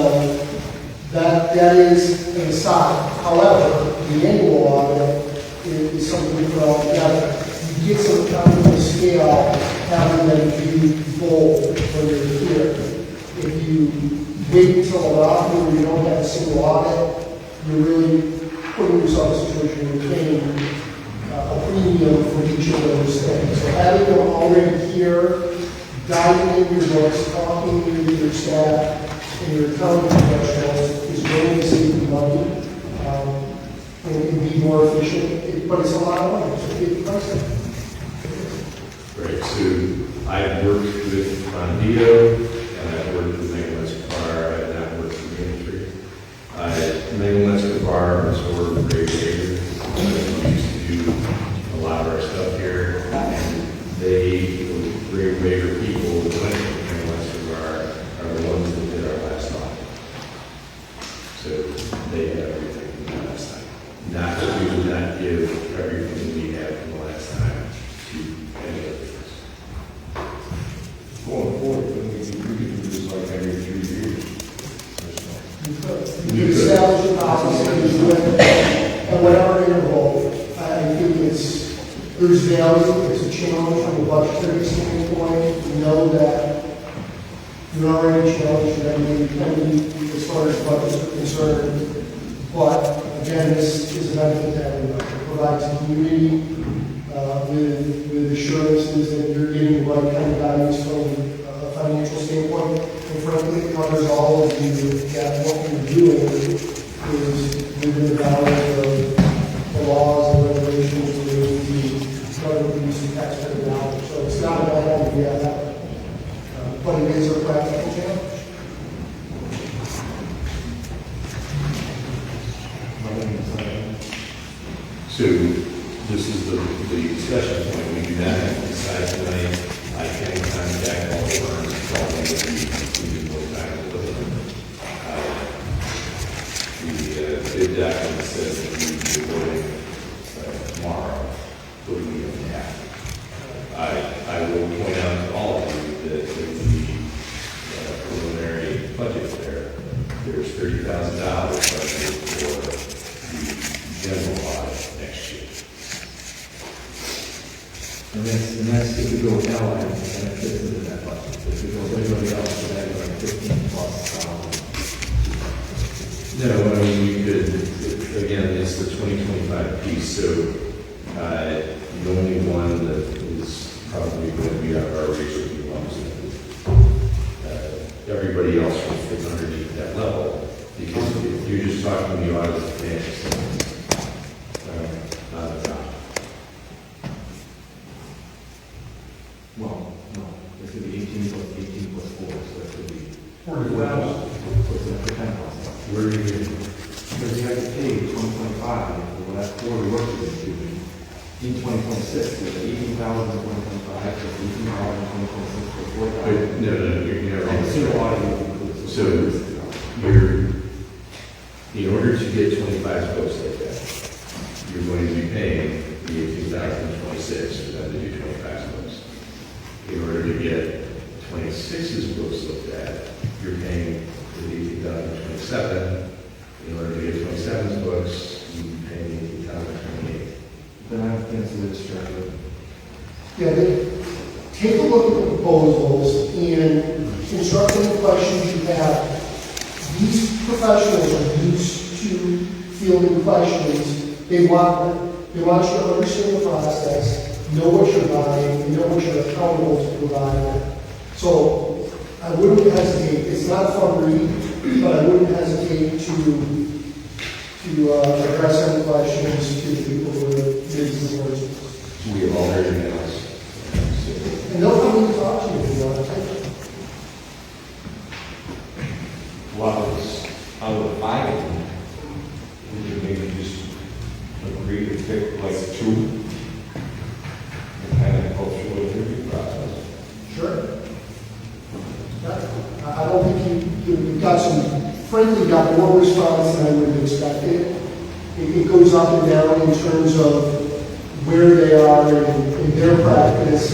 that is an aside. However, the annual audit is something we put all together. You get some economy of scale having them do both when you're here. If you wait until a lot where you don't have a single audit, you're really putting yourself in a situation where you're paying a premium for each of those things. So having them already here, diving into your books, talking with your staff and your accounting professionals is going to save you money and be more efficient, but it's a lot of money, so it's pricey. Right, so I've worked with Bandito, and I've worked with Megan Escobar, I've not worked with Gantry. Megan Escobar is sort of a great leader. We used to do a lot of our stuff here, and they were great major people who went to Megan Escobar are the ones that did our last audit. So they have everything from the last time. Not that we would not give everything we had from the last time to any of this. Going forward, we could do this like every 3 years. You establish a policy with, at whatever interval, I think there's value, it's a challenge from a budgetary standpoint. You know that you're already challenged, as far as budgets are concerned. But again, this is a benefit to everyone. It provides the community with assurances that you're getting the right kind of values from a financial standpoint. And frankly, it covers all of you that what you're doing is within the values of the laws and regulations related to government use of taxpayer dollars. So it's not a bad idea, but it is a practical challenge. So this is the discussion point. We do not have to decide tonight. I can contact all the firms and tell them that we need more time to look at them. The bid document says that we will be reporting tomorrow, what do we even have? I will point out to all of you that the preliminary budget there's $30,000 budgeted for the general audit next year. And that's if we go with Allied, and that fits into that budget. If we go with everybody else, then that's like 15 plus. No, I mean, you could, again, it's the 2025 piece, so the only one that is probably going to be out of our reach would be Lumsden. Everybody else will fit underneath that level, because if you're just talking the audit of financial statements, not the top. Well, no, this could be 18 plus 4, so that could be 40,000. For 10,000. Where are you getting? Because you have to pay 2025 for the last quarter work you've been doing. In 2026, there's 18,000 in 2025, so 18,000 in 2026 for 4,000. No, you're And the single audit includes. So you're, in order to get 25 votes like that, you're going to be paying the 2026, for them to do 25's books. In order to get 26's books looked at, you're paying for the 2027. In order to get 27's books, you pay the 2028. Then I can see this structure. Yeah, take a look at the proposals and construct any questions you have. These professionals are used to fielding questions. They want you to understand the process, know what you're buying, and know what you're accountable to provide. So I wouldn't hesitate. It's not a fun read, but I wouldn't hesitate to address any questions to the people who are raising the boards. We have all heard your emails. And they'll come and talk to you if you want to. Well, out of the 5 of them, would you maybe just agree to pick like 2 and kind of go through the interview process? Sure. I don't think you've got frankly got more response than I would have expected. It goes up and down in terms of where they are in their practice.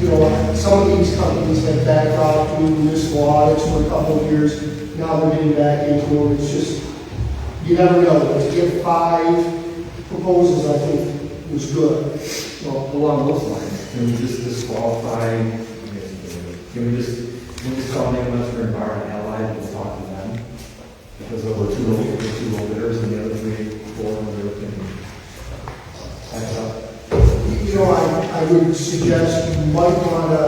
You know, some of these companies have backed off doing municipal audits for a couple of years. Now they're getting back into them. It's just, you never know. To get 5 proposals, I think, was good. Well, along those lines, can we just disqualify, can we just call them us for Environment Allied and talk to them? Because there were 2 low bidders and the other 3, 4, and they're looking back up. You know, I would suggest you might want to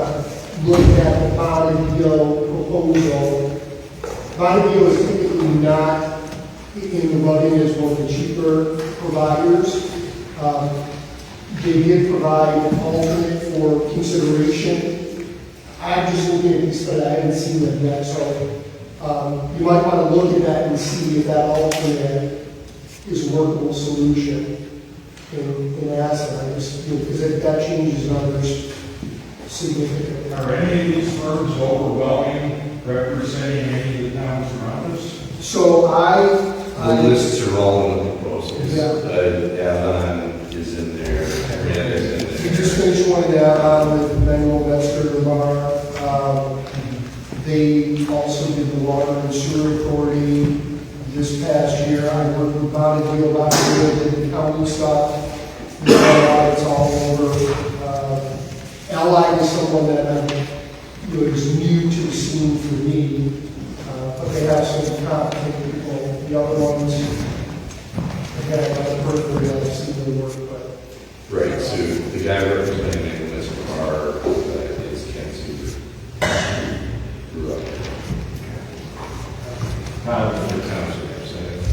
look at the Bonneville proposal. Bonneville is typically not in the running as one of the cheaper providers. They did provide an alternate for consideration. I'm just looking at these, but I haven't seen them yet, so you might want to look at that and see if that alternate is a workable solution. In asset, I just, because that changes numbers significantly. Are any of these firms overwhelming, representing any of the towns around us? So the lists are all in the proposals. Yeah. Avon is in there, Henrietta is in there. We just finished one of that with Manuel Webster Lamar. They also did the water and sewer authority this past year. I worked with Bonneville last year, did the county stuff. It's all over. Allied is someone that is new to the scene for me. But they have some competent people. The other ones, again, I'm not perfectly able to see their work, but. Right, so the guy representing this car is Ken Seaver. Grew up there. The township representative.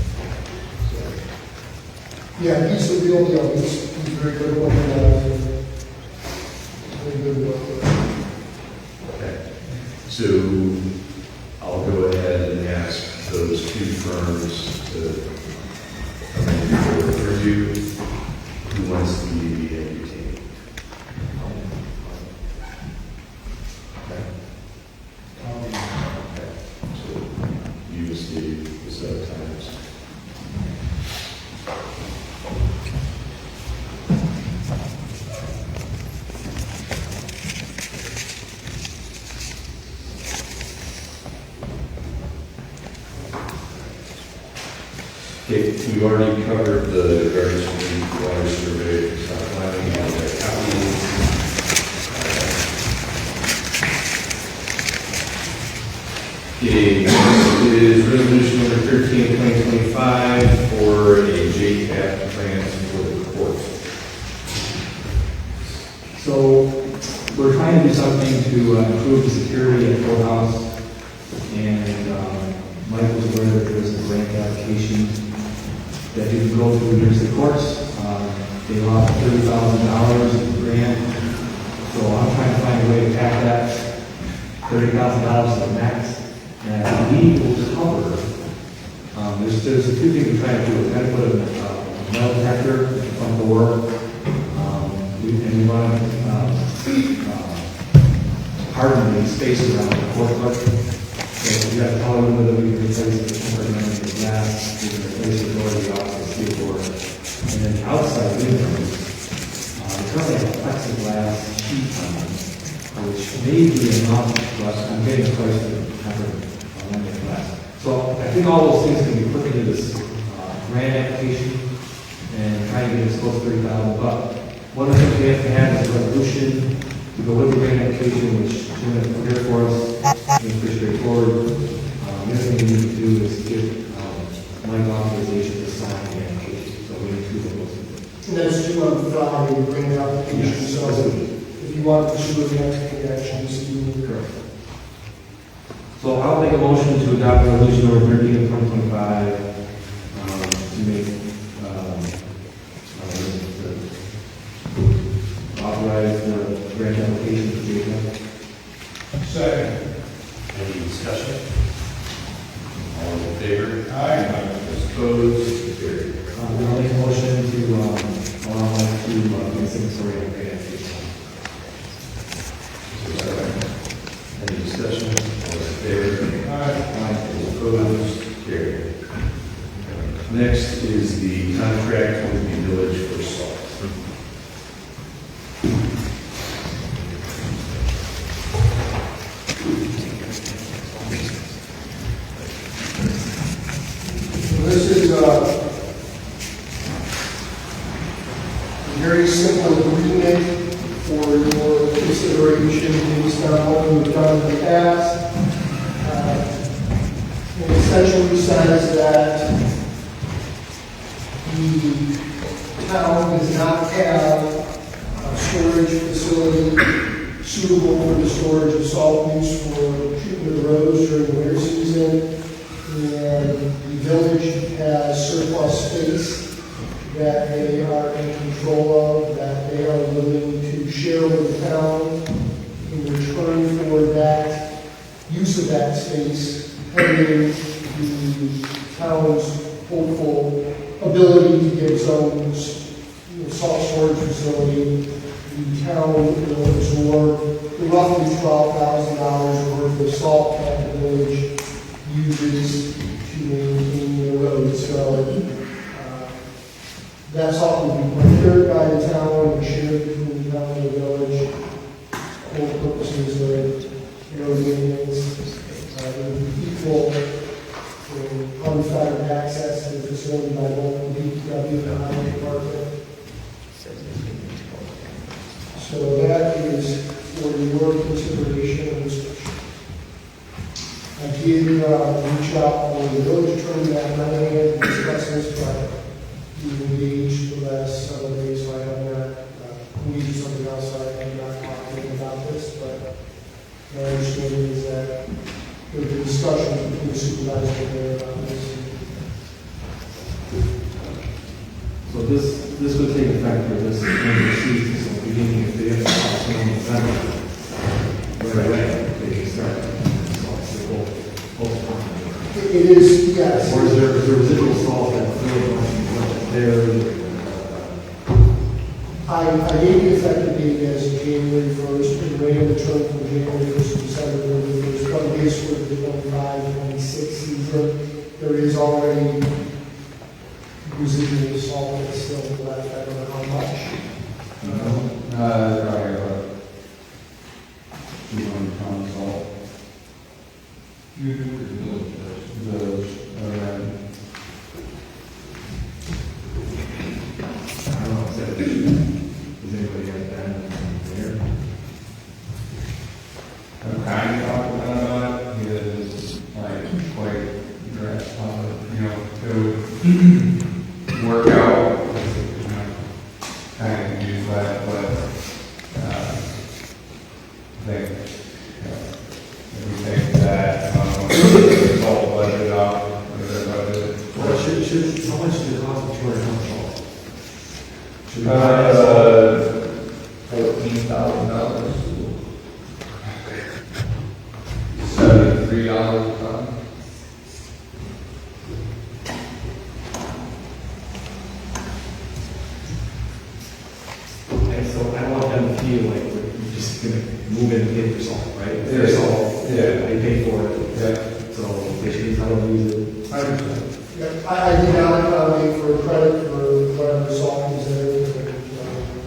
Yeah, he's the real deal. He's very good at what he does. Very good work. Okay. So I'll go ahead and ask those 2 firms to come in for review. Who wants the EBA team? Okay. So use the set of times. Okay, we've already covered the garbage and water survey, planning and the county. Okay, next is resolution number 13, 2025 for a JCAP grant for the court. So we're trying to do something to improve the security at the courthouse, and Mike was aware that there's a grant application that you can go through against the courts. They lost $30,000 in the grant, so I'm trying to find a way to cap that. $30,000 is the max, and I believe will cover. There's a few things we're trying to do. We're trying to put a metal detector in the front door, and we want to harden the space around the courtyard. So we have to follow whether we can replace the compartment with glass, we can replace the door of the office, the door, and then outside windows, We currently have a plexiglass sheet on them, which may be enough for us. I'm getting a price for tempered laminate glass. So I think all those things can be put into this grant application and try to get as close to 30,000. But one of the things we have to have is a resolution to go with the grant application, which is going to prepare for us. It's pretty straightforward. The other thing we need to do is get blank authorization to sign the application. So we need two of those. And that's 2 months from how you bring the application, so if you want to pursue the next action, just do it. Correct. So I'll make a motion to adopt resolution number 13 of 2025 to make authorize the grant application for the Second. Any discussion? All in favor? Aye. Those opposed? Carried. I'll make a motion to allow Mike to make a signatory on the grant application. Any discussion? All in favor? Aye. Those opposed? Carried. Next is the contract with the village for salt. This is a very simple agreement for your consideration based on what we've done in the past. It essentially says that the town does not have a storage facility suitable for the storage of salt use for treatment of roads during the winter season. And the village has surplus space that they are in control of, that they are willing to share with the town in return for that use of that space, pending the town's hopeful ability to get its own salt storage facility. The town will absorb roughly $12,000 worth of salt that the village uses to maintain the road. So that's all will be procured by the town and shared between the town and the village for purposes of road maintenance. Equal unfettered access to the facility by both the DPW and the highway department. So that is for your consideration of this. I did reach out for the village attorney that night and discuss this, but we engaged the last several days, so I have not, we do something else, so I have not talked to him about this, but my understanding is that there's a discussion between the supervisor and there about this. So this would take effect for this season, so beginning of the November. Right away, they can start. It is, yes. Or is there residual salt that there? I gave the effective date as January 1st, and ran the term from January 1st to December 31st, but basically the 25-26 season. There is already residual salt that's still left. I don't know how much. Probably about 200 pounds salt. You do the I don't know, does anybody have that there? I'm kind of talking about it, because like quite dressed on it, to work out, kind of use that, but I think we think that it's all budgeted out, or their budget. How much did it cost for 200 pounds salt? $14,000. $73 a ton. And so I don't want them to feel like we're just going to move in and pay for salt, right? Yeah. Their salt, Yeah. they pay for it. Yeah. So they should use how to use it. 100%. Yeah, I did not wait for credit for whatever salt was there,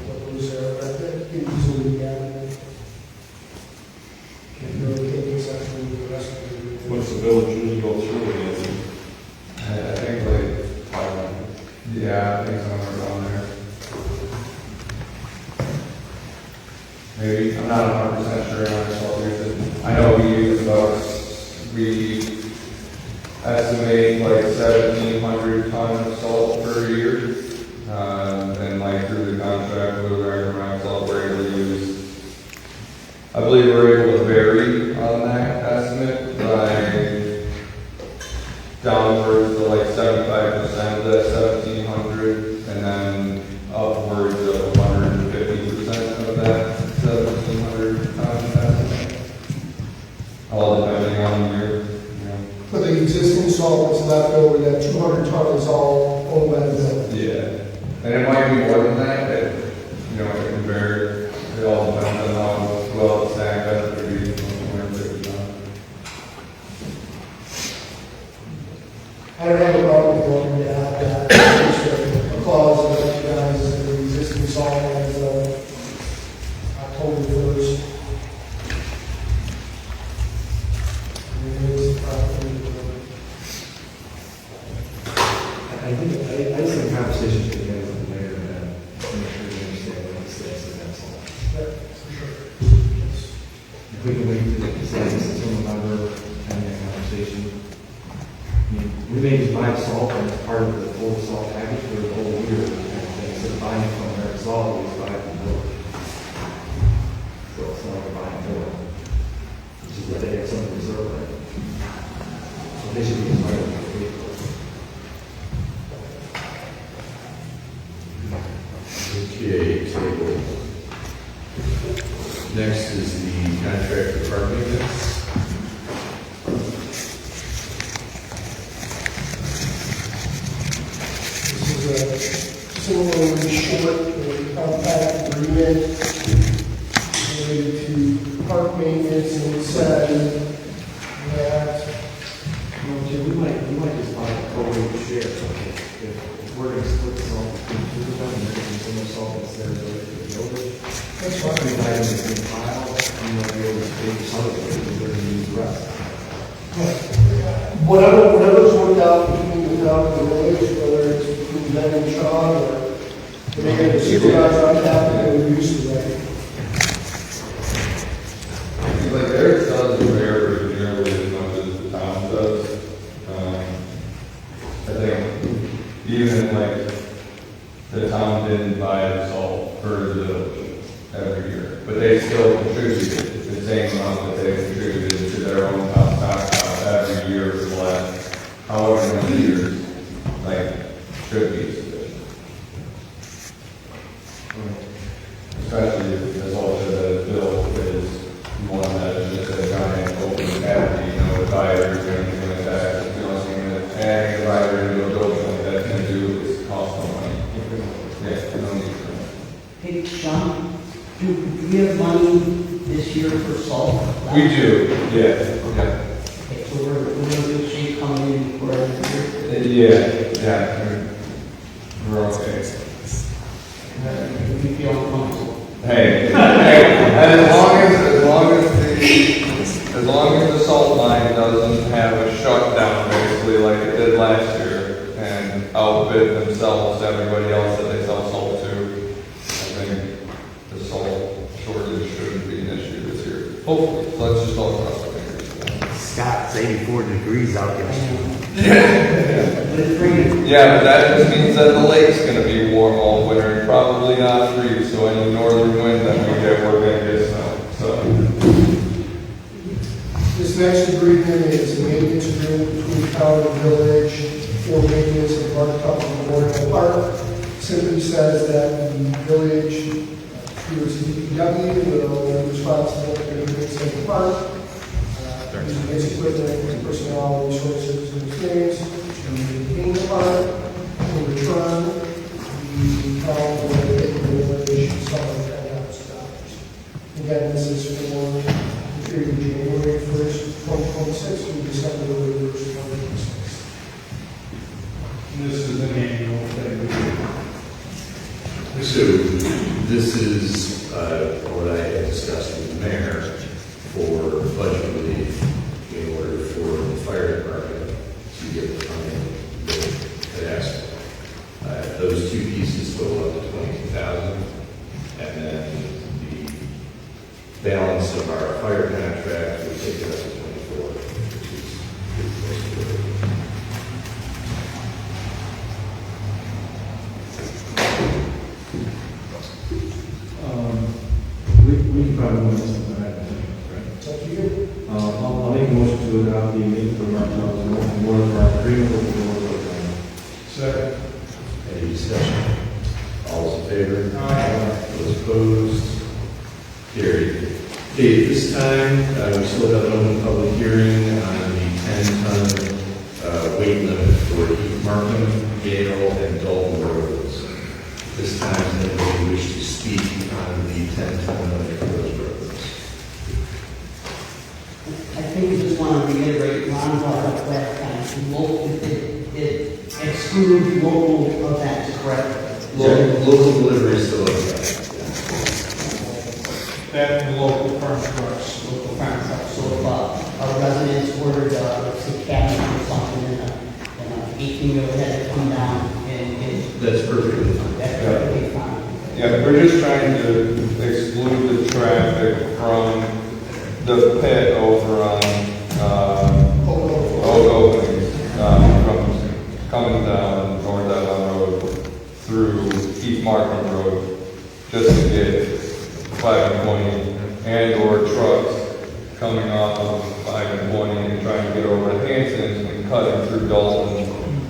what was there. when you go through it? I think like 500. Yeah, I think somewhere around there. Maybe, I'm not 100% sure on this. I know we estimate like 1,700 tons of salt per year. And like through the contract with our ground salt, we're able to use, I believe we're able to vary on that estimate by downwards to like 75% of that 1,700, and then upwards of 150% of that 1,700 ton estimate. All depending on your, But the existing salt that's left over, that 200 ton is all owned by the village. yeah. And it might be more than that, but, it can vary. It all depends on how well it's stacked up to be 150 ton. I don't have a problem going to add that, a clause that recognizes the existing salt as October 1st. I think, I just had conversations together with the mayor and make sure we understand what he says, and that's all. If we can wait to say this is some member having that conversation. I mean, we may just buy salt and it's part of the full salt package for the whole year, kind of thing. Instead of buying it from American Salt, we just buy it from the village. So it's not like buying more. It's just that they have some reserve, right? So they should be part of the vehicle. Okay, table. Next is the contract for park maintenance. This is a similarly short compact agreement related to park maintenance, and it said that We might just buy a co-rate share. If we're going to split the salt between two of them, and there's so much salt that's there for the village. That's fine. Three items in the pile, and we'll be able to pay for some of it, and we're going to use the rest. whatever's worked out between the town and the village, whether it's between Ben and Sean or the mayor and the supervisor, I'm happy to use the right. Like Eric does vary nearly as much as the town does. I think even like the town didn't buy the salt for the village every year, but they still contributed the same amount that they contributed to their own town stockpile every year for the last however many years, like, should be sufficient. Especially if the salt that is built is one that is just a giant open cavity, dividers or anything like that. The only thing that adding a divider into a building like that's going to do is cost more money. Yeah, no need for that. Hey, Sean, do we have money this year for salt? We do, yeah. Okay, so we're in good shape coming in for every Yeah, year? we're okay. We feel comfortable. Hey, and as long as the salt line doesn't have a shutdown basically like it did last year and outbid themselves, everybody else that they sell salt to, I think the salt shortage shouldn't be an issue this year. Hopefully, let's just all cross the fingers. Scott, it's 84 degrees out there. Yeah, but that just means that the lake's gonna be warm all winter, and probably not freeze, so any northern wind that we get, we're gonna get snow, so. This next agreement is a maintenance agreement between the town and the village for maintenance of Mark Company Memorial Park. Simply says that the village, through its DPW, will be responsible for maintenance of the park. Using its equipment, personnel, resources, and experience to maintain the park. In return, the town will pay the village some of $10,000. Again, this is for the period of January 1st, 2026 through December 31st, 2026. And this is an annual thing. So this is what I had discussed with the mayor for budget relief in order for the fire department agreement with the local plan. Second. Any discussion? All those in favor? Aye. Those opposed? Carried. Okay, at this time, we still have an open public hearing on the 10-ton weight limit for Heath Markham, Gale, and Dalton roads. This time, does anybody wish to speak on the 10-ton limit for those roads? I think we just want to reiterate Ron brought up that it excludes local events, correct? Local deliveries still okay. That and local farm trucks, local farm trucks. So if our residents ordered a cabinet or something and an 18-wheeler had to come down and That's perfectly fine. that's perfectly fine. Yeah, we're just trying to exclude the traffic from the pit over on, Old Openings, from coming down North Island Road through Heath Markham Road, just to get 5 and 20, and or trucks coming off of 5 and 20 and trying to get over to Hanson's and cutting through Dalton,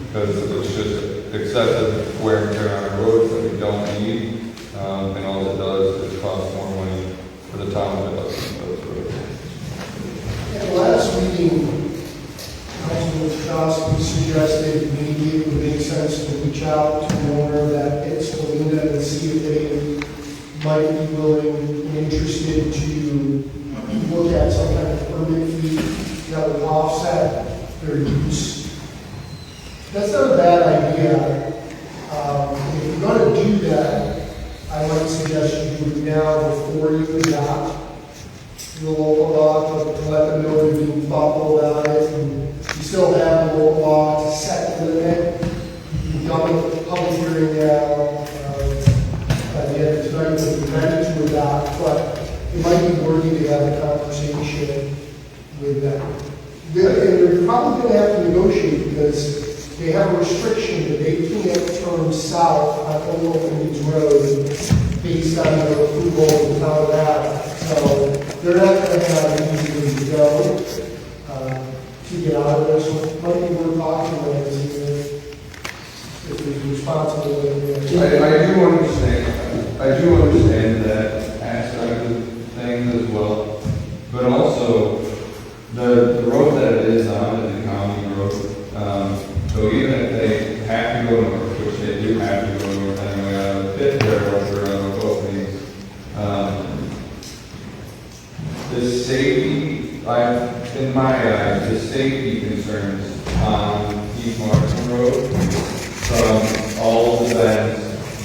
because it's just excessive wear and tear on the roads that we don't need. And all it does is cost more money for the town to us those roads. At the last meeting, Councilman Strauss suggested maybe it would make sense to reach out to the owner of that pit, Selena, and see if they might be willing and interested to look at some kind of permit fee that would offset their use. That's not a bad idea. If you're going to do that, I might suggest you do it now before you adopt the local law, to let them know you're being thoughtful about it, and you still have the local law to set the limit. You've done the public hearing now, by the end of tonight, we're ready to adopt, but it might be worthy to have a conversation with them. And they're probably going to have to negotiate, because they have a restriction that they can't turn south on Old Openings Road based on their approval of the town of Adams. So they're not going to have an easy way to go to get out of there. So it might be worth talking about if there's responsibility there. I do understand that aspect of things as well, but also the road that it is on is a county road. So even if they have to go north, which they do have to go north anyway, out of the pit there over on the openings, the safety, in my eyes, the safety concerns on Heath Markham Road from all the bends,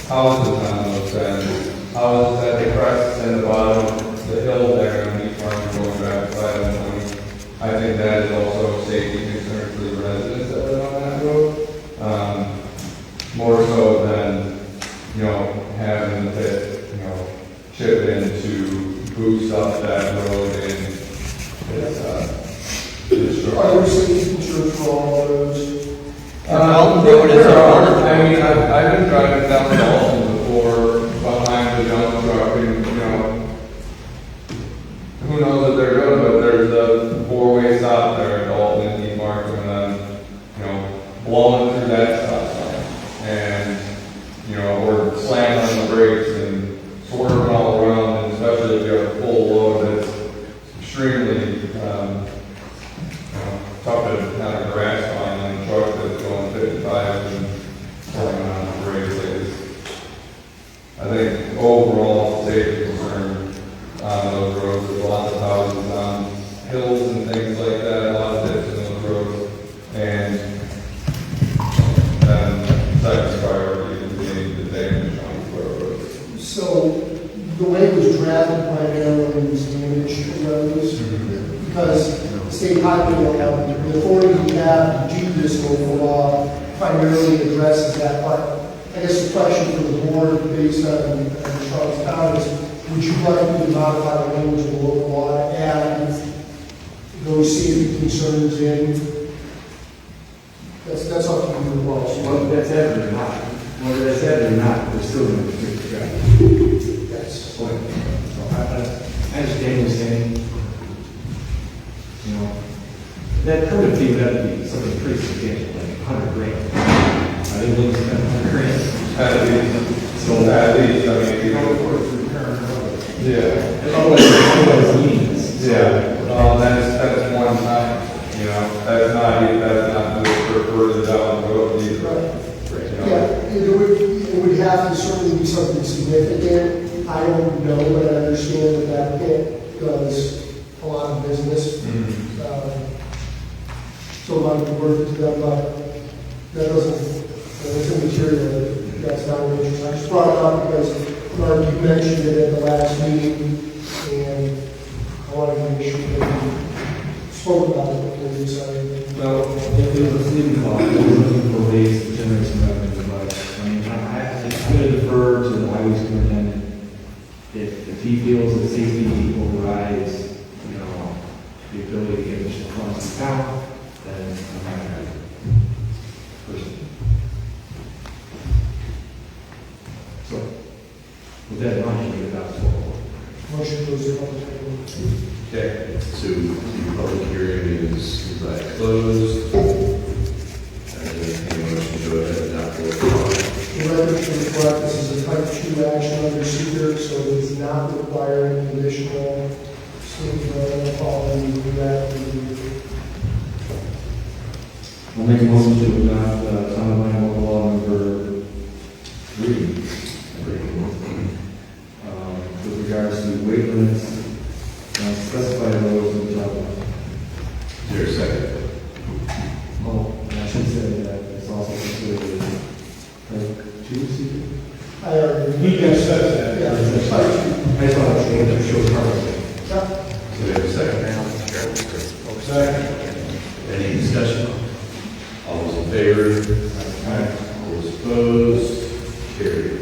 houses on those bends, houses at the crests and the bottom, the hill there on Heath Markham going back 5 and 20. I think that is also a safety concern for the residents that live on that road. More so than, having the pit, chip in to boost up that road and destroy. Are there safety concerns for all roads? I've been driving down Dalton before behind the dump truck, and who knows if they're good, but there's a 4-way stop there at Dalton and Heath Markham, and then blowing through that stop sign, and or slamming on the brakes and swerving all around, and especially if you have a full load, it's extremely tough to have a grass line on a truck that's going 55 and slamming on the brakes. I think overall safety concern on those roads. There's lots of houses on hills and things like that, a lot of dips in those roads, and then second priority is being the damage on the roads. So the way it was drafted primarily was damaged roads, because the state highway the authority we have to do this local law primarily addresses that part. I guess the question for the board, based on Charles' comments, would you like me to modify the language of the local law to add those safety concerns in? That's up to you, boss. Well, that's ever or not. Whether that's ever or not, they're still going to restrict the traffic. Yes. So I understand what you're saying. that permit fee would have to be something pretty substantial, like $100,000. I didn't really spend $100,000. At least, I mean, if you go for Otherwise, meetings. that's one time, you know, that's not good for the down the road either. Yeah, it would have to certainly be something significant. I don't know, but I understand that that pit does a lot of business. So a lot of work to them, but that doesn't, it's immaterial. That's not an issue. I just brought it up because Mark, you mentioned it at the last meeting, and I wanted to make sure that we spoke about it before we decided. Well, if it was a sleeping clock, we're looking for ways to generate some revenue, but I mean, I'm going to defer to the highway superintendent. If he feels that safety overrides, you know, the ability to get additional funds to town, then I'm not going to personally. So, with that in mind, we adopt Motion goes to public hearing. Okay, so the public hearing is closed. Any motion to go ahead and adopt the The record should reflect this is a type 2 action under seeker, so it does not require any additional statement following that. I'll make a motion to adopt Town of Lima law number 3. With regards to weight limits, specified roads in the job. Is there a second? Oh, and I should say that it's also considered like 2 seater. I already. He just says that. Yeah, it's type 2. I just want to show progress. Yeah. So we have a second. Second. Any discussion? All those in favor? All those opposed? Carried.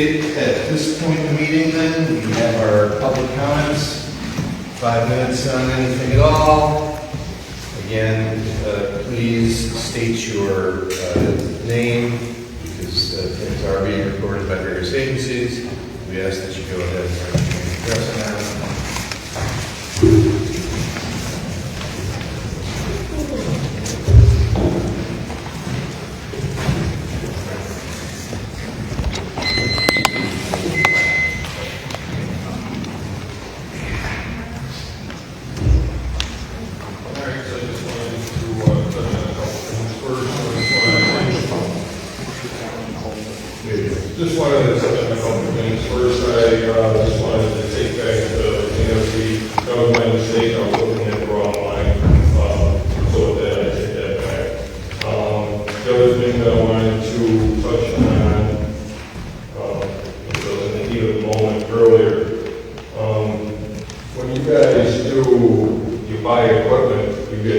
At this point in the meeting then, we have our public comments, 5 minutes on anything at all. Again, please state your name, because things are being recorded by various agencies. We ask that you go ahead and address that. Just wanted to touch on a couple of things. First, I just wanted to take back the NOC. That was my mistake. I was looking at the wrong line. So with that, I take that back. The other thing that I wanted to touch on, it was in the heat of the moment earlier. When you guys you buy equipment, you get,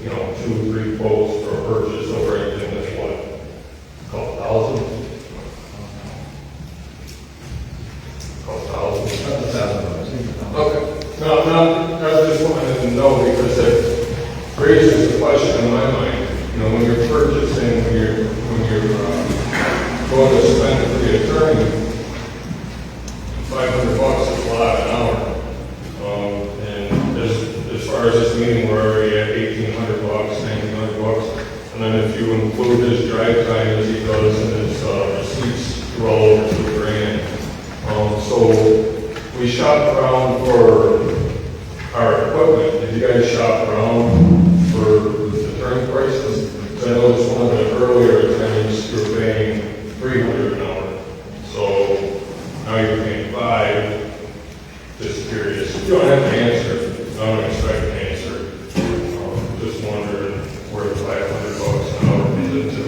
2 or 3 quotes for a purchase over anything that's what, a couple thousand? Okay. No, I just wanted to know because it raises the question in my mind. When you're purchasing, when you're going to spend for the attorney, $500 is a lot an hour. And as far as this meeting, we're already at $1,800, $1,900, and then if you include his drive time as he does and his receipts, roll over $2,000. So we shopped around for our equipment. Did you guys shop around for the attorney prices? I noticed one of the earlier attorneys you were paying $300 an hour. So now you're paying $5. Just curious. You don't have to answer. I don't expect an answer. Just wondering where the $500 an hour comes into.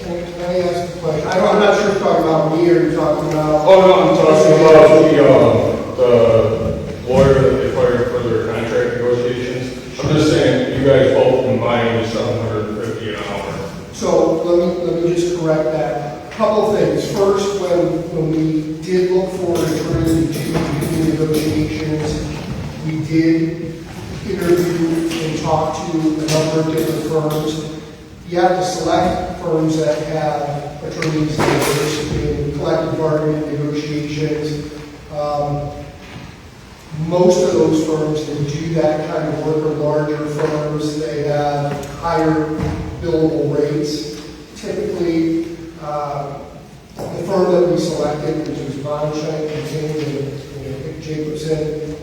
Can I ask a question? I'm not sure if you're talking about me or you're talking about. Oh, no, I'm talking about the lawyer that they fired for their contract negotiations. I'm just saying, you guys both combined is $750 an hour. So let me just correct that. Couple things. First, when we did look for an attorney to begin negotiations, we did interview and talk to a number of different firms. You have to select firms that have attorneys in collective bargaining negotiations. Most of those firms that do that kind of work are larger firms. They have higher billable rates. Typically, the firm that we selected, which was Bonshine and Jacobson,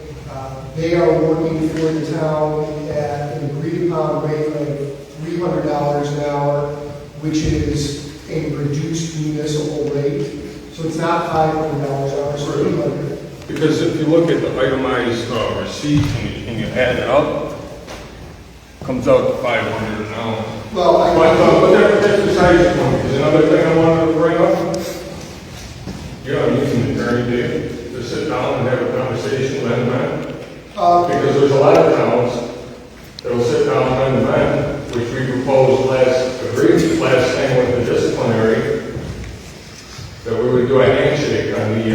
they are working for the town at an agreed upon rate of $300 an hour, which is a reduced municipal rate. So it's not $500 an hour, it's $300. Because if you look at the itemized receipt and you add it up, it comes out to $500 an hour. Well, but that's besides the point. There's another thing I wanted to bring up. I'm using the attorney to sit down and have a conversation with them. Because there's a lot of towns that will sit down and them, which we proposed last thing with the disciplinary, that we would do a handshake on the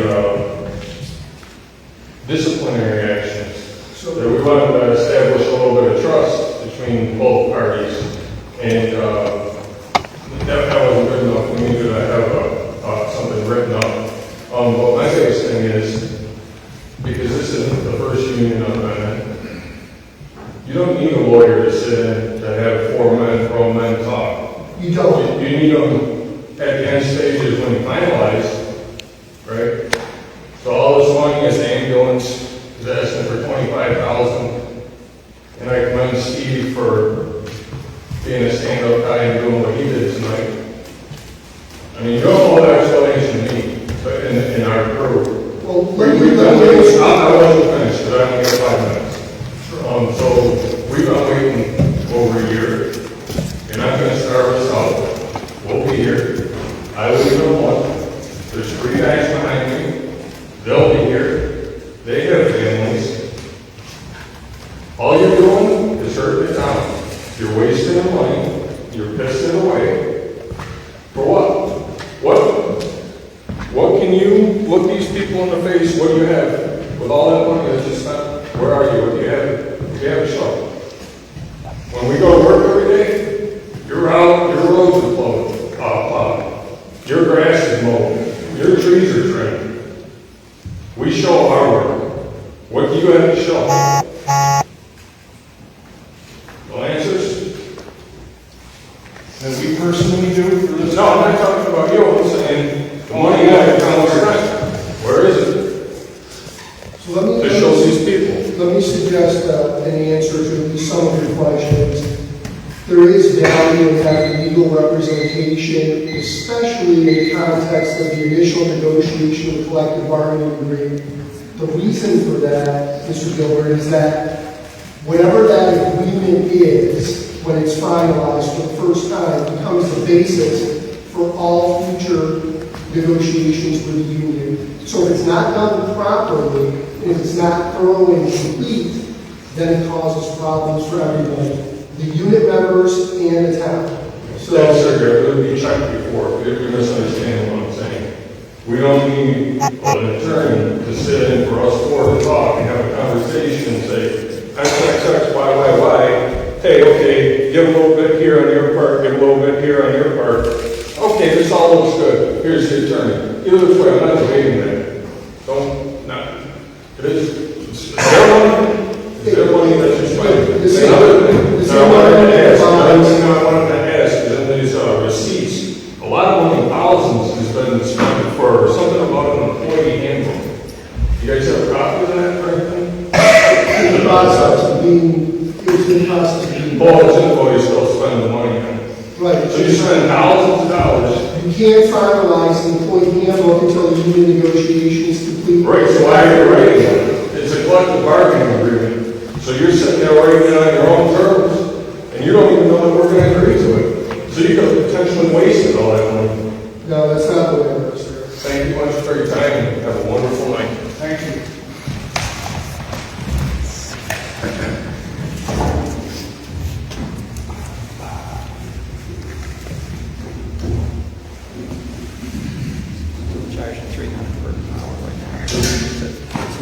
disciplinary actions. So that we wanted to establish a little bit of trust between both parties. And that wasn't good enough for me to have something written up. But my biggest thing is, because this isn't the first union I've been in, you don't need a lawyer to sit in to have grown men talk. You don't. You need them at the end stages when you finalize, right? So all this money is ambulance is asking for $25,000, and I commend Steve for being a stand-up guy and doing what he did tonight. I mean, you don't know that explanation to me, but in our crew. Well, we've been waiting. I wasn't finished, but I only got 5 minutes. So we've been waiting over a year. You're not going to start us out. We'll be here. I will be the one. There's 3 guys behind me. They'll be here. They have families. All you're doing is hurting the town. You're wasting the money. You're pissing it away. For what? What can you look these people in the face? What do you have? With all that money that's just spent, where are you? What do you have? What do you have to show? When we go to work every day, your roads are plowed. Your grass is mowed. Your trees are trimmed. We show our work. What do you have to show? No answers? That we personally do for this? No, I'm not talking about you. I'm saying the money that comes spent. Where is it? So let me suggest an answer to at least some of your questions. There is value in having legal representation, especially in the context of the initial negotiation of collective bargaining agreement. The reason for that, Mr. Gilbert, is that whatever that agreement is, when it's finalized for the first time, becomes the basis for all future negotiations with the union. So if it's not done properly, and if it's not thorough and complete, then it causes problems for everybody, the unit members and the town. So yes, sir, it would be checked before, if you're misunderstanding what I'm saying. We don't need an attorney to sit in for us 4 to talk and have a conversation and say, X, Y. Hey, okay, give a little bit here on your part, give a little bit here on your part. Okay, this all looks good. Here's the attorney. Either way, I'm not debating that. It is their money that you're spending. Another thing I wanted to ask is in these receipts, a lot of money, thousands, has been spent for something about an employee handbook. You guys have a copy of that or anything? it's in the process of being employees still spending the money on it. Right. So you spend thousands of dollars. You can't finalize the employee handbook until the union negotiation is complete. Right, so why are you writing it? It's a collective bargaining agreement. So you're sitting there writing it on your own terms, and you don't even know that we're going to agree to it. So you could potentially waste all that money. No, that's not the way it works, sir. Thank you much for your time, and have a wonderful night. Thank you.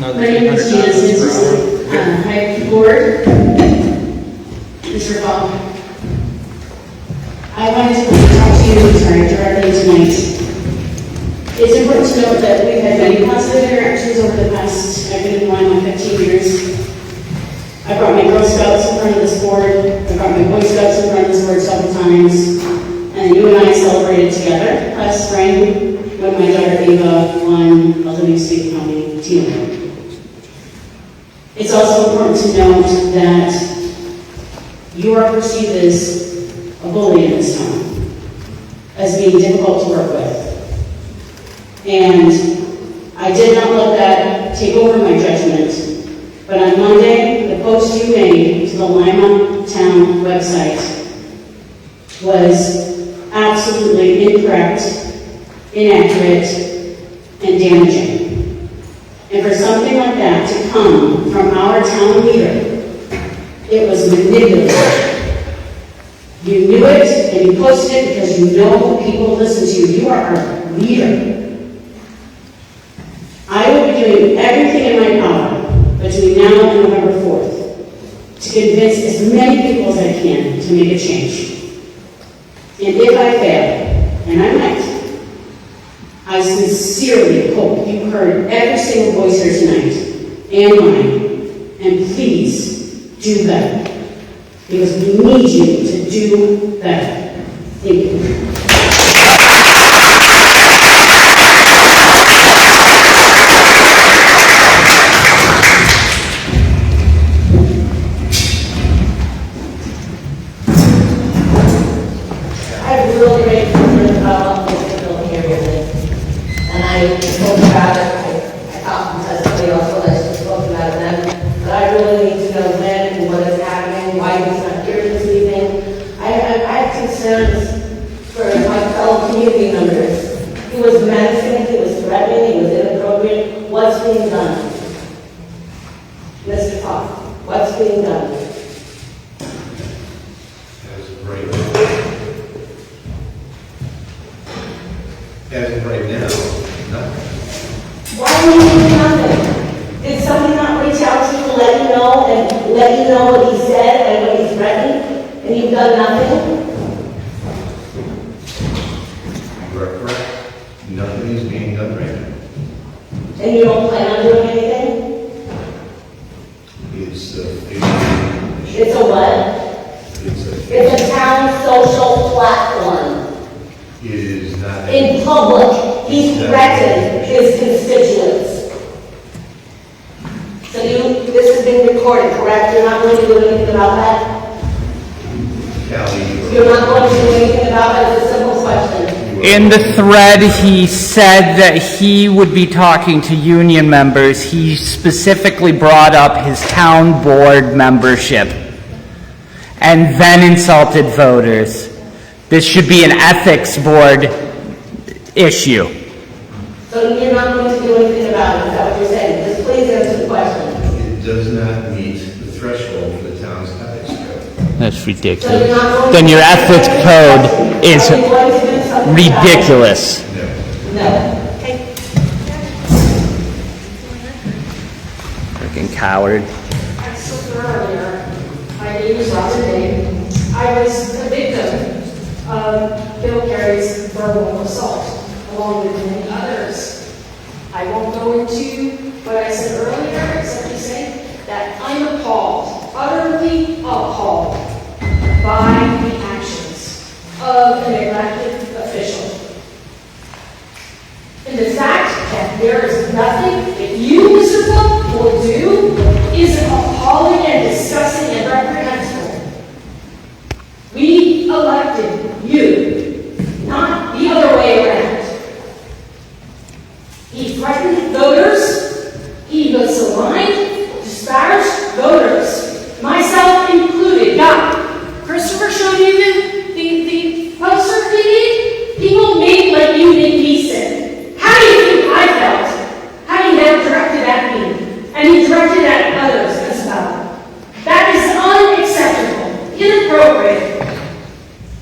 My name is Janice Nicholson. Hi, board. to note that we've had many positive interactions over the past, I've been in Lima 15 years. I brought my Girl Scouts in front of this board, I brought my Boy Scouts in front of this board several times, and you and I celebrated together last spring when my daughter Ava won a Living State County team. It's also important to note that you are perceived as a bully in this town, as being difficult to work with. And I did not let that take over my judgment. But on Monday, the post you made to the Lima Town website was absolutely incorrect, inaccurate, and damaging. And for something like that to come from our town leader, it was manipulative. You knew it, and you posted it because you know people listen to you. You are our leader. I will be doing everything in my power between now and November 4th to convince as many people as I can to make a change. And if I fail, and I might, I sincerely hope you heard every single voice here tonight, and mine, and please do better. Because we need you to do better. Thank you. I spoke about it, I thought because somebody else told us to spoke about it then, but I really need to know when and what is happening, why he's not here this evening. I have concerns for my fellow community members. He was menacing, he was threatening, he was inappropriate. What's being done? Mr. Cobb, what's being done? As of right now, nothing. Why are you doing nothing? Did somebody not reach out to you to let you know and let you know what he said and what he threatened, and you've done nothing? You are correct. Nothing is being done right now. And you don't plan on doing anything? It's It's a what? It's a town social platform. It is not. In public, he threatened his constituents. So this is being recorded, correct? You're not going to do anything about that? Callie, You're not going to do anything about it? It's a simple question. In the thread, he said that he would be talking to union members. He specifically brought up his town board membership and then insulted voters. This should be an ethics board issue. So you're not going to do anything about it? Is that what you're saying? Just please answer the question. it does not meet the threshold for the town's ethics code. That's ridiculous. Then your ethics code is ridiculous. No. Freaking coward. I spoke earlier. My name is Robert Day. I was a victim of Bill Carey's verbal assault, along with many others. I won't go into what I said earlier, except to say that I'm appalled, utterly appalled, by the actions of an elected official. And the fact that there is nothing that you, Mr. Cook, will do is appalling and disgusting and reprehensible. We elected you, not the other way around. He threatened voters, he misaligned, disparaged voters, myself included. God, Christopher showed you the poster he did? People made like you made me sit. How do you think I felt? Having that directed at me, and he directed at others as well. That is unacceptable, inappropriate.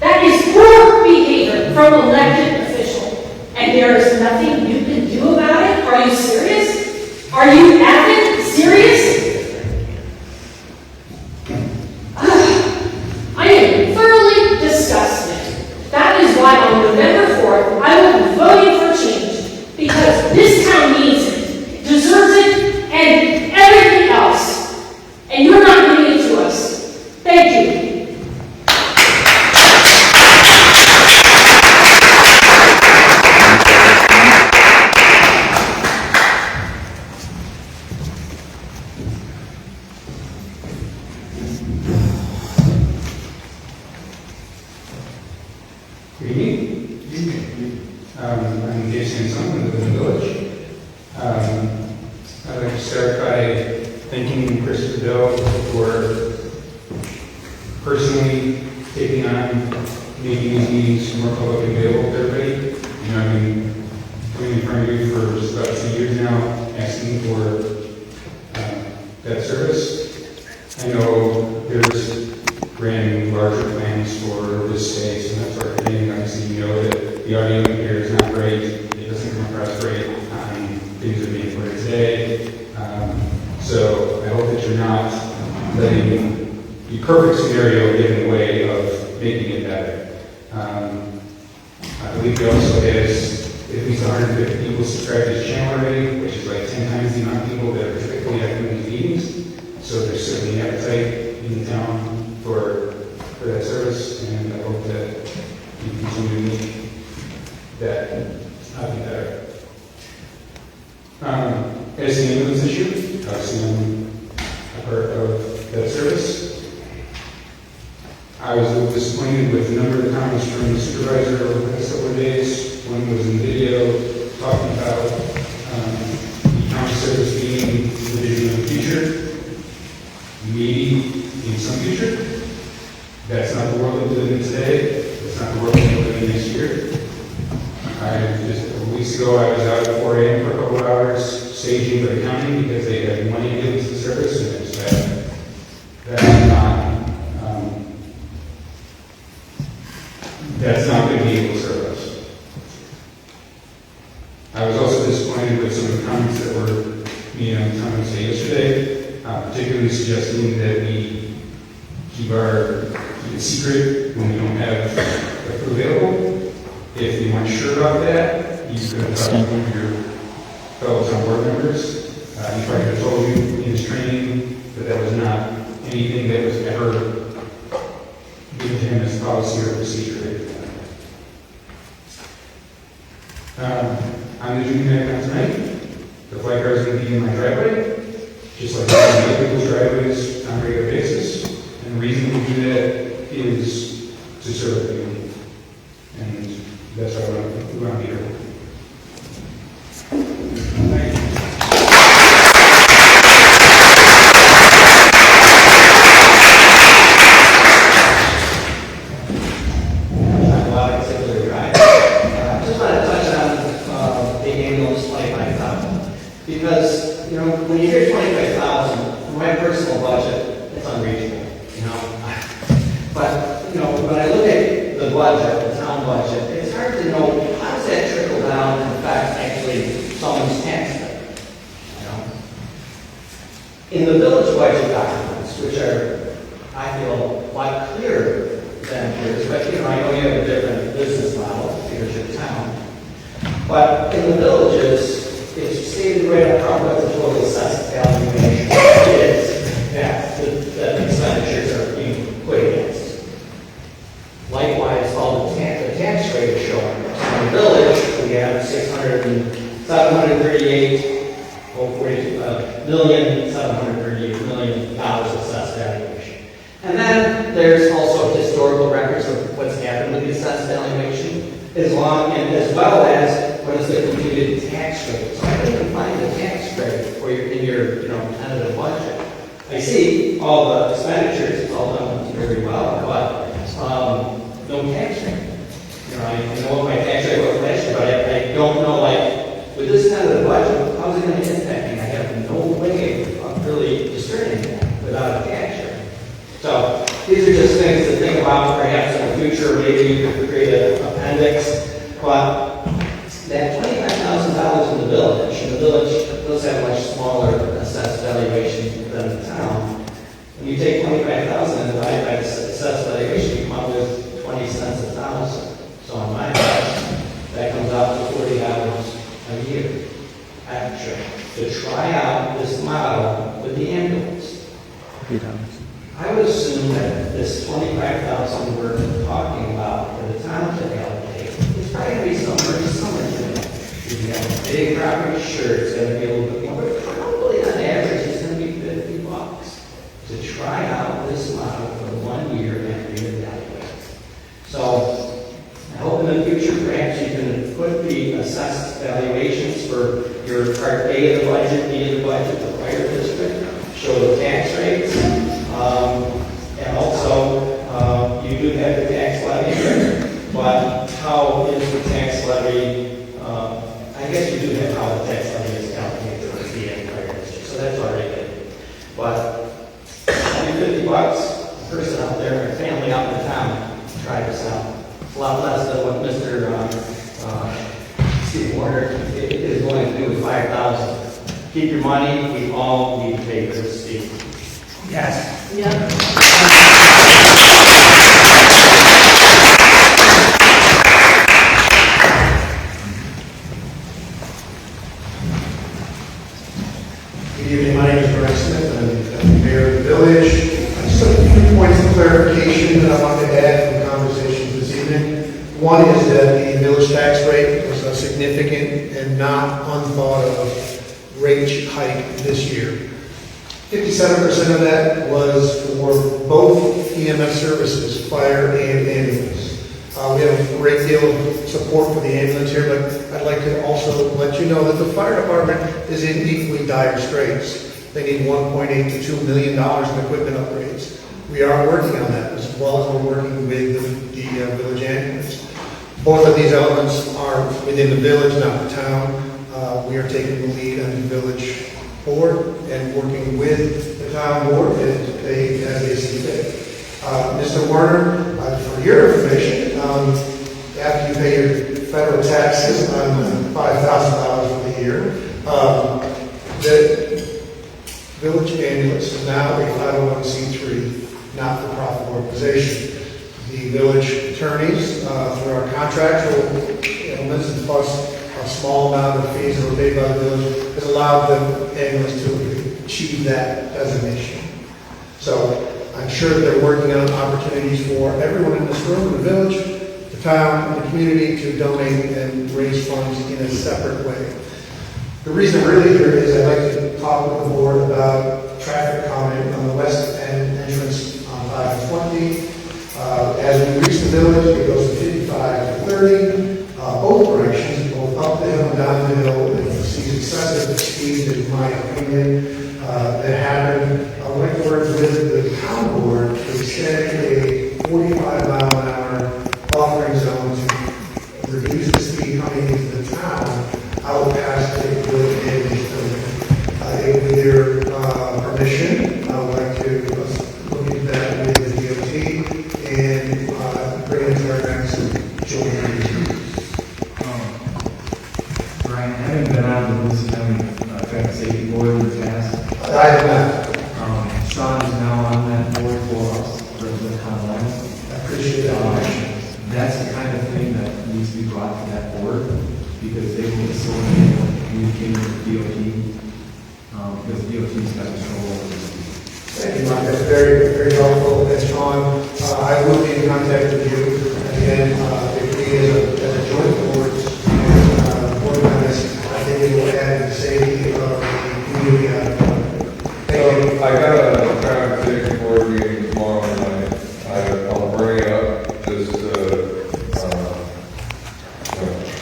That is poor behavior from an elected official. And there is nothing you can do about it? Are you serious? Are you effing serious? I am thoroughly disgusted. That is why on November 4th, I will be voting for change. Because I'm Jason Sumner with the village. I'd like to start by thanking Chris Bedell for personally taking on making these meetings more public and available to everybody. You know, I've been coming in front of you for just about 2 years now, asking for that service. I know there's grand, larger plans for this space and that sort of thing. Obviously, you know that the audio here is not great. It doesn't come across great on things that are being put in today. So I hope that you're not letting the perfect scenario get in the way of making it better. I believe he also has at least 150 people subscribe to his channel already, which is like 10 times the amount of people that are typically active in these meetings. So there's certainly appetite in the town for that service, and I hope that you continue to make that be better. As the ambulance issue, obviously I'm a part of that service. I was a little disappointed with the number of comments from the supervisor over the past couple of days. One was in video talking about the county service being the vision of the future, maybe in some future. That's not the world that we live in today. That's not the world that we live in next year. Just a couple weeks ago, I was out at 4 a.m. for a couple of hours staging for the county because they had one ambulance service, and it's that's not going to be able to serve us. I was also disappointed with some of the comments that were made on the comments yesterday, particularly suggesting that we keep it secret when we don't have the crew available. If you weren't sure about that, you could have talked to one of your fellow town board members. He probably could have told you in his training that that was not anything that was ever given to him as policy or procedure. On the junior night tonight, the flag car is going to be in my driveway, just like other people's driveways on a regular basis. And the reason we do that is to serve the community. And that's why we want to be here. Thank you. Because, you know, when you hear 25,000, from my personal budget, it's unreasonable, you know. But, you know, when I look at the budget, the town budget, it's hard to know how does that trickle down and affect actually someone's tax bill, you know. In the village budget documents, which are, I feel, a lot clearer than yours, but, you know, I know you have a different business model because you're a town. But in the villages, it's stated right up front what the total assessed valuation is that the expenditures are being put against. Likewise, all the tax rate is showing. So in the village, we have $738 assessed valuation. And then there's also historical records of what's happened with the assessed valuation, as well as what is the computed tax rate. So I didn't find the tax rate for in your tentative budget. I see all the expenditures, it's all done very well, but no tax rate. I know what my tax rate was last year, but I don't know, with this tentative budget, how's it going to impact me? I have no way of really discerning that without a tax rate. So these are just things to think about perhaps in the future. Maybe you could create an appendix, but that $25,000 in the village, and the village does have a much smaller assessed valuation than the town. When you take $25,000 and divide by the assessed valuation, you come up with 20 cents a thousand. So on my house, that comes out to $40 a year extra to try out this model with the ambulance. I would assume that this $25,000 we're talking about for the town to allocate is probably going to be somewhere in it. If you have a big property, sure, it's going to be a little bit more, but probably on average it's going to be $50 to try out this model for 1 year and reevaluate. So I hope in the future the assessed valuations for your part A of the budget, B of the budget, the fire district, show the tax rates, and also you do have the tax levy here, but how is the tax levy, I guess you do have how the tax levy is calculated for the B and fire district, so that's already good. But $50, a person out there, a family out in the town, try this out. It's a lot less than what Mr. Steve Warner is going to do with $5,000. Keep your money. We all need to pay for this, Steve. Yes. Good evening, my name is Brian Smith, I'm the mayor of the village. Just a few points of clarification that I want to add from the conversations this evening. One is that the village tax rate was a significant and not unthought of rate hike this year. 57% of that was for both EMS services, fire and ambulance. We have a great deal of support for the ambulance here, but I'd like to also let you know that the fire department is in equally dire straits. They need $1.8 to $2 million in equipment upgrades. We are working on that, as well as we're working with the village ambulance. Both of these elements are within the village, not the town. We are taking the lead on the village board and working with the town board as they see fit. Mr. Warner, for your information, after you pay your federal taxes on $5,000 a year, the village ambulance is now a 501c3 not-for-profit organization. The village attorneys, through our contractual elements plus a small amount of fees that were paid by the village, has allowed the ambulance to achieve that designation. So I'm sure that they're working on opportunities for everyone in this room, the village, the town, the community to donate and raise funds in a separate way. The reason I'm really here is I'd like to talk with the board about traffic calming on the west end entrance on 520. As we reach the village, it goes from 55 to 30, both directions, both up the hill and down the hill. It sees excessive speed, in my opinion, that happened. I went to work with the town board to set a 45-mile-an-hour buffering zone to reduce the speed coming into the town out past the village ambulance building. With your permission, I would like to look into that with the DOT and bring it to our next children. Brian, having been on the Lewis County Traffic Safety Board in the past, I have not. Sean is now on that board for us, President Conlon. I appreciate that. That's the kind of thing that needs to be brought to that board because they will facilitate communicating with DOT because DOT's got control over this. Thank you, Mark. That's very, very helpful. And Sean, I will be in contact with you. Again, if we as a joint board and work on this, I think it will add the safety of the community. So I got a traffic safety board meeting tomorrow night. I'll bring it up. Just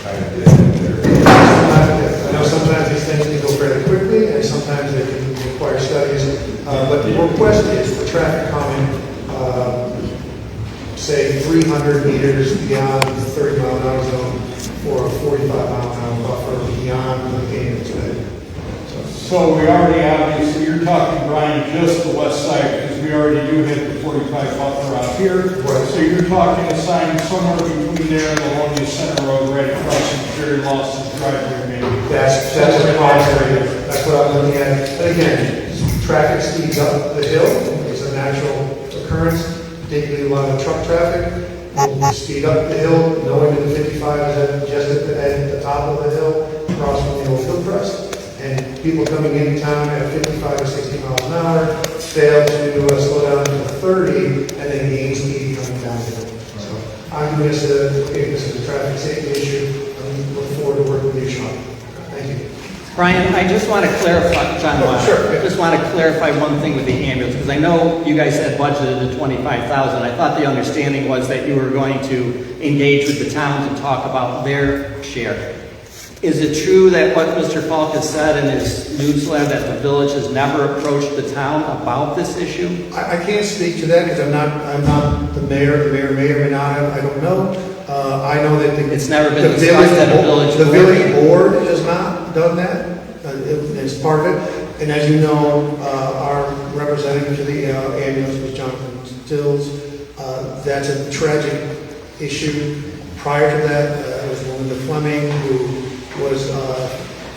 kind of get in there. I know sometimes these things can go fairly quickly, and sometimes they can require studies. But the request is for traffic calming, say 300 meters beyond the 30-mile-an-hour zone, or a 45-mile-an-hour buffer beyond the pavement today. So we already obviously, you're talking, Brian, just the west side, because we already do hit the 45 buffer out here. Right. So you're talking a sign somewhere between there and the Liaison Center Road, right across from Jerry Lawson's driveway, maybe. That's a primary. That's what I'm looking at. And again, traffic speeds up the hill. It's a natural occurrence, particularly a lot of truck traffic. We'll speed up the hill, knowing that the 55 is just at the top of the hill, across from the old Hillcrest. And people coming into town at 55 or 60 miles an hour fail to slow down to 30 and then gain speed coming down the hill. So I'm going to say this is a traffic safety issue. I look forward to working with you, Sean. Thank you. Brian, I just want to clarify, John, I just want to clarify one thing with the ambulance, because I know you guys had budgeted the $25,000. I thought the understanding was that you were going to engage with the towns and talk about their share. Is it true that what Mr. Falk has said in his newsletter, that the village has never approached the town about this issue? I can't speak to that because I'm not the mayor. The mayor may or may not have, I don't know. I know that it's never been discussed at a village board. The village board has not done that. It's part of it. And as you know, our representative to the ambulance was Jonathan Stills. That's a tragic issue. Prior to that, it was Melinda Fleming, who was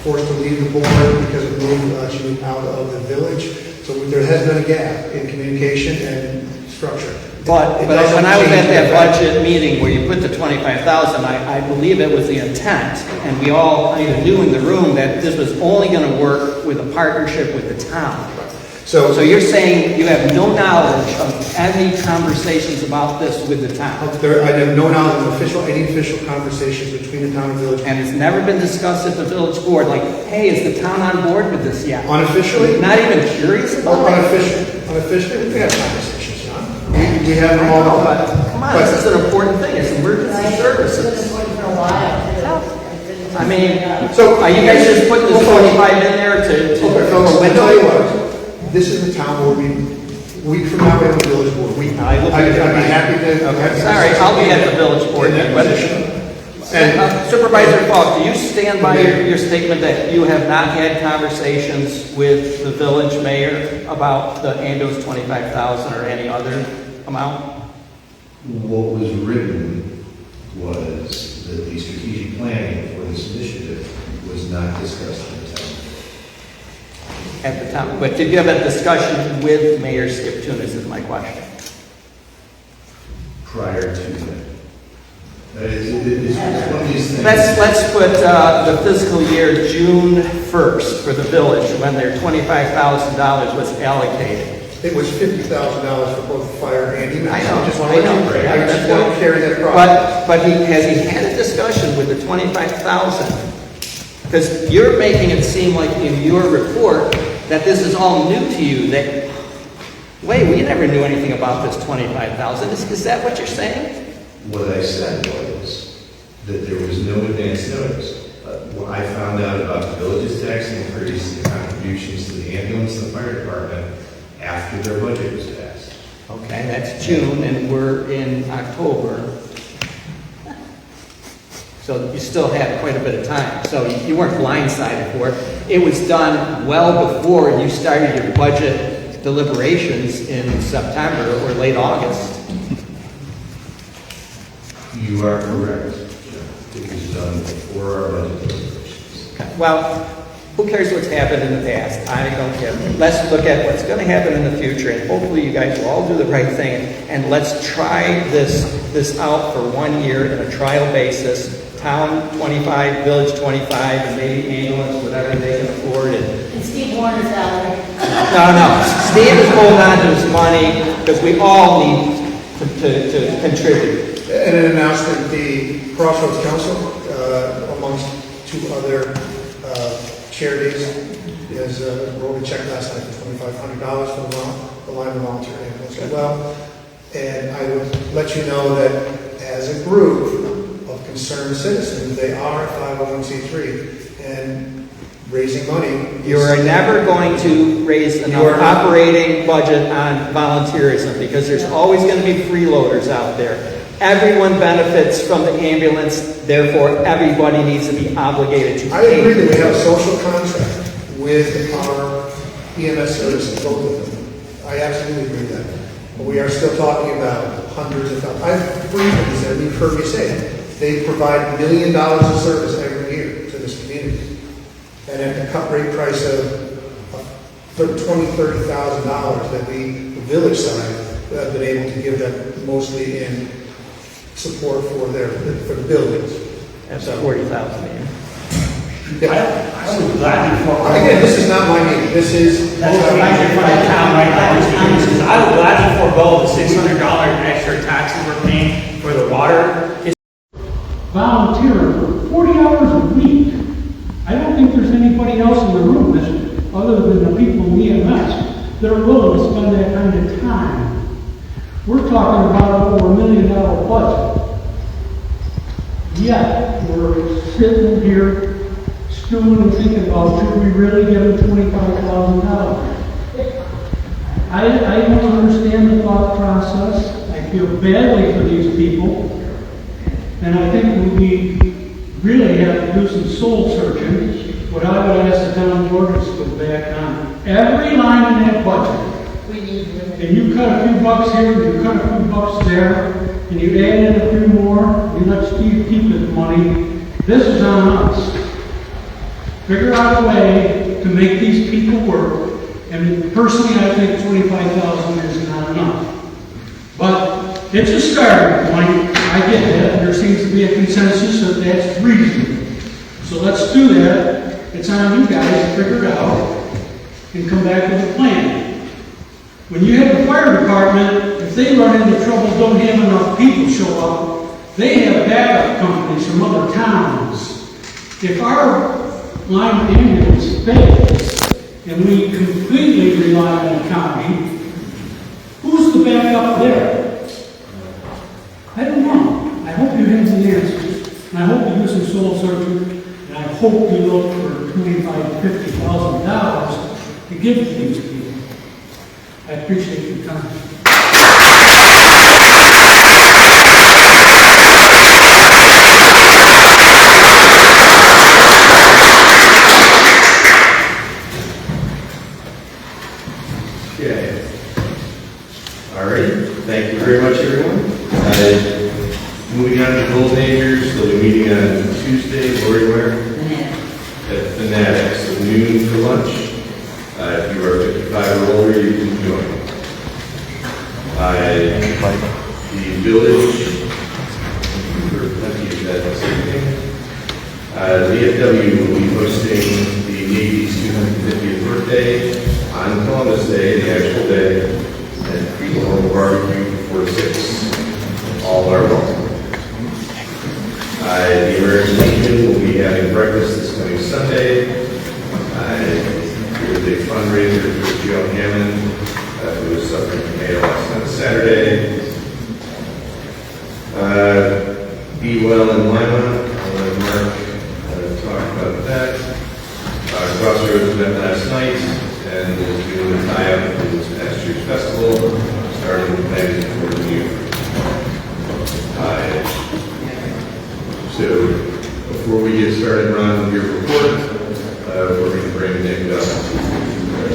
forced to leave the board because of she moved out of the village. So there has been a gap in communication and structure. But when I was at that budget meeting where you put the $25,000, I believe it was the intent, and we all kind of knew in the room that this was only going to work with a partnership with the town. So you're saying you have no knowledge of any conversations about this with the town? I have no knowledge of any official conversations between the town and village. And it's never been discussed at the village board, like, hey, is the town on board with this yet? Unofficially? Not even curious about it? Unofficially, we have conversations, John. We have them all the time. Come on, this is an important thing. It's emergency services. I mean, so are you guys just putting this 25 in there to I'll tell you what. This is the town board meeting. A week from now, we have a village board. I'd be happy to. Okay, sorry, I'll be at the village board meeting. And Supervisor Falk, do you stand by your statement that you have not had conversations with the village mayor about the ambulance 25,000 or any other amount? What was written was that the strategic planning for this initiative was not discussed in the town. At the time, but did you have a discussion with Mayor Skip Tunis is my question. Prior to that. It's one of these things. Let's put the fiscal year June 1st for the village when their $25,000 was allocated. It was $50,000 for both fire and EMS. I know. I just want to carry that across. But has he had a discussion with the 25,000? Because you're making it seem like in your report that this is all new to you. That, wait, we never knew anything about this 25,000. Is that what you're saying? What I said was that there was no advance notice. When I found out about the village's tax increase and contributions to the ambulance and the fire department after their budget was passed. Okay, that's June, and we're in October. So you still had quite a bit of time. So you weren't blindsided for it. It was done well before you started your budget deliberations in September or late August. You are correct. It was done before our budget deliberations. Okay. Well, who cares what's happened in the past? I don't care. Let's look at what's going to happen in the future, and hopefully you guys will all do the right thing, and let's try this out for 1 year in a trial basis. Town 25, village 25, and maybe ambulance, whatever they can afford. And Steve Warner's salary. No. Steve is holding on to his money because we all need to contribute. And an announcement, the Crossroads Council, amongst two other charities, has wrote a check last night for $2,500 for the Lima volunteer ambulance as well. And I would let you know that as a group of concerned citizens, they are a 501c3 and raising money. You are never going to raise enough operating budget on volunteerism because there's always going to be freeloaders out there. Everyone benefits from the ambulance, therefore everybody needs to be obligated to I agree that we have a social contract with our EMS services, both of them. I absolutely agree with that. But we are still talking about hundreds of thousands. I've frequently said, you've heard me say it, they provide $1 million of service every year to this community. And at the cut rate price of $20,000, $30,000 that we, the village side, have been able to give them mostly in support for the buildings. That's $40,000 a year. I would gladly forego. Again, this is not my meeting. This is. That's what I'm in front of town right now. I would gladly forego the $600 extra taxes we're paying for the water. Volunteer for 40 hours a week. I don't think there's anybody else in the room that, other than the people in EMS, that are willing to spend that kind of time. We're talking about over $1 million budget. Yet, we're sitting here stewing and thinking about, should we really give them $25,000? I don't understand the thought process. I feel badly for these people. And I think we really have to do some soul searching. What I would ask the town board is to go back on every line in that budget. And you cut a few bucks here, and you cut a few bucks there, and you add in a few more, you let Steve keep his money. This is on us. Figure out a way to make these people work. And personally, I think $25,000 is not enough. But it's a starting point. I get that. There seems to be a consensus that that's reasonable. So let's do that. It's on you guys to figure it out and come back with a plan. When you have the fire department, if they run into trouble, don't have enough people show up, they have backup companies from other towns. If our line of ambulance fails, and we completely rely on the county, who's the backup there? I don't know. I hope you have some answers. And I hope you do some soul searching. And I hope you look for $25,000 to $50,000 to give to these people. I appreciate your time. Okay. All right. Thank you very much, everyone. Moving on to Golden Agers, they'll be meeting on Tuesday, Lori, where? At Fanatics, so noon for lunch. If you are 55 or older, you can join. The village, for plenty of that this evening. The VFW will be hosting the Navy's 250th birthday on Columbus Day, the actual day, and we will have a barbecue from 4 to 6. All are welcome. The American Legion will be having breakfast this coming Sunday. There's a big fundraiser for Joe Hammond, who was suffering from ALS on Saturday. Be Well in Lima, I'll let Mark talk about that. Crossroads met last night and is doing a tie-up with this past year's festival, starting with planning for the new year. So, before we get started, Ron, with your report, we're going to bring Nick up to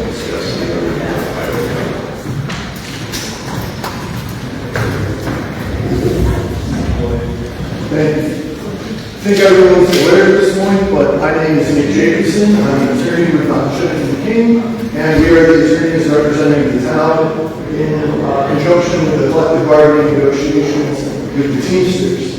discuss the highway. Thank you. I think everyone's aware this morning, but my name is Nick Jacobson. I'm an attorney with Petition King, and we are the attorneys representing the town in conjunction with the collective bargaining negotiations with the Teamsters.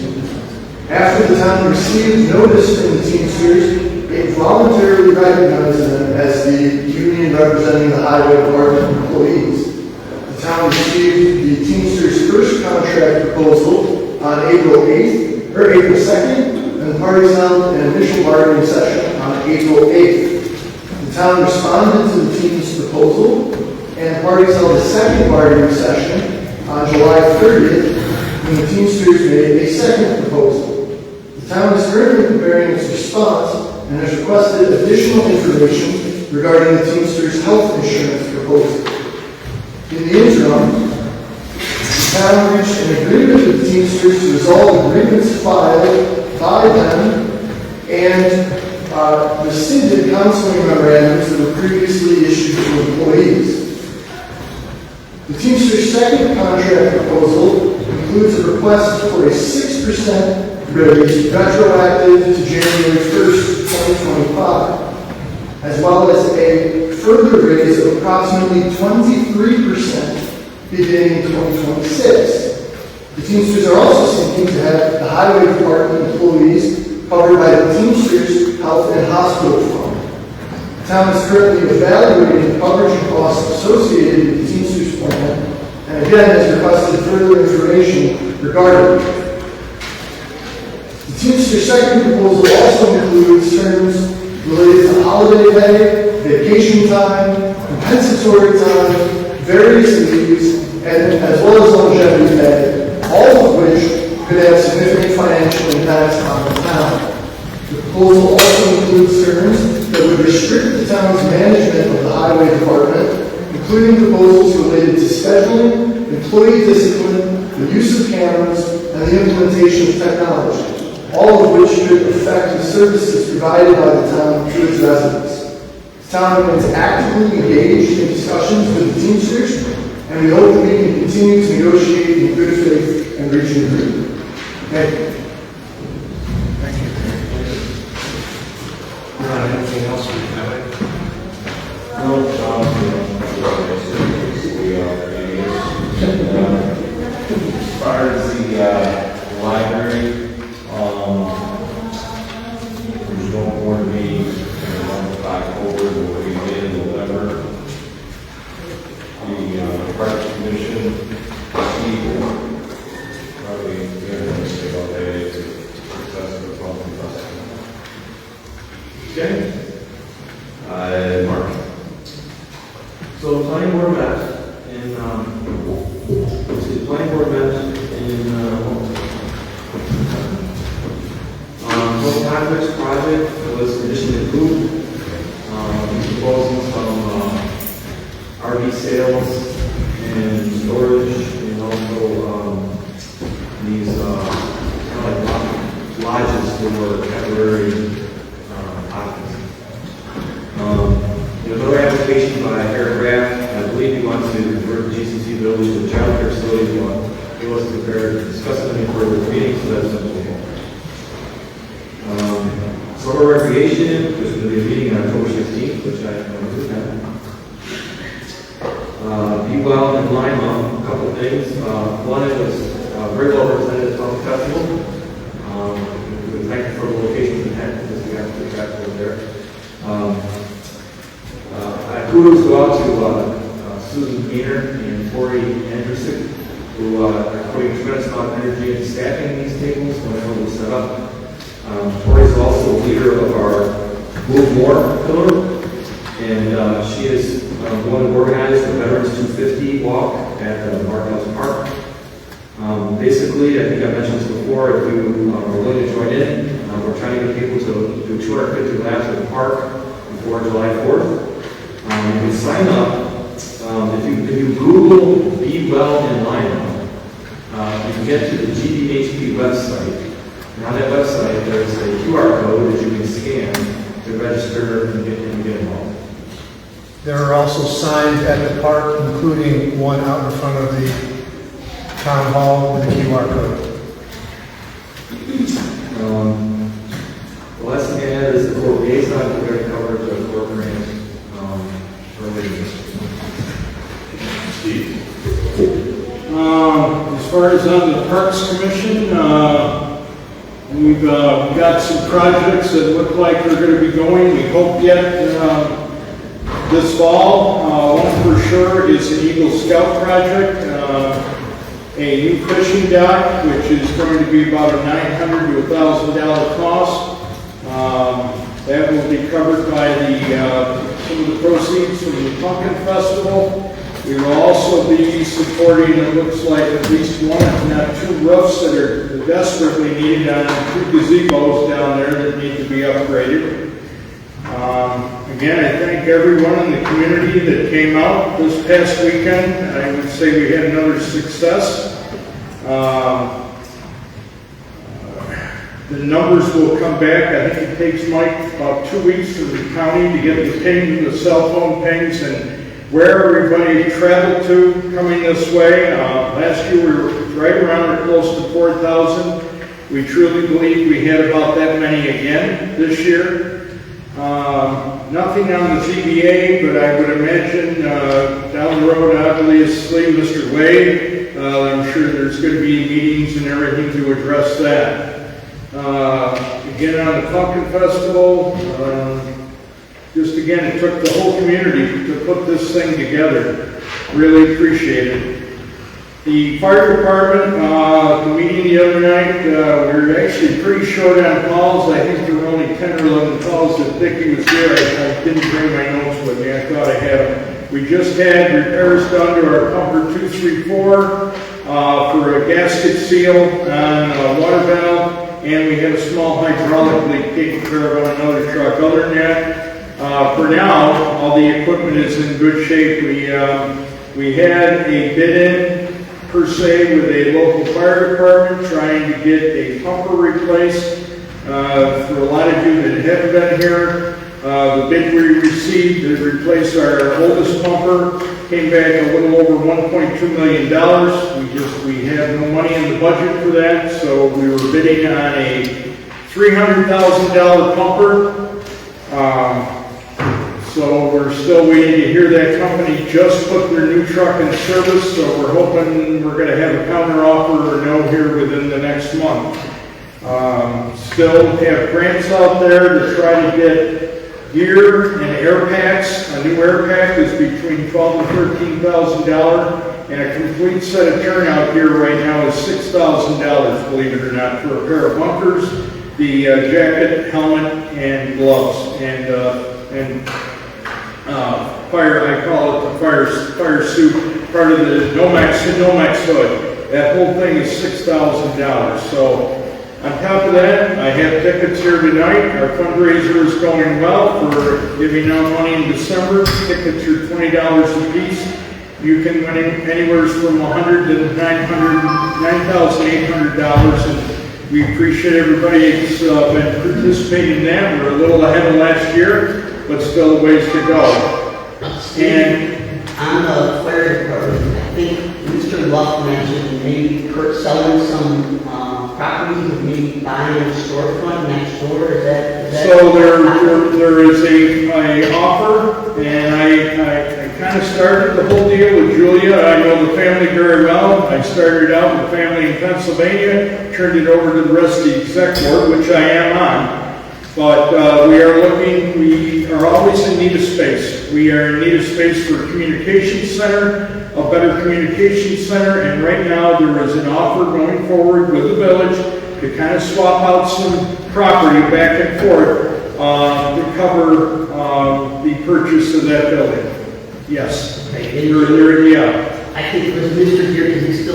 After the town received notice from the Teamsters, it voluntarily recognized them as the union representing the highway department employees. The town received the Teamsters' first contract proposal on April 2nd, and the parties held an initial bargaining session on April 8th. The town responded to the team's proposal, and the parties held a second bargaining session on July 30th, when the Teamsters made a second proposal. The town is currently preparing its response and has requested additional information regarding the Teamsters' health insurance proposal. In the interim, the town reached an agreement with the Teamsters to resolve agreements filed by them and rescinded counseling memorandums that were previously issued to employees. The Teamsters' second contract proposal includes a request for a 6% raise retroactive to January 1st, 2025, as well as a further raise of approximately 23% beginning in 2026. The Teamsters are also seeking to have the highway department employees covered by the Teamsters Health and Hospital Fund. The town is currently evaluating the coverage and costs associated with the Teamsters plan, and again has requested further information regarding it. The Teamsters' second proposal also includes terms related to holiday pay, vacation time, compensatory time, various leaves, and as well as longevity pay, all of which could have significant financial impacts on the town. The proposal also includes terms that would restrict the town's management of the highway department, including proposals related to scheduling, employee discipline, the use of cameras, and the implementation of technology, all of which could affect the services provided by the town to its residents. The town remains actively engaged in discussions with the Teamsters, and we hope that we can continue to negotiate in good faith and reach an agreement. Thank you. Anything else we have? No, as far as the library, there's no board meeting in the month of October, but we did in November. The Parks Commission, probably going to say about that is a success of the Pumpkin Festival. Okay. Mark. So the planning board met Total Convex project was conditionally approved. He's proposing some RV sales and storage, and also these kind of like lodges for temporary occupancy. There's another application by Paragraph. I believe he wants to convert the GCC building to a child care facility. He wasn't prepared to discuss it any further at the meeting, so that's something. Summer recreation, there's going to be a meeting on October 16th, which I want to attend. Be well in Lima, a couple of things. One, it was very well represented at the festival. We thank you for the location of the tent, because we have to get back over there. Kudos go out to Susan Gainer and Tori Andrusik, who are putting a tremendous amount of energy into staffing these tables whenever we set up. Tori is also a leader of our Move More pillar, and she is one to organize the Veterans 250 walk at Markhouse Park. Basically, I think I mentioned this before, if you are willing to join in, we're trying to get people to do 250 laps at the park before July 4th. You can sign up. If you Google Be Well in Lima, you can get to the GDHP website. And on that website, there's a QR code that you can scan to register and get involved. There are also signs at the park, including one out in front of the town hall with a QR code. The last thing I had is the court liaison. We're going to cover the court grant earlier. Steve? As far as on the Parks Commission, we've got some projects that look like they're going to be going. We hope yet this fall. One for sure is the Eagle Scout project, a new fishing dock, which is going to be about a $900 to $1,000 cost. That will be covered by some of the proceeds from the Pumpkin Festival. We will also be supporting, it looks like, at least one, if not two roofs that are desperately needed on two gazebos down there that need to be upgraded. Again, I thank everyone in the community that came out this past weekend. I would say we had another success. The numbers will come back. I think it takes Mike about 2 weeks for the county to get the ping, the cell phone pings, and where everybody traveled to coming this way. Last year we were right around or close to 4,000. We truly believe we had about that many again this year. Nothing on the ZBA, but I would imagine down the road, obviously, Mr. Wade, I'm sure there's going to be meetings and everything to address that. Again, on the Pumpkin Festival, just again, it took the whole community to put this thing together. Really appreciate it. The fire department, the meeting the other night, we were actually pretty short on calls. I think there were only 10 or 11 calls that Vicki was here. I didn't bring my notes with me. I thought I had them. We just had repairs done to our pumper 234 for a gasket seal on a water valve, and we had a small hydraulic leak taken care of on another truck. Other than that, for now, all the equipment is in good shape. We had a bid-in per se with a local fire department trying to get a pumper replaced. For a lot of you that haven't been here, the bid we received to replace our oldest pumper came back a little over $1.2 million. We have no money in the budget for that, so we were bidding on a $300,000 pumper. So we're still waiting to hear that company just put their new truck in service, so we're hoping we're going to have a counter offer or no here within the next month. Still have grants out there to try to get gear and air packs. A new air pack is between $12,000 and $13,000, and a complete set of turnout gear right now is $6,000, believe it or not, for a pair of bunkers, the jacket, helmet, and gloves, and fire, I call it the fire suit, part of the Nomex hood. That whole thing is $6,000. So on top of that, I have tickets here tonight. Our fundraiser is going well for giving out money in December. Tickets are $20 a piece. You can win anywhere from $100 to $9,800, and we appreciate everybody who's been participating in that. We're a little ahead of last year, but still a ways to go. And on the fire department, I think Mr. Luck mentioned maybe selling some properties, maybe buying a storefront next door. Is that so there is a offer, and I kind of started the whole deal with Julia. I know the family very well. I started out with the family in Pennsylvania, turned it over to the rest of the exec board, which I am on. But we are always in need of space. We are in need of space for a communications center, a better communications center, and right now there is an offer going forward with the village to kind of swap out some property back and forth to cover the purchase of that building. Yes. I think it was Mr. here because he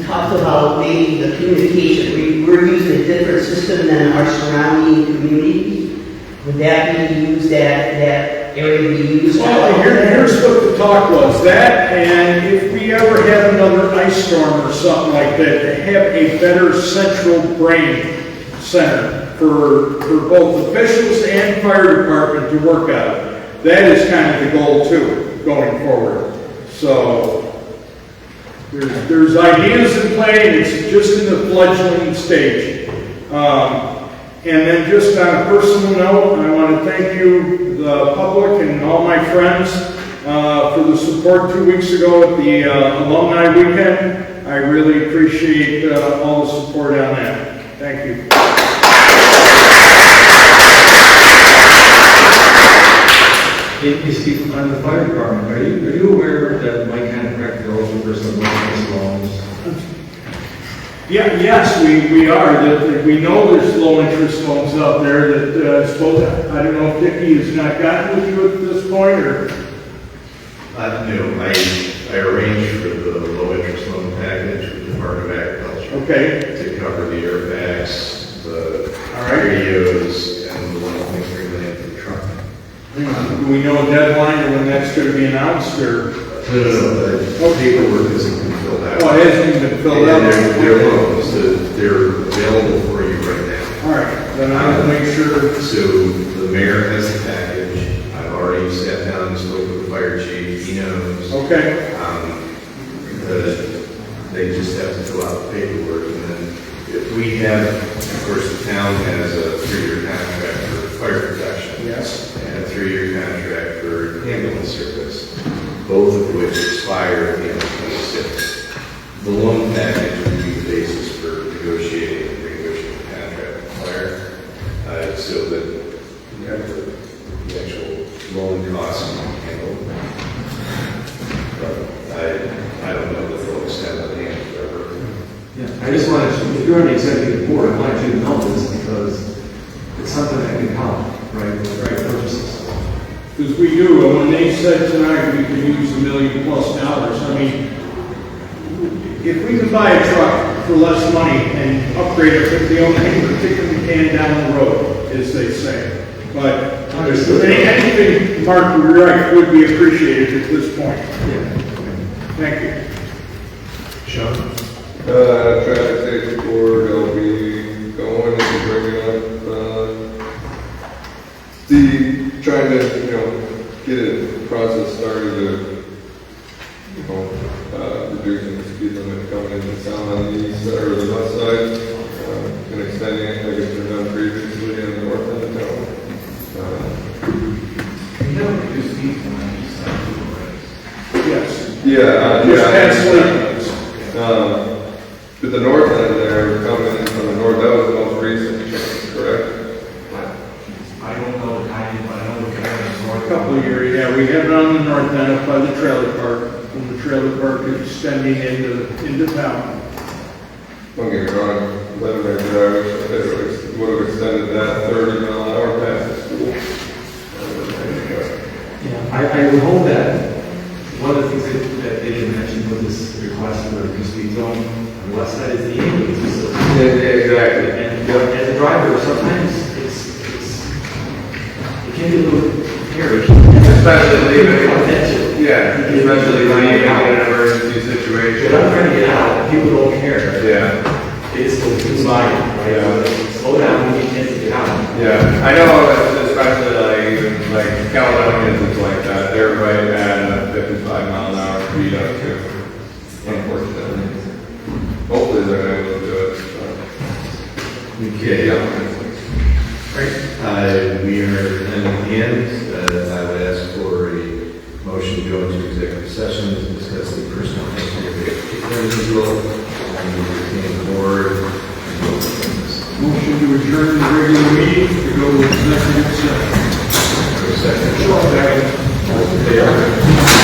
talked about maybe the communication. We're using a different system than our surrounding communities. Would that be used, that area be used? Well, here's what the talk was. That, and if we ever have another ice storm or something like that, to have a better central brain center for both officials and fire department to work out of. That is kind of the goal too, going forward. So there's ideas in play, and it's just in the fledgling stage. And then just on a personal note, I want to thank you, the public, and all my friends for the support 2 weeks ago at the Alumni Weekend. I really appreciate all the support on that. Thank you. Steve, on the fire department, are you aware that my contractor also for some loans? Yeah, yes, we are. That we know there's low interest loans out there that I don't know if Dickie has not gotten with you at this point, or? No, I arranged for the low interest loan package with the Department of Agriculture. Okay. To cover the air packs, the radios, and the one things related to the truck. Do we know a deadline or when that's going to be announced, or? No, the paperwork isn't been filled out. Oh, it hasn't even been filled out? They're loans, they're available for you right now. All right, then I'll make sure. So the mayor has the package. I've already sat down and spoke with the fire chief. He knows. Okay. They just have to fill out the paperwork, and then if we have, of course, the town has a 3-year contract for fire protection. Yes. And a 3-year contract for ambulance service, both of which expire at the end of 26. The loan package would be the basis for negotiating and renegotiating the contract with fire, so that the actual loan costs can be handled. But I don't know that they'll I just wanted, if you're on the executive board, I want you to know this because it's something that can help, right, with the right purchases. Because we do, when they said tonight we could use $1 million+, I mean, if we could buy a truck for less money and upgrade it, if the only thing we're kicking the can down the road, as they say. But anything, Mark, you're right, would be appreciated at this point. Thank you. Sean? Traffic safety board, I'll be going and bringing up, trying to, get a process started to, reducing the speed limit coming into town on the east side or the west side, and extending it like it's been done previously in the north end of town. You know, reduce speed on the east side too, right? Yes. But the north end there, coming in from the north, that was the most recent change, correct? I don't know the timing, but I know we're going to north. A couple of years, yeah, we have it on the north end up by the trailer park, when the trailer park is extending into town. Don't get me wrong, Lemonade Drive, would have extended that 30 mile an hour past the school. Yeah, I would hope that one of the things that they didn't mention with this request for the speed zone on the west side is the ambulance facility. Yeah, exactly. And as a driver, sometimes it can be a little hairy. Especially leaving in an emergency situation. But I'm trying to get out, people don't care. Yeah. They just go too by, right? Yeah. Slow down when you can't get out. Yeah, I know, especially even Caledonia is like that. They're right at 55 mile an hour speed up too. Unfortunately. Hopefully they're able to do it. Okay. We are at the end. I would ask for a motion to go into executive session to discuss the personal history of a particular individual and the board. Motion to adjourn the regular meeting to go to executive session. Second. All in favor?